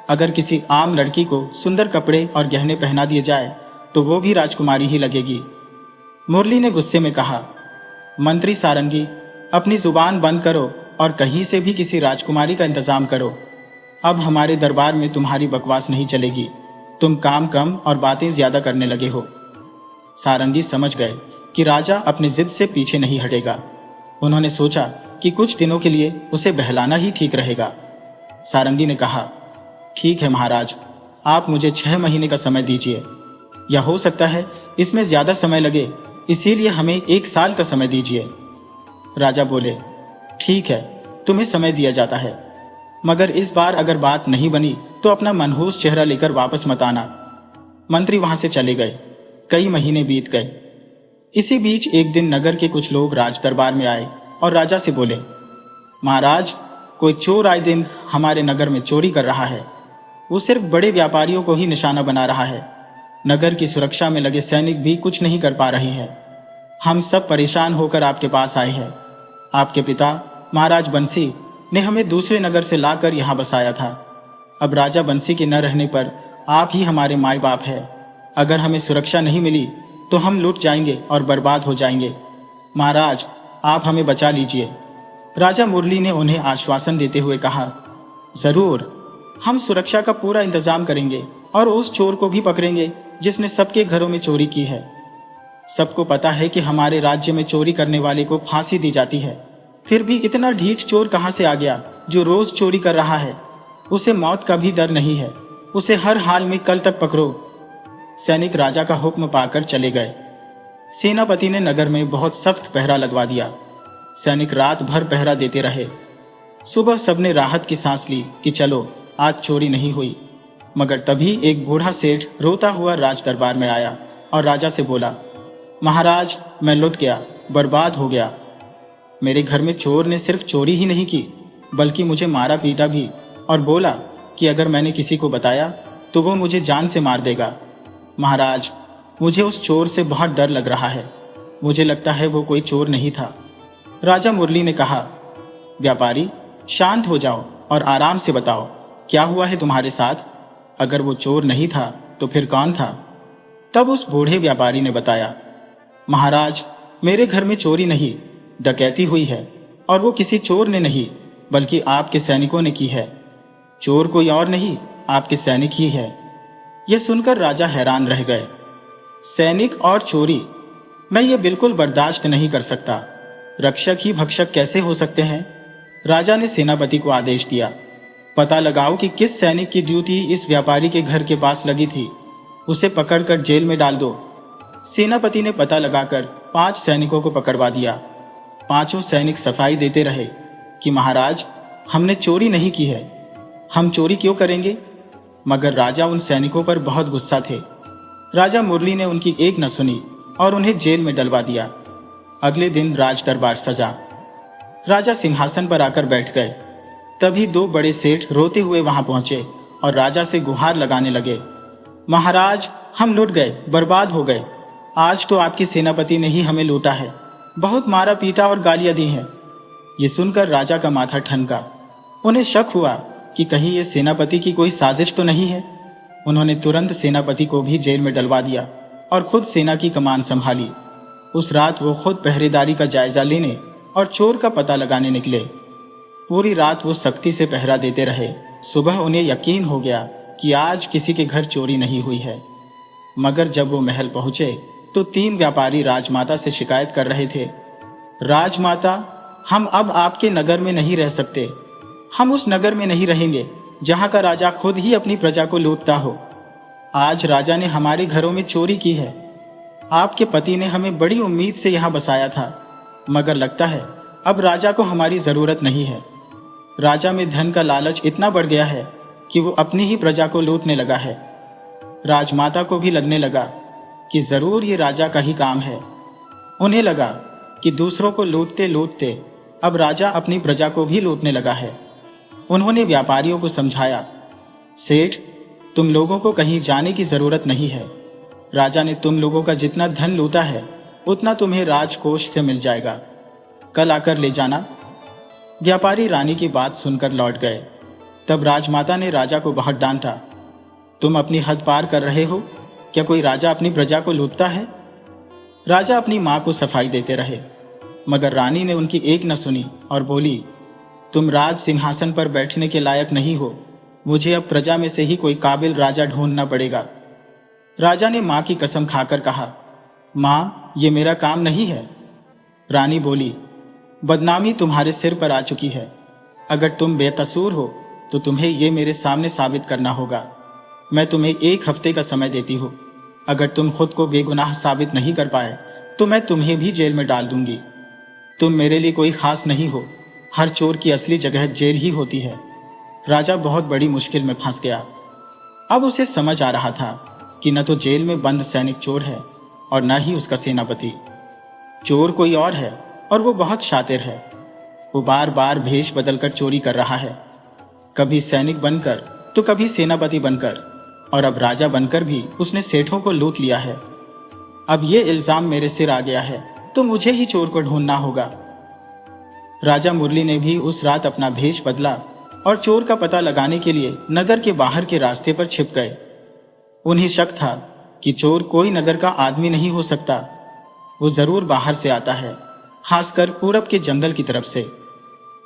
अगर किसी आम लड़की को सुंदर कपड़े और गहने पहना दिए जाए तो वो भी राजकुमारी ही लगेगी। मुरली ने गुस्से में कहा, मंत्री सारंगी, अपनी जुबान बंद करो और कहीं से भी किसी राजकुमारी का इंतजाम करो। अब हमारे दरबार में तुम्हारी बकवास नहीं चलेगी। तुम काम कम और बातें ज्यादा करने लगे हो। सारंगी समझ गए कि राजा अपनी जिद से पीछे नहीं हटेगा। उन्होंने सोचा कि कुछ दिनों के लिए उसे बहलाना ही ठीक रहेगा। सारंगी ने कहा, ठीक है महाराज, आप मुझे 6 महीने का समय दीजिए, या हो सकता है इसमें ज्यादा समय लगे, इसीलिए हमें 1 साल का समय दीजिए। राजा बोले, ठीक है, तुम्हें समय दिया जाता है, मगर इस बार अगर बात नहीं बनी तो अपना मनहूस चेहरा लेकर वापस मत आना। मंत्री वहां से चले गए। कई महीने बीत गए। इसी बीच एक दिन नगर के कुछ लोग राज दरबार में आए और राजा से बोले, महाराज, कोई चोर आए दिन हमारे नगर में चोरी कर रहा है। वो सिर्फ बड़े व्यापारियों को ही निशाना बना रहा है। नगर की सुरक्षा में लगे सैनिक भी कुछ नहीं कर पा रहे हैं। हम सब परेशान होकर आपके पास आए हैं। आपके पिता महाराज बंसी ने हमें दूसरे नगर से लाकर यहाँ बसाया था। अब राजा बंसी के न रहने पर आप ही हमारे माई बाप है। अगर हमें सुरक्षा नहीं मिली तो हम लूट जाएंगे और बर्बाद हो जाएंगे। महाराज, आप हमें बचा लीजिए। राजा मुरली ने उन्हें आश्वासन देते हुए कहा, जरूर, हम सुरक्षा का पूरा इंतजाम करेंगे और उस चोर को भी पकड़ेंगे जिसने सबके घरों में चोरी की है। सबको पता है कि हमारे राज्य में चोरी करने वाले को फांसी दी जाती है, फिर भी इतना ढीठ चोर कहां से आ गया जो रोज चोरी कर रहा है? उसे मौत का भी डर नहीं है। उसे हर हाल में कल तक पकड़ो। सैनिक राजा का हुक्म पाकर चले गए। सेनापति ने नगर में बहुत सख्त पहरा लगवा दिया। सैनिक रात भर पहरा देते रहे। सुबह सबने राहत की सांस ली कि चलो, आज चोरी नहीं हुई। मगर तभी एक बूढ़ा सेठ रोता हुआ राज दरबार में आया और राजा से बोला, महाराज, मैं लुट गया, बर्बाद हो गया। मेरे घर में चोर ने सिर्फ चोरी ही नहीं की बल्कि मुझे मारा पीटा भी, और बोला कि अगर मैंने किसी को बताया तो वो मुझे जान से मार देगा। महाराज, मुझे उस चोर से बहुत डर लग रहा है। मुझे लगता है वो कोई चोर नहीं था। राजा मुरली ने कहा, व्यापारी, शांत हो जाओ और आराम से बताओ, क्या हुआ है तुम्हारे साथ? अगर वो चोर नहीं था तो फिर कौन था? तब उस बूढ़े व्यापारी ने बताया, महाराज, मेरे घर में चोरी नहीं, डकैती हुई है, और वो किसी चोर ने नहीं बल्कि आपके सैनिकों ने की है। चोर कोई और नहीं, आपके सैनिक ही है। यह सुनकर राजा हैरान रह गए। सैनिक और चोरी? मैं ये बिल्कुल बर्दाश्त नहीं कर सकता। रक्षक ही भक्षक कैसे हो सकते हैं? राजा ने सेनापति को आदेश दिया, पता लगाओ कि किस सैनिक की ड्यूटी इस व्यापारी के घर के पास लगी थी। उसे पकड़कर जेल में डाल दो। सेनापति ने पता लगाकर 5 सैनिकों को पकड़वा दिया। पांचों सैनिक सफाई देते रहे कि महाराज, हमने चोरी नहीं की है, हम चोरी क्यों करेंगे? मगर राजा उन सैनिकों पर बहुत गुस्सा थे। राजा मुरली ने उनकी एक न सुनी और उन्हें जेल में डलवा दिया। अगले दिन राज दरबार सजा। राजा सिंहासन पर आकर बैठ गए। तभी 2 बड़े सेठ रोते हुए वहां पहुंचे और राजा से गुहार लगाने लगे, महाराज, हम लूट गए, बर्बाद हो गए। आज तो आपके सेनापति ने ही हमें लूटा है, बहुत मारा पीटा और गालियां दी हैं। ये सुनकर राजा का माथा ठनका। उन्हें शक हुआ कि कहीं ये सेनापति की कोई साजिश तो नहीं है। उन्होंने तुरंत सेनापति को भी जेल में डलवा दिया और खुद सेना की कमान संभाली। उस रात वो खुद पहरेदारी का जायजा लेने और चोर का पता लगाने निकले। पूरी रात वो सख्ती से पहरा देते रहे। सुबह उन्हें यकीन हो गया कि आज किसी के घर चोरी नहीं हुई है। मगर जब वो महल पहुंचे तो 3 व्यापारी राजमाता से शिकायत कर रहे थे, राजमाता, हम अब आपके नगर में नहीं रह सकते। हम उस नगर में नहीं रहेंगे जहां का राजा खुद ही अपनी प्रजा को लूटता हो। आज राजा ने हमारे घरों में चोरी की है। आपके पति ने हमें बड़ी उम्मीद से यहाँ बसाया था, मगर लगता है अब राजा को हमारी जरूरत नहीं है। राजा में धन का लालच इतना बढ़ गया है कि वो अपनी ही प्रजा को लूटने लगा है। राजमाता को भी लगने लगा कि जरूर ये राजा का ही काम है। उन्हें लगा कि दूसरों को लूटते लूटते अब राजा अपनी प्रजा को भी लूटने लगा है। उन्होंने व्यापारियों को समझाया, सेठ, तुम लोगों को कहीं जाने की जरूरत नहीं है। राजा ने तुम लोगों का जितना धन लूटा है उतना तुम्हें राजकोष से मिल जाएगा, कल आकर ले जाना। व्यापारी रानी की बात सुनकर लौट गए। तब राजमाता ने राजा को बहुत डांटा, तुम अपनी हद पार कर रहे हो। क्या कोई राजा अपनी प्रजा को लूटता है? राजा अपनी मां को सफाई देते रहे, मगर रानी ने उनकी एक न सुनी और बोली, तुम राज सिंहासन पर बैठने के लायक नहीं हो। मुझे अब प्रजा में से ही कोई काबिल राजा ढूंढना पड़ेगा। राजा ने मां की कसम खाकर कहा, मां, ये मेरा काम नहीं है। रानी बोली, बदनामी तुम्हारे सिर पर आ चुकी है। अगर तुम बेकसूर हो तो तुम्हें ये मेरे सामने साबित करना होगा। मैं तुम्हें 1 हफ्ते का समय देती हूँ। अगर तुम खुद को बेगुनाह साबित नहीं कर पाए तो मैं तुम्हें भी जेल में डाल दूंगी। तुम मेरे लिए कोई खास नहीं हो। हर चोर की असली जगह जेल ही होती है। राजा बहुत बड़ी मुश्किल में फंस गया। अब उसे समझ आ रहा था कि न तो जेल में बंद सैनिक चोर है और न ही उसका सेनापति। चोर कोई और है और वो बहुत शातिर है। वो बार बार भेष बदलकर चोरी कर रहा है, कभी सैनिक बनकर तो कभी सेनापति बनकर, और अब राजा बनकर भी उसने सेठों को लूट लिया है। अब ये इल्जाम मेरे सिर आ गया है तो मुझे ही चोर को ढूंढना होगा। राजा मुरली ने भी उस रात अपना भेष बदला और चोर का पता लगाने के लिए नगर के बाहर के रास्ते पर छिप गए। उन्हें शक था कि चोर कोई नगर का आदमी नहीं हो सकता, वो जरूर बाहर से आता है, खासकर पूरब के जंगल की तरफ से।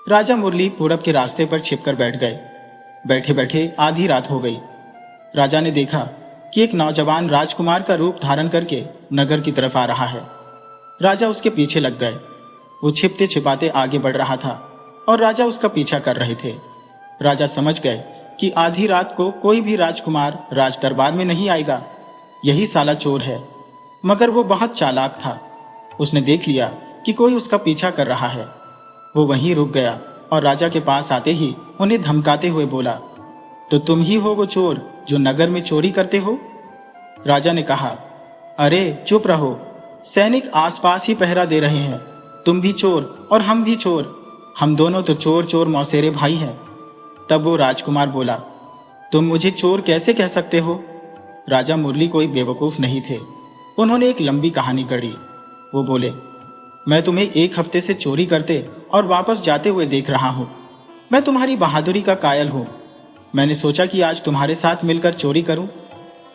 राजा मुरली पूरब के रास्ते पर छिपकर बैठ गए। बैठे बैठे आधी रात हो गई। राजा ने देखा कि एक नौजवान राजकुमार का रूप धारण करके नगर की तरफ आ रहा है। राजा उसके पीछे लग गए। वो छिपते छिपाते आगे बढ़ रहा था और राजा उसका पीछा कर रहे थे। राजा समझ गए कि आधी रात को कोई भी राजकुमार राज दरबार में नहीं आएगा, यही साला चोर है। मगर वो बहुत चालाक था। उसने देख लिया कि कोई उसका पीछा कर रहा है। वो वहीं रुक गया और राजा के पास आते ही उन्हें धमकाते हुए बोला, तो तुम ही हो वो चोर जो नगर में चोरी करते हो? राजा ने कहा, अरे चुप रहो, सैनिक आसपास ही पहरा दे रहे हैं। तुम भी चोर और हम भी चोर, हम दोनों तो चोर चोर मौसेरे भाई हैं। तब वो राजकुमार बोला, तुम मुझे चोर कैसे कह सकते हो? राजा मुरली कोई बेवकूफ नहीं थे। उन्होंने एक लंबी कहानी गढ़ी। वो बोले, मैं तुम्हें 1 हफ्ते से चोरी करते और वापस जाते हुए देख रहा हूं। मैं तुम्हारी बहादुरी का कायल हूं। मैंने सोचा कि आज तुम्हारे साथ मिलकर चोरी करूं।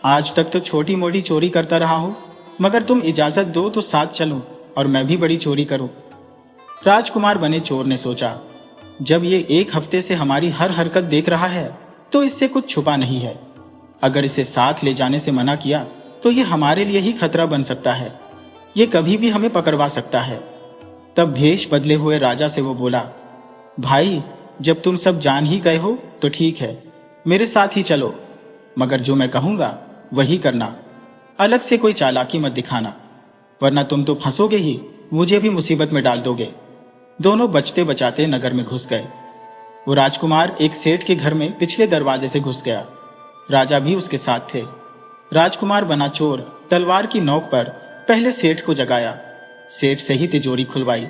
आज तक तो छोटी मोटी चोरी करता रहा हूं, मगर तुम इजाजत दो तो साथ चलूं और मैं भी बड़ी चोरी करूं। राजकुमार बने चोर ने सोचा, जब ये 1 हफ्ते से हमारी हर हरकत देख रहा है तो इससे कुछ छुपा नहीं है। अगर इसे साथ ले जाने से मना किया तो ये हमारे लिए ही खतरा बन सकता है। ये कभी भी हमें पकड़वा सकता है। तब भेष बदले हुए राजा से वो बोला, भाई जब तुम सब जान ही गए हो तो ठीक है, मेरे साथ ही चलो, मगर जो मैं कहूंगा वही करना। अलग से कोई चालाकी मत दिखाना, वरना तुम तो फंसोगे ही, मुझे भी मुसीबत में डाल दोगे। दोनों बचते बचाते नगर में घुस गए। वो राजकुमार एक सेठ के घर में पिछले दरवाजे से घुस गया। राजा भी उसके साथ थे। राजकुमार बना चोर तलवार की नोक पर पहले सेठ को जगाया। सेठ से ही तिजोरी खुलवाई,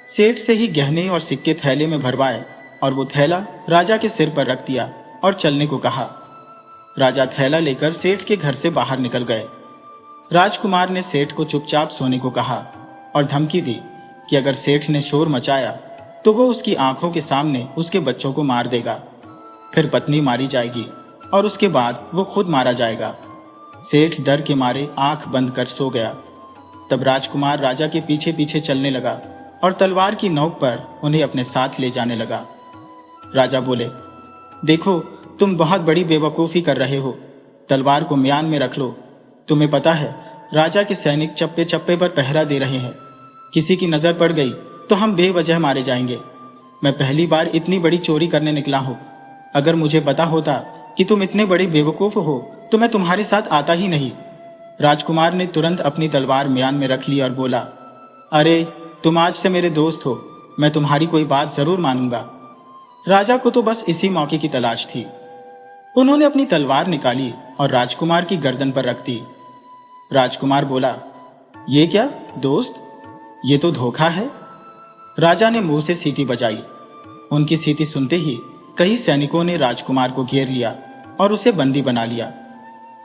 सेठ से ही गहने और सिक्के थैले में भरवाए और वो थैला राजा के सिर पर रख दिया और चलने को कहा। राजा थैला लेकर सेठ के घर से बाहर निकल गए। राजकुमार ने सेठ को चुपचाप सोने को कहा और धमकी दी कि अगर सेठ ने शोर मचाया तो वो उसकी आंखों के सामने उसके बच्चों को मार देगा, फिर पत्नी मारी जाएगी और उसके बाद वो खुद मारा जाएगा। सेठ डर के मारे आंख बंद कर सो गया। तब राजकुमार राजा के पीछे पीछे चलने लगा और तलवार की नोक पर उन्हें अपने साथ ले जाने लगा। राजा बोले, देखो तुम बहुत बड़ी बेवकूफी कर रहे हो, तलवार को म्यान में रख लो। तुम्हें पता है राजा के सैनिक चप्पे चप्पे पर पहरा दे रहे हैं। किसी की नजर पड़ गई तो हम बेवजह मारे जाएंगे। मैं पहली बार इतनी बड़ी चोरी करने निकला हूं। अगर मुझे पता होता कि तुम इतने बड़े बेवकूफ हो तो मैं तुम्हारे साथ आता ही नहीं। राजकुमार ने तुरंत अपनी तलवार म्यान में रख ली और बोला, अरे तुम आज से मेरे दोस्त हो, मैं तुम्हारी कोई बात जरूर मानूंगा। राजा को तो बस इसी मौके की तलाश थी। उन्होंने अपनी तलवार निकाली और राजकुमार की गर्दन पर रख दी। राजकुमार बोला, ये क्या दोस्त, ये तो धोखा है। राजा ने मुंह से सीटी बजाई। उनकी सीटी सुनते ही कई सैनिकों ने राजकुमार को घेर लिया और उसे बंदी बना लिया।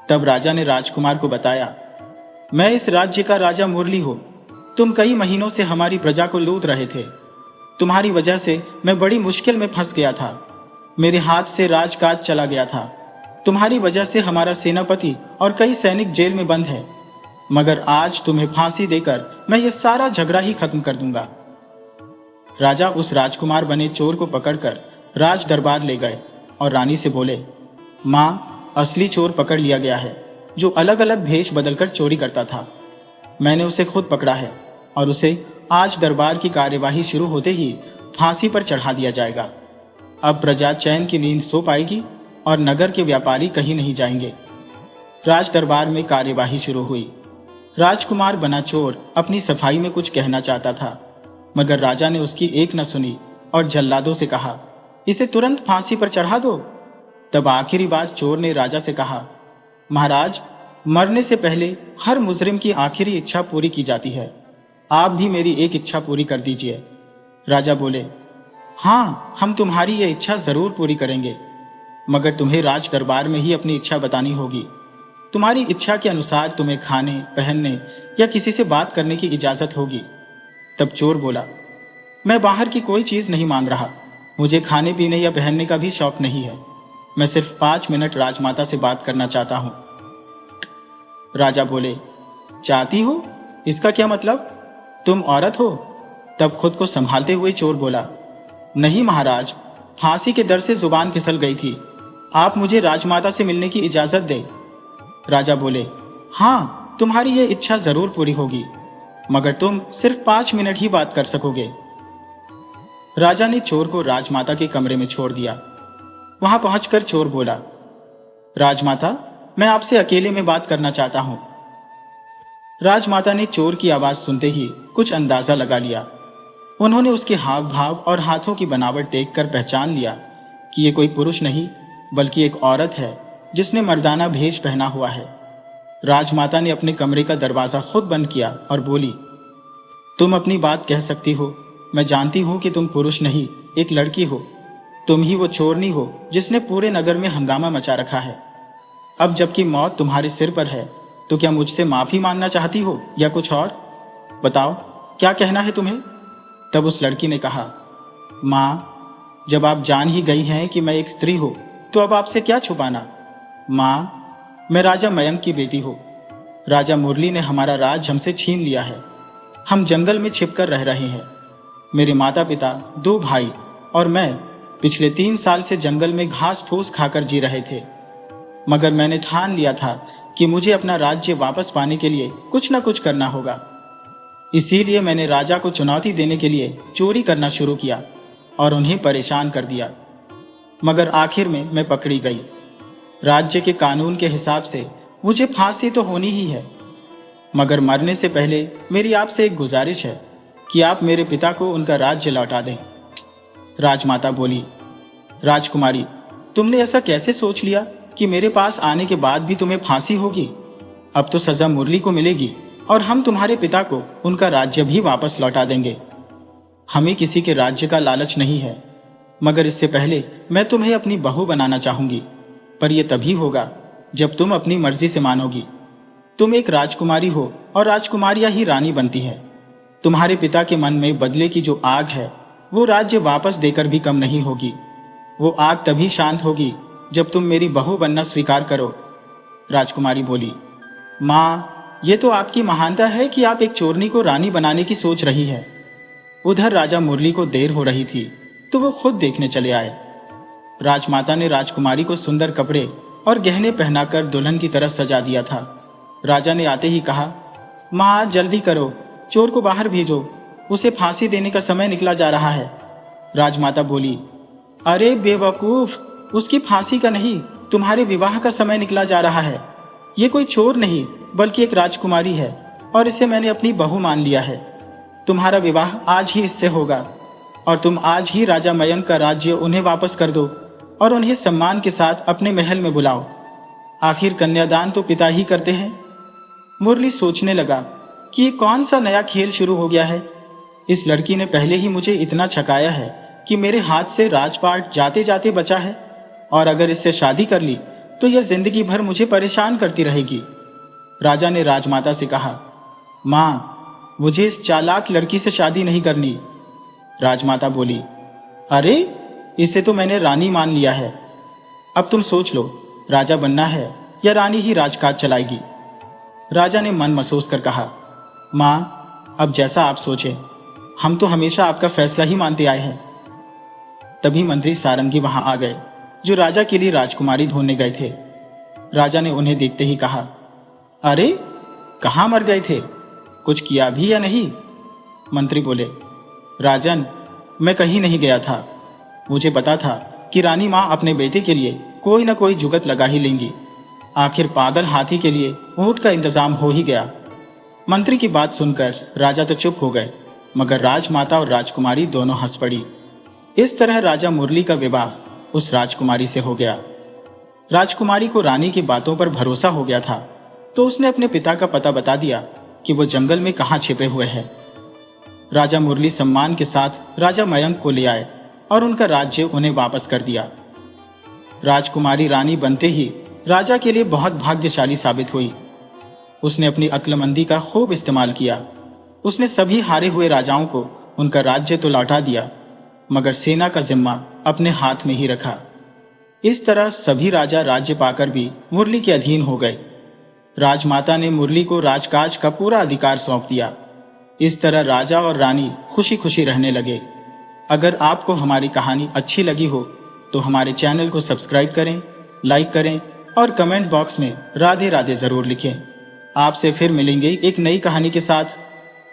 तब राजा ने राजकुमार को बताया, मैं इस राज्य का राजा मुरली हूं। तुम कई महीनों से हमारी प्रजा को लूट रहे थे। तुम्हारी वजह से मैं बड़ी मुश्किल में फंस गया था। मेरे हाथ से राजकाज चला गया था। तुम्हारी वजह से हमारा सेनापति और कई सैनिक जेल में बंद है, मगर आज तुम्हें फांसी देकर मैं ये सारा झगड़ा ही खत्म कर दूंगा। राजा उस राजकुमार बने चोर को पकड़कर राज दरबार ले गए और रानी से बोले, मां, असली चोर पकड़ लिया गया है जो अलग अलग भेष बदलकर चोरी करता था। मैंने उसे खुद पकड़ा है और उसे आज दरबार की कार्यवाही शुरू होते ही फांसी पर चढ़ा दिया जाएगा। अब प्रजा चैन की नींद सो पाएगी और नगर के व्यापारी कहीं नहीं जाएंगे। राज दरबार में कार्यवाही शुरू हुई। राजकुमार बना चोर अपनी सफाई में कुछ कहना चाहता था, मगर राजा ने उसकी एक न सुनी और जल्लादों से कहा, इसे तुरंत फांसी पर चढ़ा दो। तब आखिरी बार चोर ने राजा से कहा, महाराज, मरने से पहले हर मुजरिम की आखिरी इच्छा पूरी की जाती है। आप भी मेरी एक इच्छा पूरी कर दीजिए। राजा बोले, हाँ, हम तुम्हारी ये इच्छा जरूर पूरी करेंगे, मगर तुम्हें राज दरबार में ही अपनी इच्छा बतानी होगी। तुम्हारी इच्छा के अनुसार तुम्हें खाने, पहनने या किसी से बात करने की इजाजत होगी। तब चोर बोला, मैं बाहर की कोई चीज नहीं मांग रहा, मुझे खाने पीने या पहनने का भी शौक नहीं है। मैं सिर्फ 5 मिनट राजमाता से बात करना चाहता हूं। राजा बोले, चाहती हो? इसका क्या मतलब? तुम औरत हो? तब खुद को संभालते हुए चोर बोला, नहीं महाराज, फांसी के डर से जुबान फिसल गई थी। आप मुझे राजमाता से मिलने की इजाजत दे। राजा बोले, हाँ, तुम्हारी ये इच्छा जरूर पूरी होगी, मगर तुम सिर्फ 5 मिनट ही बात कर सकोगे। राजा ने चोर को राजमाता के कमरे में छोड़ दिया। वहां पहुंचकर चोर बोला, राजमाता, मैं आपसे अकेले में बात करना चाहता हूं। राजमाता ने चोर की आवाज सुनते ही कुछ अंदाजा लगा लिया। उन्होंने उसके हाव भाव और हाथों की बनावट देखकर पहचान लिया कि ये कोई पुरुष नहीं बल्कि एक औरत है जिसने मर्दाना भेष पहना हुआ है। राजमाता ने अपने कमरे का दरवाजा खुद बंद किया और बोली, तुम अपनी बात कह सकती हो। मैं जानती हूं कि तुम पुरुष नहीं, एक लड़की हो। तुम ही वो चोरनी हो जिसने पूरे नगर में हंगामा मचा रखा है। अब जबकि मौत तुम्हारे सिर पर है, तो क्या मुझसे माफी मांगना चाहती हो या कुछ और? बताओ, क्या कहना है तुम्हें? तब उस लड़की ने कहा, माँ, जब आप जान ही गई हैं कि मैं एक स्त्री हूं, तो अब आपसे क्या छुपाना? माँ, मैं राजा मयंक की बेटी हूं। राजा मुरली ने हमारा राज हमसे छीन लिया है। हम जंगल में छिपकर रह रहे हैं। मेरे माता पिता, 2 भाई और मैं पिछले 3 साल से जंगल में घास फूस खाकर जी रहे थे, मगर मैंने ठान लिया था कि मुझे अपना राज्य वापस पाने के लिए कुछ न कुछ करना होगा। इसीलिए मैंने राजा को चुनौती देने के लिए चोरी करना शुरू किया और उन्हें परेशान कर दिया, मगर आखिर में मैं पकड़ी गई। राज्य के कानून के हिसाब से मुझे फांसी तो होनी ही है, मगर मरने से पहले मेरी आपसे एक गुजारिश है कि आप मेरे पिता को उनका राज्य लौटा दें। राजमाता बोली, राजकुमारी, तुमने ऐसा कैसे सोच लिया कि मेरे पास आने के बाद भी तुम्हें फांसी होगी? अब तो सजा मुरली को मिलेगी और हम तुम्हारे पिता को उनका राज्य भी वापस लौटा देंगे। हमें किसी के राज्य का लालच नहीं है, मगर इससे पहले मैं तुम्हें अपनी बहू बनाना चाहूंगी, पर यह तभी होगा जब तुम अपनी मर्जी से मानोगी। तुम एक राजकुमारी हो और राजकुमारियां ही रानी बनती है। तुम्हारे पिता के मन में बदले की जो आग है, वो राज्य वापस देकर भी कम नहीं होगी। वो आग तभी शांत होगी जब तुम मेरी बहू बनना स्वीकार करो। राजकुमारी बोली, माँ, ये तो आपकी महानता है कि आप एक चोरनी को रानी बनाने की सोच रही है। उधर राजा मुरली को देर हो रही थी, तो वो खुद देखने चले आए। राजमाता ने राजकुमारी को सुंदर कपड़े और गहने पहनाकर दुल्हन की तरह सजा दिया था। राजा ने आते ही कहा, माँ, जल्दी करो, चोर को बाहर भेजो, उसे फांसी देने का समय निकला जा रहा है। राजमाता बोली, अरे बेवकूफ, उसकी फांसी का नहीं, तुम्हारे विवाह का समय निकला जा रहा है। ये कोई चोर नहीं बल्कि एक राजकुमारी है और इसे मैंने अपनी बहू मान लिया है। तुम्हारा विवाह आज ही इससे होगा और तुम आज ही राजा मयंक का राज्य उन्हें वापस कर दो और उन्हें सम्मान के साथ अपने महल में बुलाओ। आखिर कन्यादान तो पिता ही करते हैं। मुरली सोचने लगा कि ये कौन सा नया खेल शुरू हो गया है। इस लड़की ने पहले ही मुझे इतना छकाया है कि मेरे हाथ से राजपाट जाते जाते बचा है, और अगर इससे शादी कर ली तो यह जिंदगी भर मुझे परेशान करती रहेगी। राजा ने राजमाता से कहा, माँ, मुझे इस चालाक लड़की से शादी नहीं करनी। राजमाता बोली, अरे, इसे तो मैंने रानी मान लिया है। अब तुम सोच लो, राजा बनना है या रानी ही राजकाज चलाएगी? राजा ने मन महसूस कर कहा, माँ, अब जैसा आप सोचे, हम तो हमेशा आपका फैसला ही मानते आए हैं। तभी मंत्री सारंगी वहां आ गए, जो राजा के लिए राजकुमारी ढूंढने गए थे। राजा ने उन्हें देखते ही कहा, अरे, कहां मर गए थे? कुछ किया भी या नहीं? मंत्री बोले, राजन, मैं कहीं नहीं गया था। मुझे पता था कि रानी मां अपने बेटे के लिए कोई ना कोई जुगत लगा ही लेंगी। आखिर पागल हाथी के लिए ऊंट का इंतजाम हो ही गया। मंत्री की बात सुनकर राजा तो चुप हो गए, मगर राजमाता और राजकुमारी दोनों हंस पड़ी। इस तरह राजा मुरली का विवाह उस राजकुमारी से हो गया। राजकुमारी को रानी की बातों पर भरोसा हो गया था, तो उसने अपने पिता का पता बता दिया कि वो जंगल में कहां छिपे हुए हैं। राजा मुरली सम्मान के साथ राजा मयंक को ले आए और उनका राज्य उन्हें वापस कर दिया। राजकुमारी रानी बनते ही राजा के लिए बहुत भाग्यशाली साबित हुई। उसने अपनी अक्लमंदी का खूब इस्तेमाल किया। उसने सभी हारे हुए राजाओं को उनका राज्य तो लौटा दिया, मगर सेना का जिम्मा अपने हाथ में ही रखा। इस तरह सभी राजा राज्य पाकर भी मुरली के अधीन हो गए। राजमाता ने मुरली को राजकाज का पूरा अधिकार सौंप दिया। इस तरह राजा और रानी खुशी खुशी रहने लगे। अगर आपको हमारी कहानी अच्छी लगी हो तो हमारे चैनल को सब्सक्राइब करें, लाइक करें और कमेंट बॉक्स में राधे राधे जरूर लिखें। आपसे फिर मिलेंगे एक नई कहानी के साथ।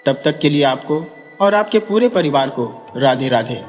तब तक के लिए आपको और आपके पूरे परिवार को राधे राधे।